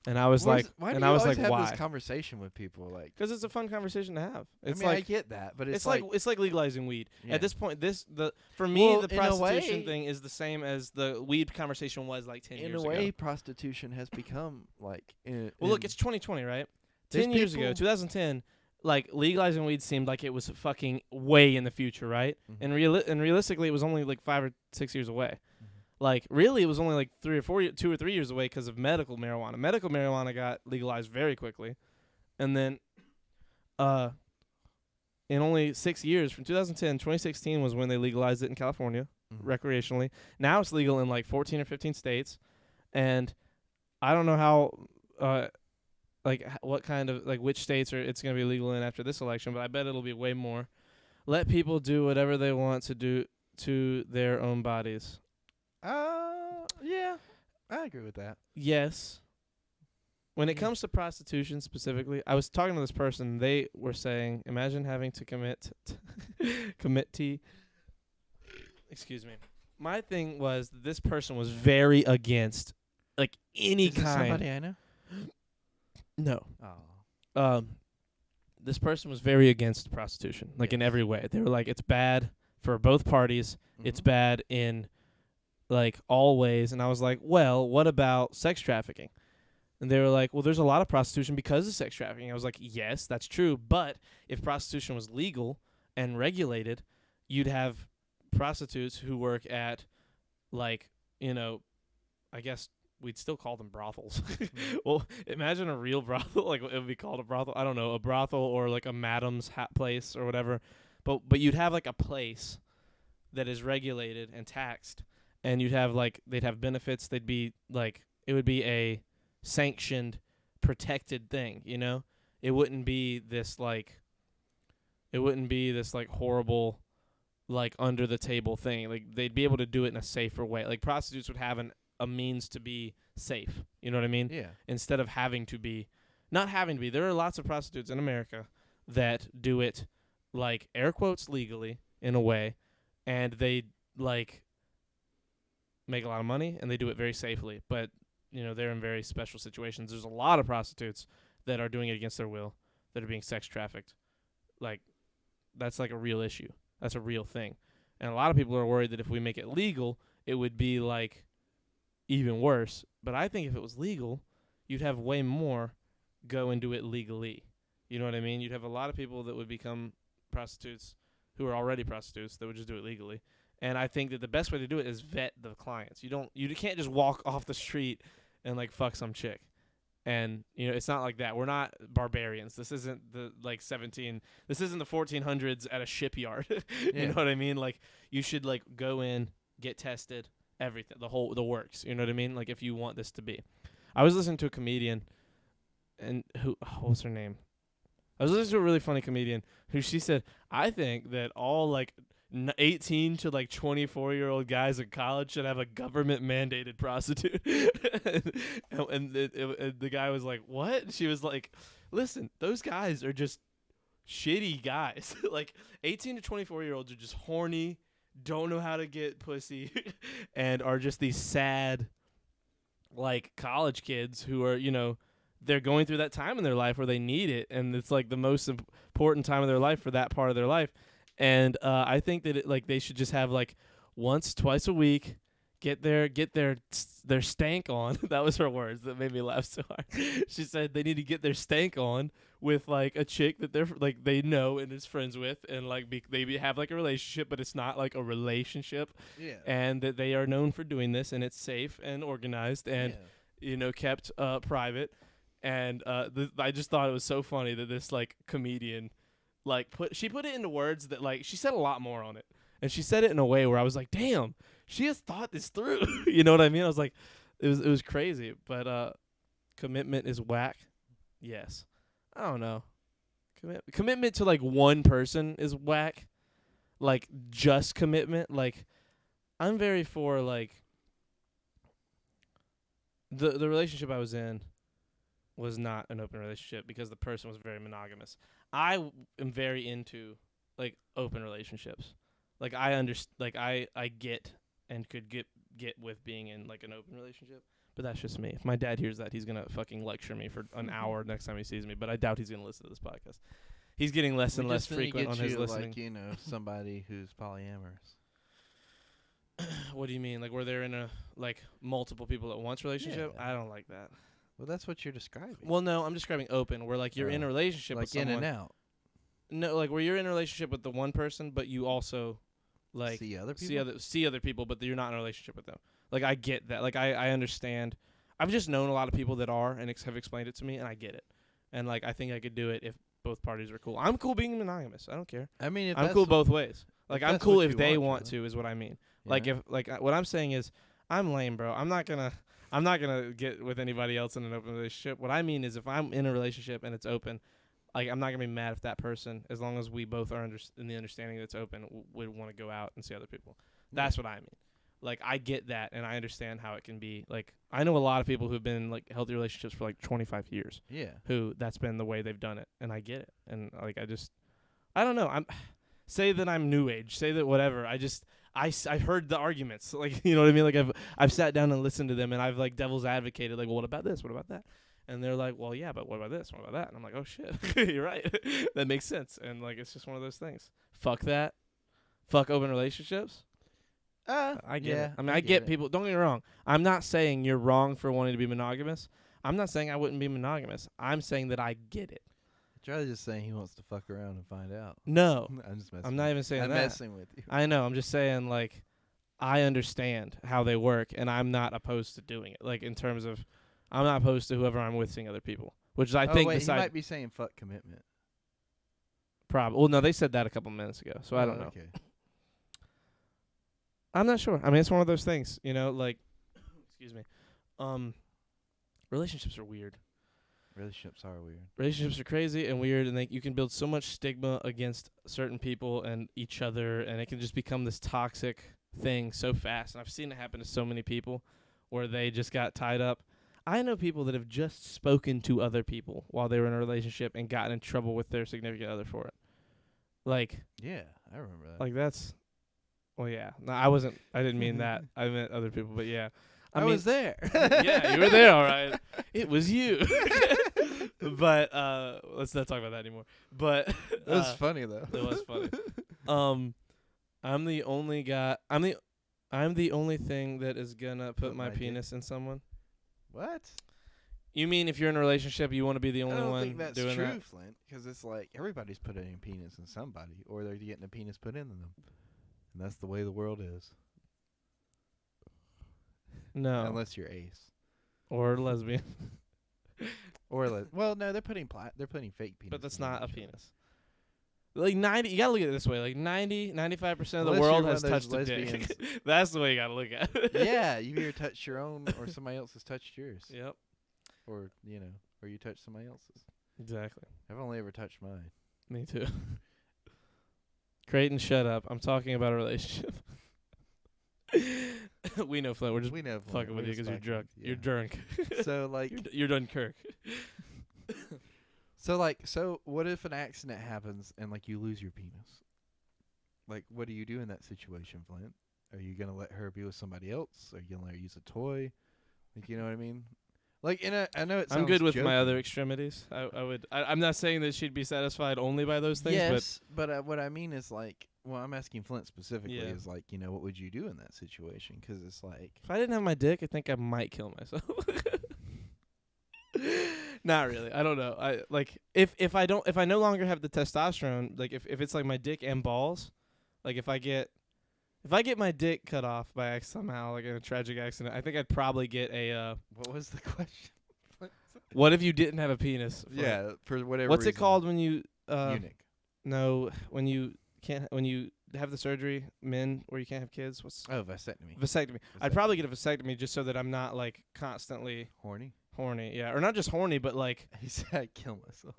And I was like, why and do I you was always like, have why? this conversation with people? Like, Because it's a fun conversation to have. It's I mean, I like get that, but it's like legalizing weed. Yeah. At this point, for me, Well, the in a prostitution way- thing is the same as the weed conversation was like 10 in years a way, ago. prostitution has become like. Well, look, it's 2020, right? There's 10 years ago, people- 2010, like legalizing weed seemed like it was fucking way in the future, right? Mhm. And realistically, it was only like 5 or 6 years away. Mm-hmm. Like really, it was only like 2 or 3 years away because of medical marijuana. Medical marijuana got legalized very quickly, and then, in only 6 years, from 2010, 2016 was when they legalized it in California Mhm. recreationally. Now it's legal in like 14 or 15 states, and I don't know how, what kind of which states it's going to be legal in after this election, but I bet it'll be way more. Let people do whatever they want to do to their own bodies. Yeah, I agree with that. Yes. When it Yeah. comes to prostitution specifically, I was talking to this person. They were saying, imagine having to commit excuse me. My thing was that this person was very against any Is it kind. somebody I know? No. Oh. This person was very against prostitution, in every way. They were like, it's bad for both parties. It's Mhm. bad in all ways. And I was like, well, what about sex trafficking? And they were like, well, there's a lot of prostitution because of sex trafficking. I was like, yes, that's true. But if prostitution was legal and regulated, you'd have prostitutes who work at I guess we'd still call them brothels. Well, imagine a real brothel. It would be called a brothel. I don't know, a brothel or a madam's hat place or whatever. But you'd have a place that is regulated and taxed, and you'd have they'd have benefits. They'd be it would be a sanctioned, protected thing. It wouldn't be this horrible under the table thing. They'd be able to do it in a safer way. Prostitutes would have a means to be safe. You know what I mean? Yeah. Instead of not having to be. There are lots of prostitutes in America that do it air quotes legally in a way, and they make a lot of money and they do it very safely. But they're in very special situations. There's a lot of prostitutes that are doing it against their will, that are being sex trafficked. That's a real issue. That's a real thing. And a lot of people are worried that if we make it legal, it would be even worse. But I think if it was legal, you'd have way more go and do it legally. You know what I mean? You'd have a lot of people that would become prostitutes who are already prostitutes that would just do it legally. And I think that the best way to do it is vet the clients. You can't just walk off the street and fuck some chick. And it's not like that. We're not barbarians. This isn't the this isn't the 1400s at a shipyard. You know what I mean? You should go in, get tested, everything, the works. You know what I mean? If you want this to be. I was listening to a comedian, and what's her name? I was listening to a really funny comedian who she said, I think that all 18 to 24-year-old guys in college should have a government mandated prostitute. and the guy was like, what? She was like, listen, those guys are just shitty guys. 18 to 24-year-olds are just horny, don't know how to get pussy, and are just these sad college kids who are, they're going through that time in their life where they need it, and it's the most important time of their life for that part of their life. And I think that they should just have once, twice a week, get their stank on. That was her words that made me laugh so hard. She said they need to get their stank on with a chick that they're they know and is friends with, and they have a relationship, but it's not a relationship. Yeah. And that they are known for doing this, and it's safe and organized and kept private. And I just thought it was so funny that this comedian she put it into words that she said a lot more on it, and she said it in a way where I was like, damn, she has thought this through. You know what I mean? I was like, it was crazy. But commitment is whack. Yes. I don't know. Commitment to one person is whack. Just commitment. I'm very for the relationship I was in was not an open relationship because the person was very monogamous. I am very into open relationships. I get and could get with being in an open relationship, But that's just me. If my dad hears that, he's gonna fucking lecture me for an hour next time he sees me. But I doubt he's gonna listen to this podcast. He's getting less and less frequent on his listening. Like, you know, somebody who's polyamorous. What do you mean? Like where they're in a like multiple people at once relationship? Yeah. I don't like that. Well, that's what you're describing. Well, no, I'm describing open, where like you're in a relationship like with someone. in and out. No, like where you're in a relationship with the one person, but you also like See other people? see other people, but you're not in a relationship with them. Like I get that. Like I understand. I've just known a lot of people that are and have explained it to me, and I get it. And like I think I could do it if both parties are cool. I'm cool being monogamous. I don't care. I mean, if I'm that's cool what- both ways. Like if I'm that's cool what if you they want want to. to, is what I mean. Yeah. Like if what I'm saying is I'm lame, bro. I'm not gonna get with anybody else in an open relationship. What I mean is if I'm in a relationship and it's open, like I'm not gonna be mad if that person, as long as we both are in the understanding that it's open, would want to go out and see other people. That's what I mean. Like I get that, and I understand how it can be. Like I know a lot of people who've been in like healthy relationships for like 25 years. Yeah. Who that's been the way they've done it, and I get it. And like I don't know. Say that I'm new age. Say that whatever. I've heard the arguments. Like you know what I mean. Like I've sat down and listened to them, and I've like devil's advocated. Like, well, what about this? What about that? And they're like, well, yeah, but what about this? What about that? And I'm like, oh shit, you're right. That makes sense. And like it's just one of those things. Fuck that. Fuck open relationships. I get it. I mean, I get people. Don't get me wrong. I'm not saying you're wrong for wanting to be monogamous. I'm not saying I wouldn't be monogamous. I'm saying that I get it. Charlie's just saying he wants to fuck around and find out. No, I'm just messing. I'm not even saying I'm that. messing with you. I know. I'm just saying, like, I understand how they work, and I'm not opposed to doing it. Like, in terms of, I'm not opposed to whoever I'm with seeing other people, which is, I think, wait, he might be saying fuck commitment. Probably. Well, no, they said that a couple minutes ago, so I don't know. Okay. I'm not sure. I mean, it's one of those things, you know, like, excuse me. Relationships are weird. Relationships are weird. Relationships are crazy and weird, and you can build so much stigma against certain people and each other, and it can just become this toxic thing so fast. And I've seen it happen to so many people where they just got tied up. I know people that have just spoken to other people while they were in a relationship and gotten in trouble with their significant other for it. Like, yeah, I remember that. Like that's, well, yeah. No, I didn't mean that. I meant other people, but yeah. I mean, was there. Yeah, you were there, all right. It was you. But let's not talk about that anymore. But it was funny though. It was funny. I'm the only guy. I'm the only thing that is gonna put my penis in someone. What? You mean if you're in a relationship, you want to be the only I don't one think that's doing true, that? Flint, because it's like everybody's putting a penis in somebody, or they're getting a penis put into them, and that's the way the world is. No, unless you're ace or lesbian, well, no, they're putting fake penis. But that's not a penis. Like 90, you gotta look at it this way. Like 95% of the Unless world you're has one of those touched a dick. lesbians. That's the way you gotta look at it. Yeah, you've either touched your own, or somebody else has touched yours. Yep. Or or you touched somebody else's. Exactly. I've only ever touched mine. Me too. Creighton, shut up. I'm talking about a relationship. We know, Flint. We're just fucking with you because you're drunk. Yeah. You're drunk. So like you're Dunkirk. So what if an accident happens and like you lose your penis? Like, what do you do in that situation, Flint? Are you gonna let her be with somebody else? Are you gonna let her use a toy? Like, you know what I mean? Like, I know it sounds I'm good with joking. my other extremities. I'm not saying that she'd be satisfied only by those things. Yes, but what I mean is like, well, I'm asking Flint specifically. Yeah. Is like, what would you do in that situation? Because it's like, if I didn't have my dick, I think I might kill myself. Not really. I don't know. I like if I no longer have the testosterone, like if it's like my dick and balls, like if I get my dick cut off by somehow, like in a tragic accident, I think I'd probably get a. What was the question? What if you didn't have a penis? Yeah, for whatever. What's reason. it called when you? Eunuch. No, when you have the surgery, men, where you can't have kids. Vasectomy. Vasectomy. I'd probably get a vasectomy just so that I'm not like constantly horny. Horny, yeah, or not just horny, but like. He said, "I'd kill myself."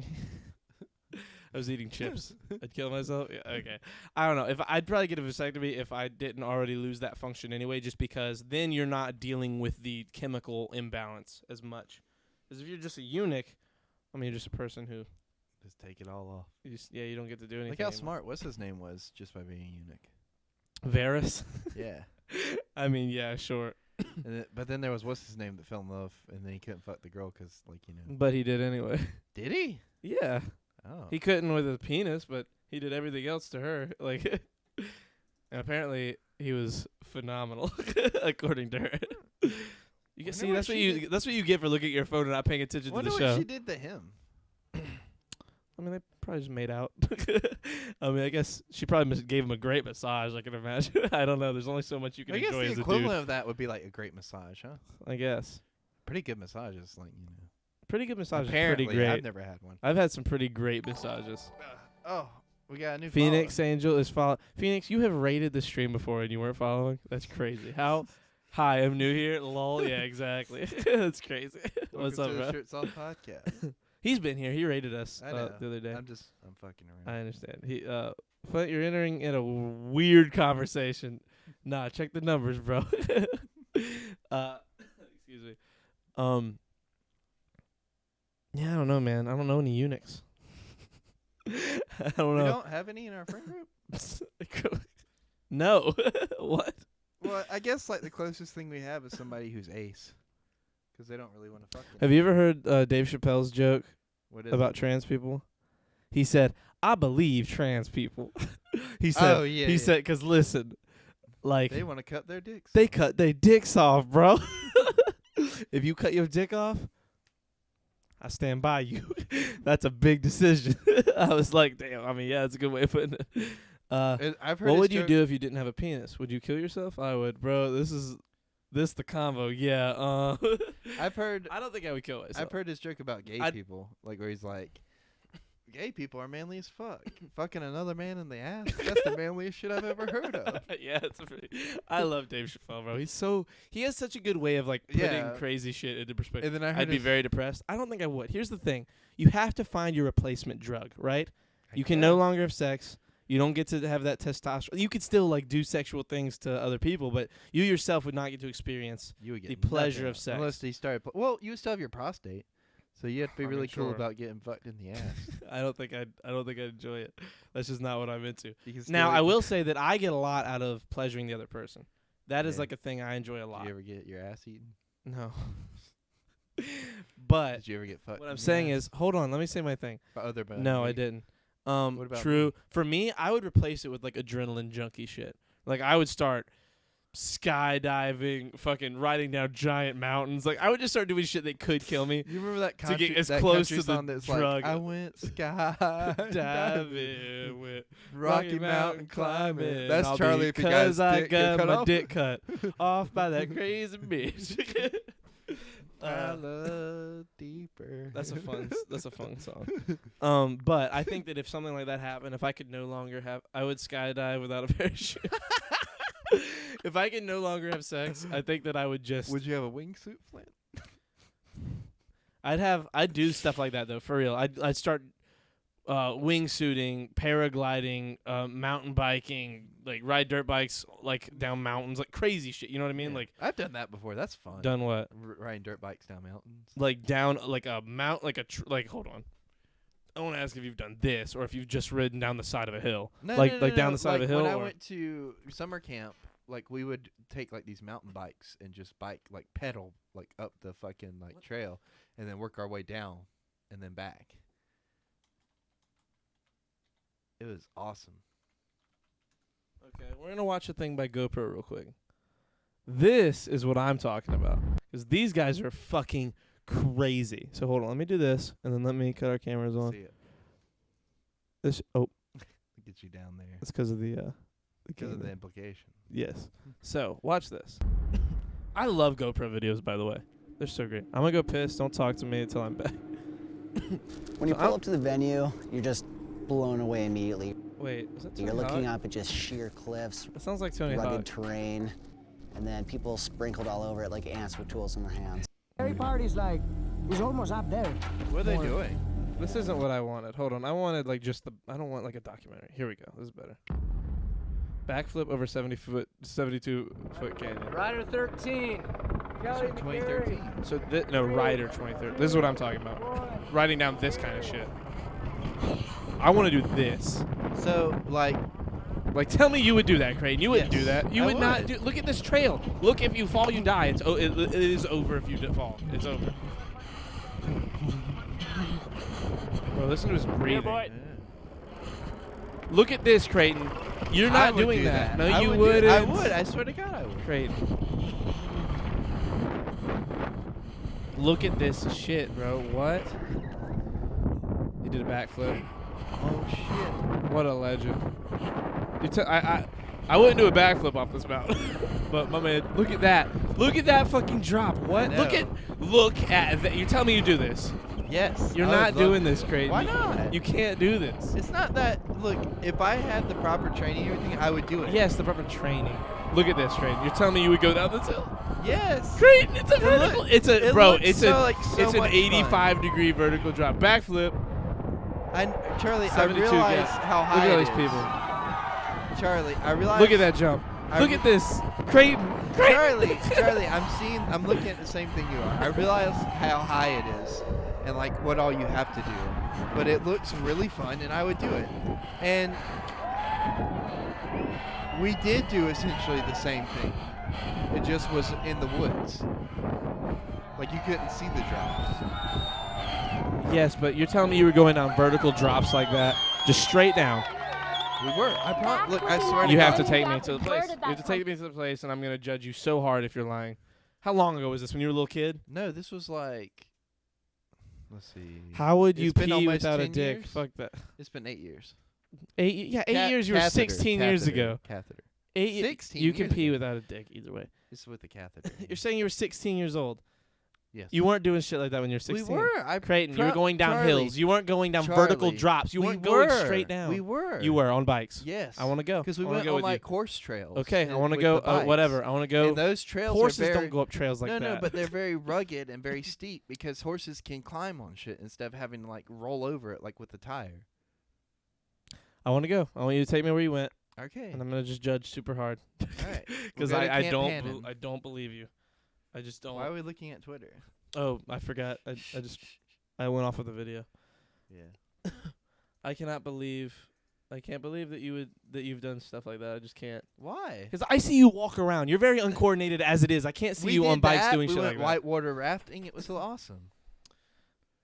I was eating chips. I'd kill myself. Yeah, okay. I don't know. I'd probably get a vasectomy if I didn't already lose that function anyway, just because then you're not dealing with the chemical imbalance as much. Because if you're just a eunuch, I mean, you're just a person who just take it all off. You don't get to do anything. Look how anymore. smart what's his name was just by being a eunuch. Varys. Yeah. I mean, yeah, sure. But then there was what's his name that fell in love, and then he couldn't fuck the girl because, like, you know. But he did anyway. Did he? Yeah. Oh. He couldn't with his penis, but he did everything else to her. Like, and apparently he was phenomenal, according to her. You can see that's what you get for looking at your phone and not paying attention to Wonder the what show. she did to him. I mean, they probably just made out. I mean, I guess she probably gave him a great massage. I can imagine. I don't know. There's only so much you can I guess enjoy the as a dude. equivalent of that would be like a great massage, huh? I guess. Pretty good massages, like, you know. Pretty good massage. Apparently, is pretty great. I've never had one. I've had some pretty great massages. Oh, we got a new Phoenix Angel is following. Phoenix, you have rated the stream before and you weren't following. That's crazy. How? Hi, I'm new here. Lol. Yeah, exactly. That's crazy. What's up, to bro? the Shirts Off podcast. He's been here. He rated us I know. the other day. I'm fucking around. I understand. But you're entering in a weird conversation. Nah, check the numbers, bro. Excuse me. Yeah, I don't know, man. I don't know any eunuchs. I don't know. We don't have any in our friend group? No. What? Well, I guess like the closest thing we have is somebody who's ace, because they don't really want to fuck. Have you ever heard Dave Chappelle's joke about it? trans people? He said, "I believe trans people." He said, "Oh yeah." He said, "Because listen, like they want to cut their dicks. They cut their dicks off, bro. If you cut your dick off, I stand by you." That's a big decision. I was like, damn. I mean, yeah, that's a good way of putting it. I've heard what his would you joke- do if you didn't have a penis? Would you kill yourself? I would, bro. This the combo. Yeah. I've heard. I don't think I would kill myself. I've heard his joke about gay people, like where he's like, "Gay people are manly as fuck. Fucking another man in the ass. That's the manliest shit I've ever heard of." Yeah, it's I love Dave Chappelle, bro. He has such a good way of like putting crazy shit into perspective. And then I'd be very depressed. I don't think I would. Here's the thing: you have to find your replacement drug, right? You can no longer have sex. You don't get to have that testosterone. You could still like do sexual things to other people, but you yourself would not get to experience You would get the pleasure nothing of sex. unless he started. Well, you would still have your prostate, so you have to be really cool sure. about getting fucked in the ass. I don't think I'd enjoy it. That's just not what I'm into. You can Now, still- I will say that I get a lot out of pleasuring the other person. That is Yeah. like a thing I enjoy a lot. Did you ever get your ass eaten? No. But Did you ever get fucked? what in I'm the saying ass? is, hold on, let me say my thing. By other men, No, I like- didn't. What about true. me? For me, I would replace it with like adrenaline junkie shit. Like I would start skydiving, fucking riding down giant mountains. Like I would just start doing shit that could kill me. You remember that to country, get as that close country to the song that's drug. like, "I went Diving skydiving, with Rocky Mountain climbing." That's All Charlie if he got his because I dick get got cut my off. dick cut off by that crazy bitch. I love deeper. That's a fun song. But I think that if something like that happened, if I could no longer have, I would skydive without a parachute. If I could no longer have sex, I think that I would just. Would you have a wingsuit, Flint? I'd do stuff like that though, for real. I'd start wingsuiting, paragliding, mountain biking, like ride dirt bikes like down mountains, like crazy shit. You know what I mean? Yeah. Like I've done that before. That's fun. done what? Riding dirt bikes down mountains. Like down like a mount, like like hold on. I want to ask if you've done this or if you've just ridden down the side of a hill, No, like no, down no. the side Like, of a hill. When I or- went to summer camp, like we would take like these mountain bikes and just bike like pedal like up the fucking like trail, and then work our way down, and then back. It was awesome. Okay, we're gonna watch a thing by GoPro real quick. This is what I'm talking about, because these guys are fucking crazy. So hold on, let me do this, and then let me cut our cameras on. See it. This Get you down there. it's because of the Because of camera. the implication. Yes. So watch this. I love GoPro videos, by the way. They're so great. I'm gonna go piss. Don't talk to me until I'm back. When you pull up to the venue, you're just blown away immediately. Wait, is that Tony You're looking Hawk? up at just sheer cliffs, That sounds like Tony rugged Hawk. terrain, and then people sprinkled all over it like ants with tools in their hands. Every party's like, it's almost up there. What are they doing? This isn't what I wanted. Hold on. I wanted like just the. I don't want like a documentary. Here we go. This is better. Backflip over 72 foot canyon. Rider 13. Kelly 2013. So no, Rider 2030. This is what I'm talking about. Riding down this kind of shit. I want to do this. So like, Like, tell me you would do that, Creighton. You wouldn't do Yes, that. You I would not would. do. Look at this trail. Look, if you fall, you die. It is over if you fall. It's over. Bro, listen to his breathing. Look at this, Creighton. You're I not would doing do that. No, I you would. wouldn't. I would. I swear to God, I would. Creighton. Look at this shit, bro. What? He did a backflip. Oh shit! What a legend. I wouldn't do a backflip off this mountain. But my man, look at that. Look at that fucking drop. What? Look at that. You're telling me you do this. Yes. You're I not would love doing to. this, Creighton. Why not? You can't do this. It's not that. Look, if I had the proper training and everything, I would do it. Yes, the proper training. Look at this, Creighton. You're telling me you would go down this hill? Yes. Creighton, it's a vertical. It's an much 85-degree vertical drop. Backflip. Charlie, I 72 realize gap. how high Look at all it these is. people. Charlie, I realize. Look at that jump. Look at this. Creighton. Charlie, I'm looking at the same thing you are. I realize how high it is and like what all you have to do. But it looks really fun and I would do it. And we did do essentially the same thing. It just was in the woods. Like you couldn't see the drops. Yes, but you're telling me you were going down vertical drops like that, just straight down. We were. Look, I swear to You God. have to take me to the place. You have to take me to the place, and I'm going to judge you so hard if you're lying. How long ago was this? When you were a little kid? No, this was like, let's see. How would you It's been pee almost without a 10 dick? years. Fuck that. It's been 8 years. 8 years. You were 16 years Catheter. ago. Catheter. 16 You can years pee ago. without a dick either way. It's with the catheter. You're saying you were 16 years old. Yes. You weren't doing shit like that when you were 16. We were. Creighton, you were going down Charlie, hills. You weren't going down vertical Charlie, drops. You we weren't going were. straight down. We were. You were on bikes. Yes. I want to go. Because we I wanna went go on with like you. horse trails. Okay, I and want to with go. the bikes. Whatever. I want to go. And those trails Horses are very, don't go up trails like that. No, but they're very rugged and very steep because horses can climb on shit instead of having to like roll over it like with the tire. I want to go. I want you to take me where you went. Okay. And I'm gonna just judge super hard. All right. Because We'll go to I Camp don't Hannon. I don't believe you. I just don't. Why are we looking at Twitter? Oh, I forgot. I went off of the video. Yeah. I can't believe that you've done stuff like that. I just can't. Why? Because I see you walk around. You're very uncoordinated as it is. I can't see We you on did bikes that. doing we shit went like whitewater rafting. It was awesome.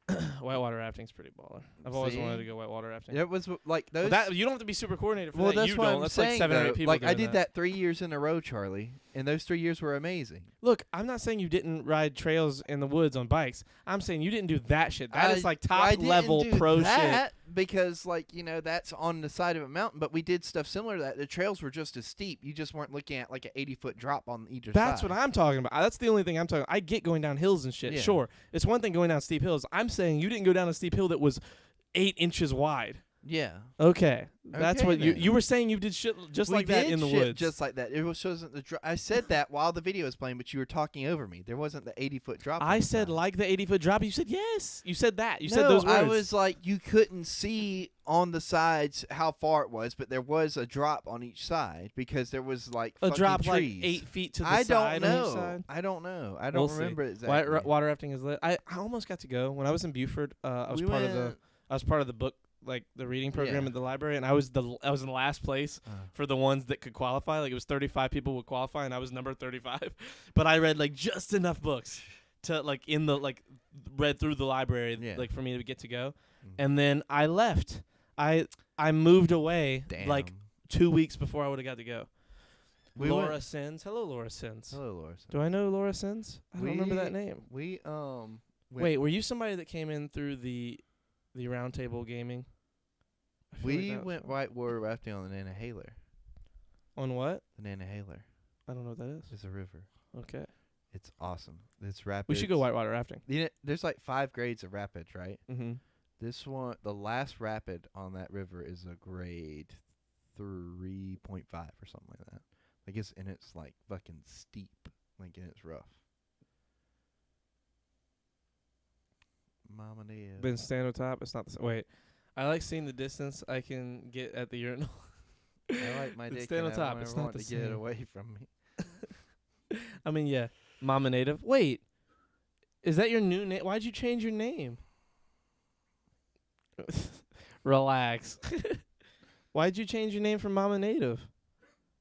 that. Whitewater rafting's pretty baller. I've always See? wanted to go whitewater rafting. It was like those. Well, you don't have to be super coordinated for well, that. that's You what don't. I'm That's saying. like 7 or 8 though. people Like I doing did that 3 years in a row, Charlie, and those 3 years were amazing. Look, I'm not saying you didn't ride trails in the woods on bikes. I'm saying you didn't do that shit. That is like I top didn't level do pro that shit. Because, like, you know, that's on the side of a mountain, but we did stuff similar to that. The trails were just as steep. You just weren't looking at like an 80-foot drop on either side. That's what I'm talking about. That's the only thing I'm talking about. I get going down hills and shit. Yeah. Sure. It's one thing going down steep hills. I'm saying you didn't go down a steep hill that was 8 inches wide. Yeah. Okay. That's Okay, what then. you were saying. You did shit just We like that did in the shit woods. just like that. It wasn't the. I said that while the video was playing, but you were talking over me. There wasn't the 80-foot drop. I on the said side. like the 80-foot drop. You said yes. You said that. You no, said those words. I was like, you couldn't see on the sides how far it was, but there was a drop on each side because there was like a fucking drop trees. like 8 feet to the I side don't on each know. side. I don't know. I We'll don't see. remember exactly. Water rafting is lit. I almost got to go when I was in Buford. I was part of the book, like the reading program Yeah. at the library, and I was in last place for the ones that could qualify. Like it was 35 people would qualify, and I was number 35. But I read like just enough books to like read through the library like for me to get to go. And then I left. I moved away like 2 weeks before I would have got to go. Laura Sins. Hello, Laura Sins. Hello, Laura Sins. Do I know Laura Sins? I don't remember that name. We Wait, were you somebody that came in through the round table gaming? I feel like We that was went fun. whitewater rafting on the Nantahala. On what? The Nantahala. I don't know what that is. It's a river. Okay. It's awesome. It's rapids. We should go whitewater rafting. There's like 5 grades of rapids, right? Mm-hmm. This one, the last rapid on that river is a grade 3.5 or something like that. Like it's like fucking steep, like and it's rough. Mama Nia. Been stand on top. It's not the same. Wait. I like seeing the distance I can get at the urinal. I like my dick. Stand on and I top. don't It's ever not want the to get it same. away from me. I mean, yeah. Mama Native. Wait. Is that your new name? Why'd you change your name? Relax. Why'd you change your name from Mama Native?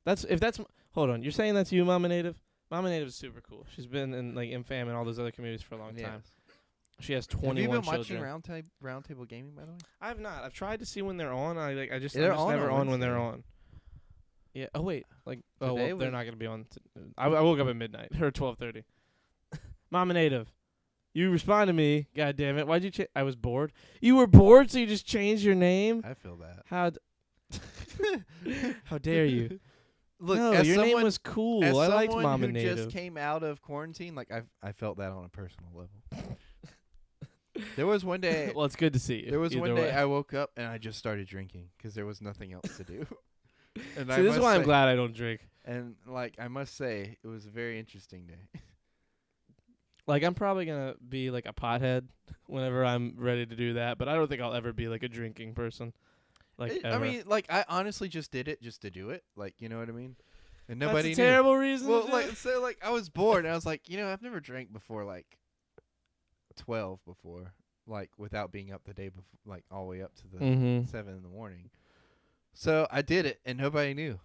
Hold on. You're saying that's you, Mama Native? Mama Native is super cool. She's been in like Infam and all those other communities for a long time. She has 21 Have you been children. watching Roundtable Gaming, by the way? I have not. I've tried to see when they're on. I'm just They're never on on when they're Wednesday. on. Yeah. Oh wait. Today They're was- not gonna be on. I woke up at midnight or 12:30. Mama Native, you respond to me. God damn it! Why'd you? I was bored. You were bored, so you just changed your name. I feel that. How dare you? Look, no, as your name someone- was cool. As I liked someone Mama who Native. just came out of quarantine, like I felt that on a personal level. There was one day. Well, it's good to see you. There was either one day way. I woke up and I just started drinking because there was nothing else to do. And See, this is why I'm glad I don't drink. And like I must say, it was a very interesting day. Like I'm probably gonna be like a pothead whenever I'm ready to do that, but I don't think I'll ever be like a drinking person. Like I ever. mean, like I honestly just did it just to do it. Like you know what I mean? And That's nobody a knew. terrible reason. Well, to do like it. so, like I was bored and I was like, I've never drank before like 12 before, like without being up the day before, like all the way up to the Mhm. 7 in the morning. So I did it and nobody knew.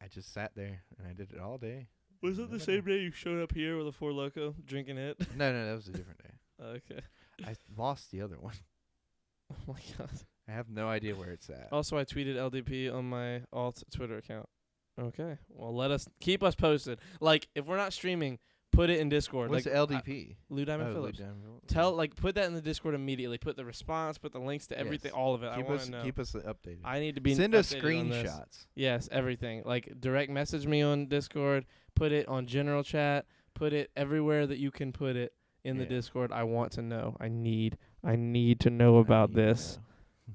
I just sat there and I did it all day. Was it the same day you showed up here with a Four Loko drinking it? No, that was a different day. Okay. I lost the other one. Oh my god. I have no idea where it's at. Also, I tweeted LDP on my alt Twitter account. Okay. Well, keep us posted. Like, if we're not streaming, put it in Discord. What's like LDP? Lou Diamond Oh, Lou Phillips. Diamond Phillips. Put that in the Discord immediately. Put the response. Put the links to everything. Yes. All of it. I want to know. Keep us updated. I need to be Send us updated on this. screenshots. Yes, everything. Like direct message me on Discord. Put it on general chat. Put it everywhere that you can put it in the Yeah. Discord. I want to know. I need to know about this.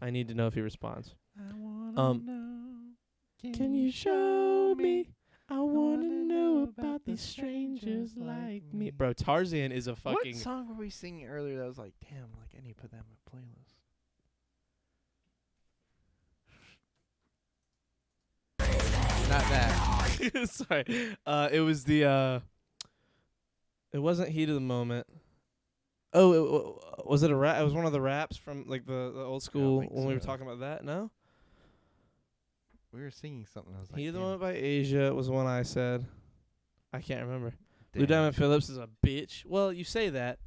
I need to know if he responds. I wanna know. Can you show me? I want to know about these strangers like me. Bro, Tarzan is a fucking. What song were we singing earlier that was like, damn, like I need to put that in my playlist? Not that. Sorry. It was the. It wasn't Heat of the Moment. Oh, was it a rap? It was one of the raps from like the old school think when we were so. talking about that. No. We were singing something. I was like, Heat of the damn, Moment by Asia was one I said. I can't remember. Lou damn. Diamond Phillips is a bitch. Well, you say that,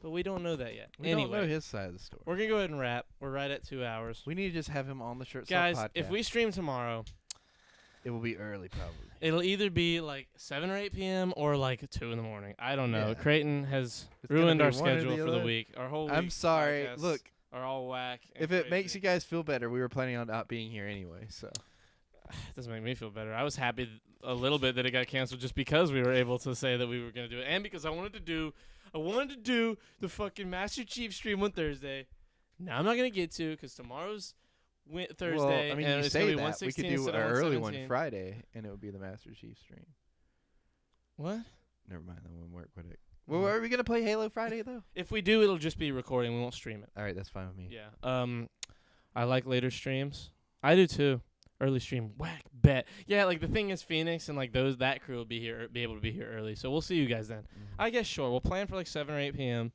but we don't know that yet. We anyway, don't know his side of the story. we're gonna go ahead and wrap. We're right at 2 hours. We need to just have him on the Shirt Guys, Sock podcast. if we stream tomorrow, it will be early probably. it'll either be like 7 or 8 p.m. or like 2 in the morning. I don't know. Yeah. Creighton has It's gonna ruined be our one or schedule the for the other. week. Our whole I'm week sorry. podcasts Look, are all whack. and if it makes crazy. you guys feel better, we were planning on not being here anyway. So It doesn't make me feel better. I was happy a little bit that it got canceled just because we were able to say that we were going to do it, and because I wanted to do the fucking Master Chief stream on Thursday. Now I'm not going to get to because tomorrow's Thursday. well, I mean, and you it's gonna say be that 116 we could do instead an of early one 117. Friday, and it would be the Master Chief stream. What? Never mind, that wouldn't work, would it? Well, are we gonna play Halo Friday though? If we do, it'll just be recording. We won't stream it. All right, that's fine with me. Yeah. I like later streams. I do too. Early stream, whack, bet. Yeah, like the thing is, Phoenix and like that crew will be able to be here early. So we'll see you guys then. I guess sure. We'll plan for like 7 or 8 p.m.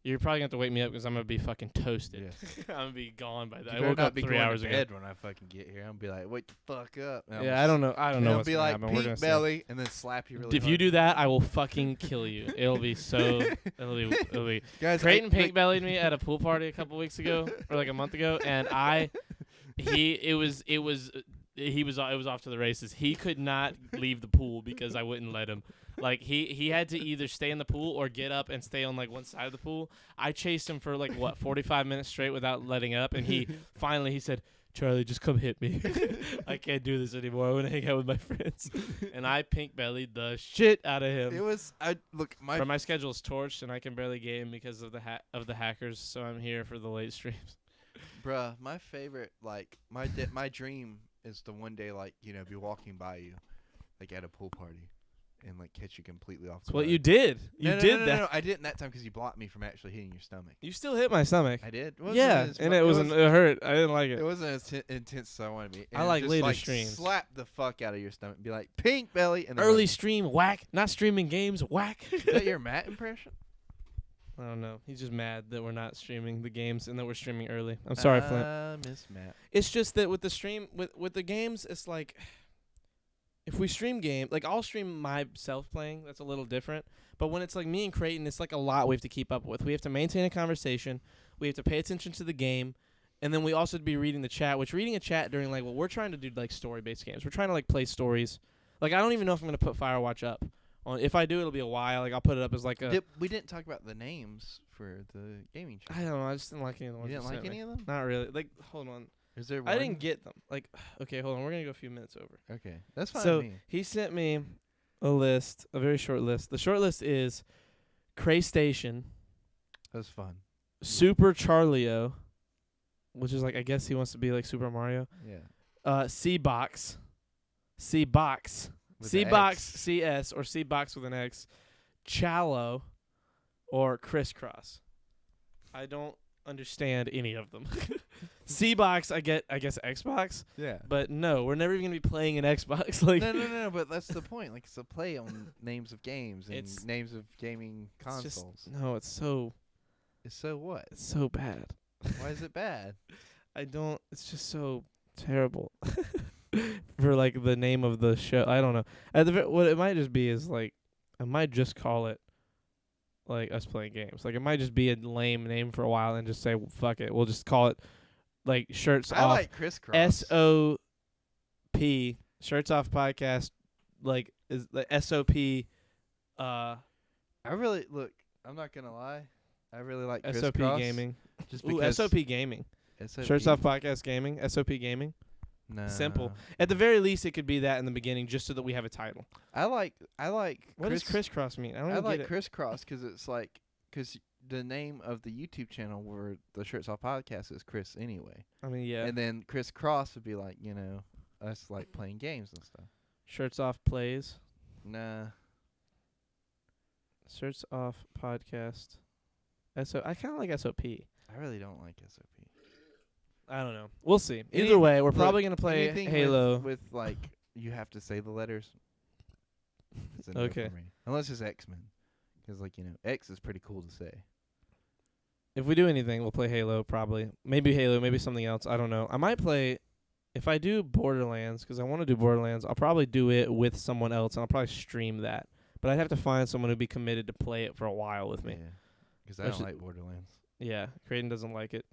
You're probably gonna have to wake me up because I'm gonna be fucking toasted. I'm gonna be gone by that. You I better woke not up be 3 going hours to ago. bed when I fucking get here. I'm gonna be like, wake the fuck up. And Yeah, I don't know. I don't know I'll what's be gonna like, happen. We're gonna Pink see. belly, and then slap you really If hard. you do that, I will fucking kill you. It'll be so. It'll be. Guys, Creighton pink bellied me at a pool party a couple weeks ago, or like a month ago, and it was off to the races. He could not leave the pool because I wouldn't let him. Like he had to either stay in the pool or get up and stay on like one side of the pool. I chased him for like 45 minutes straight without letting up, and he finally said, "Charlie, just come hit me. I can't do this anymore. I want to hang out with my friends." And I pink bellied the shit out of him. It was my schedule is torched and I can barely game because of the hackers. So I'm here for the late streams. Bruh, my favorite, like my dream is to one day, like, be walking by you, like at a pool party, and like catch you completely off. That's what you did. You did that. No, I didn't that time because you blocked me from actually hitting your stomach. You still hit my stomach. I did. Yeah, and it hurt. I didn't like it. It wasn't as intense as I wanted to be. And I like just, later like, streams. Slap the fuck out of your stomach and be like, pink belly. And then Early stream, whack. Not streaming games, whack. Is that your Matt impression? I don't know. He's just mad that we're not streaming the games and that we're streaming early. I'm sorry, Flint. miss Matt. It's just that with the stream, with the games, it's like, if we stream game, like I'll stream myself playing. That's a little different. But when it's like me and Creighton, it's like a lot we have to keep up with. We have to maintain a conversation. We have to pay attention to the game. And then we also be reading the chat, which reading a chat during, like, we're trying to do, like, story-based games. We're trying to, like, play stories. Like, I don't even know if I'm going to put Firewatch up. If I do, it'll be a while. Like, I'll put it up as, like, a... We didn't talk about the names for the gaming channel. I don't know. I just didn't like any of the ones You didn't like any of them? Not really. Like, hold on. Is there one? I didn't get them. Like, okay, hold on. We're going to go a few minutes over. Okay. That's fine So, with me. he sent me a list, a very short list. The short list is Cray Station. That was fun. Super Charlio, which is like, I guess he wants to be like Super Mario. Yeah. C-Box. With C-Box the X. CS or C-Box with an X. Challo or Crisscross. I don't understand any of them. C-Box, I guess Xbox. Yeah. But no, we're never even going to be playing an Xbox. Like No, but that's the point. Like, it's a play on names of games and names of gaming consoles. It's so... It's so what? It's so bad. Why is it bad? It's just so terrible. For like the name of the show, I don't know. What it might just be is like, I might just call it like us playing games. Like it might just be a lame name for a while and just say, well, fuck it. We'll just call it like Shirts Off. I like Crisscross. SOP, Shirts Off Podcast, like is the SOP. I really, look, I'm not going to lie. I really like Crisscross. SOP Gaming. Just Ooh, because SOP Gaming. SOP. Shirts Off Podcast Gaming. SOP Gaming. No. Simple. At the very least, it could be that in the beginning, just so that we have a title. I like. What does crisscross mean? I don't even like get it. Crisscross because it's like the name of the YouTube channel where the Shirts Off Podcast is Chris anyway. I mean, yeah. And then Crisscross would be like, you know, us like playing games and stuff. Shirts Off Plays. Nah. Shirts Off Podcast. I kind of like SOP. I really don't like SOP. I don't know. We'll see. Either way, we're probably going to play Halo. With like, you have to say the letters. It's a no Okay. for me. Unless it's X-Men. Because, like, you know, X is pretty cool to say. If we do anything, we'll play Halo, probably. Maybe Halo, maybe something else. I don't know. I might play... If I do Borderlands, because I want to do Borderlands, I'll probably do it with someone else, and I'll probably stream that. But I'd have to find someone who'd be committed to play it for a while with me. Yeah. Because I don't like Borderlands. Yeah. Creighton doesn't like it.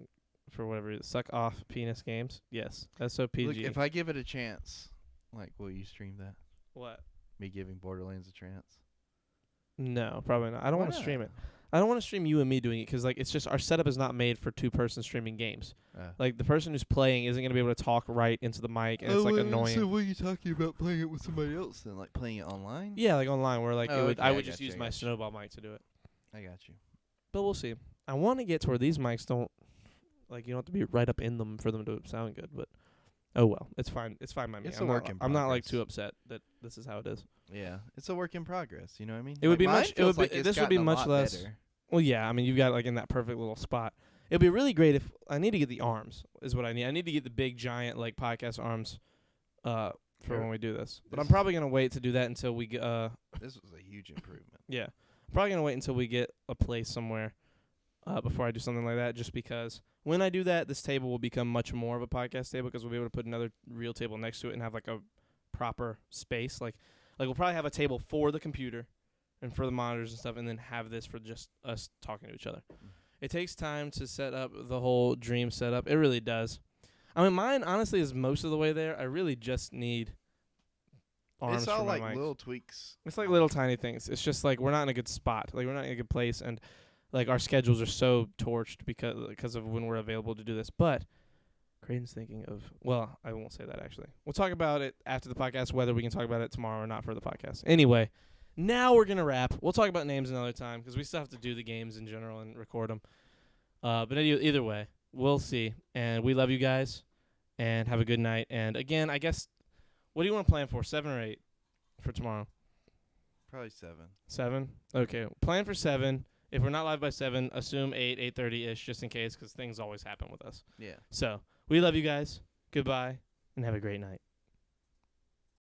For whatever reason. Suck Off Penis Games. Yes. SOPG. Look, if I give it a chance, like, will you stream that? What? Me giving Borderlands a chance? No, probably not. I don't want to stream it. I don't want to stream you and me doing it because, like, it's just our setup is not made for two-person streaming games. Like, the person who's playing isn't going to be able to talk right into the mic, and it's, like, annoying. So what are you talking about playing it with somebody else then? Like, playing it online? Yeah, like, online, where, like, I would just use my you. Snowball mic to do it. I got you. But we'll see. I want to get to where these mics don't, like, you don't have to be right up in them for them to sound good, but oh well. It's fine. It's fine by me. It's a work in I'm not, like, progress. too upset that this is how it is. Yeah, it's a work in progress. You know what I mean? It would be mine much. It feels would be. like it's This would be gotten a much lot less. better. Well, yeah. I mean, you've got like in that perfect little spot. It'd be really great if I need to get the arms. Is what I need. I need to get the big giant like podcast arms, for when we do this. But I'm probably gonna wait to do that until we get. This was a huge improvement. Yeah, I'm probably gonna wait until we get a place somewhere, before I do something like that. Just because when I do that, this table will become much more of a podcast table because we'll be able to put another real table next to it and have like a proper space. Like we'll probably have a table for the computer and for the monitors and stuff, and then have this for just us talking to each other. It takes time to set up the whole dream setup. It really does. I mean, mine honestly is most of the way there. I really just need arms It's all for my like mics. little tweaks. It's like little tiny things. It's just like we're not in a good spot. Like we're not in a good place, and like our schedules are so torched because of when we're available to do this. But Creighton's thinking of, well, I won't say that actually. We'll talk about it after the podcast, whether we can talk about it tomorrow or not for the podcast. Anyway, now we're going to wrap. We'll talk about names another time because we still have to do the games in general and record them. But either way, we'll see. And we love you guys, and have a good night. And again, I guess, what do you want to plan for, 7 or 8 for tomorrow? Probably 7. 7? Okay, plan for 7. If we're not live by 7, assume 8, 8:30-ish, just in case, because things always happen with us. Yeah. So, we love you guys. Goodbye, and have a great night.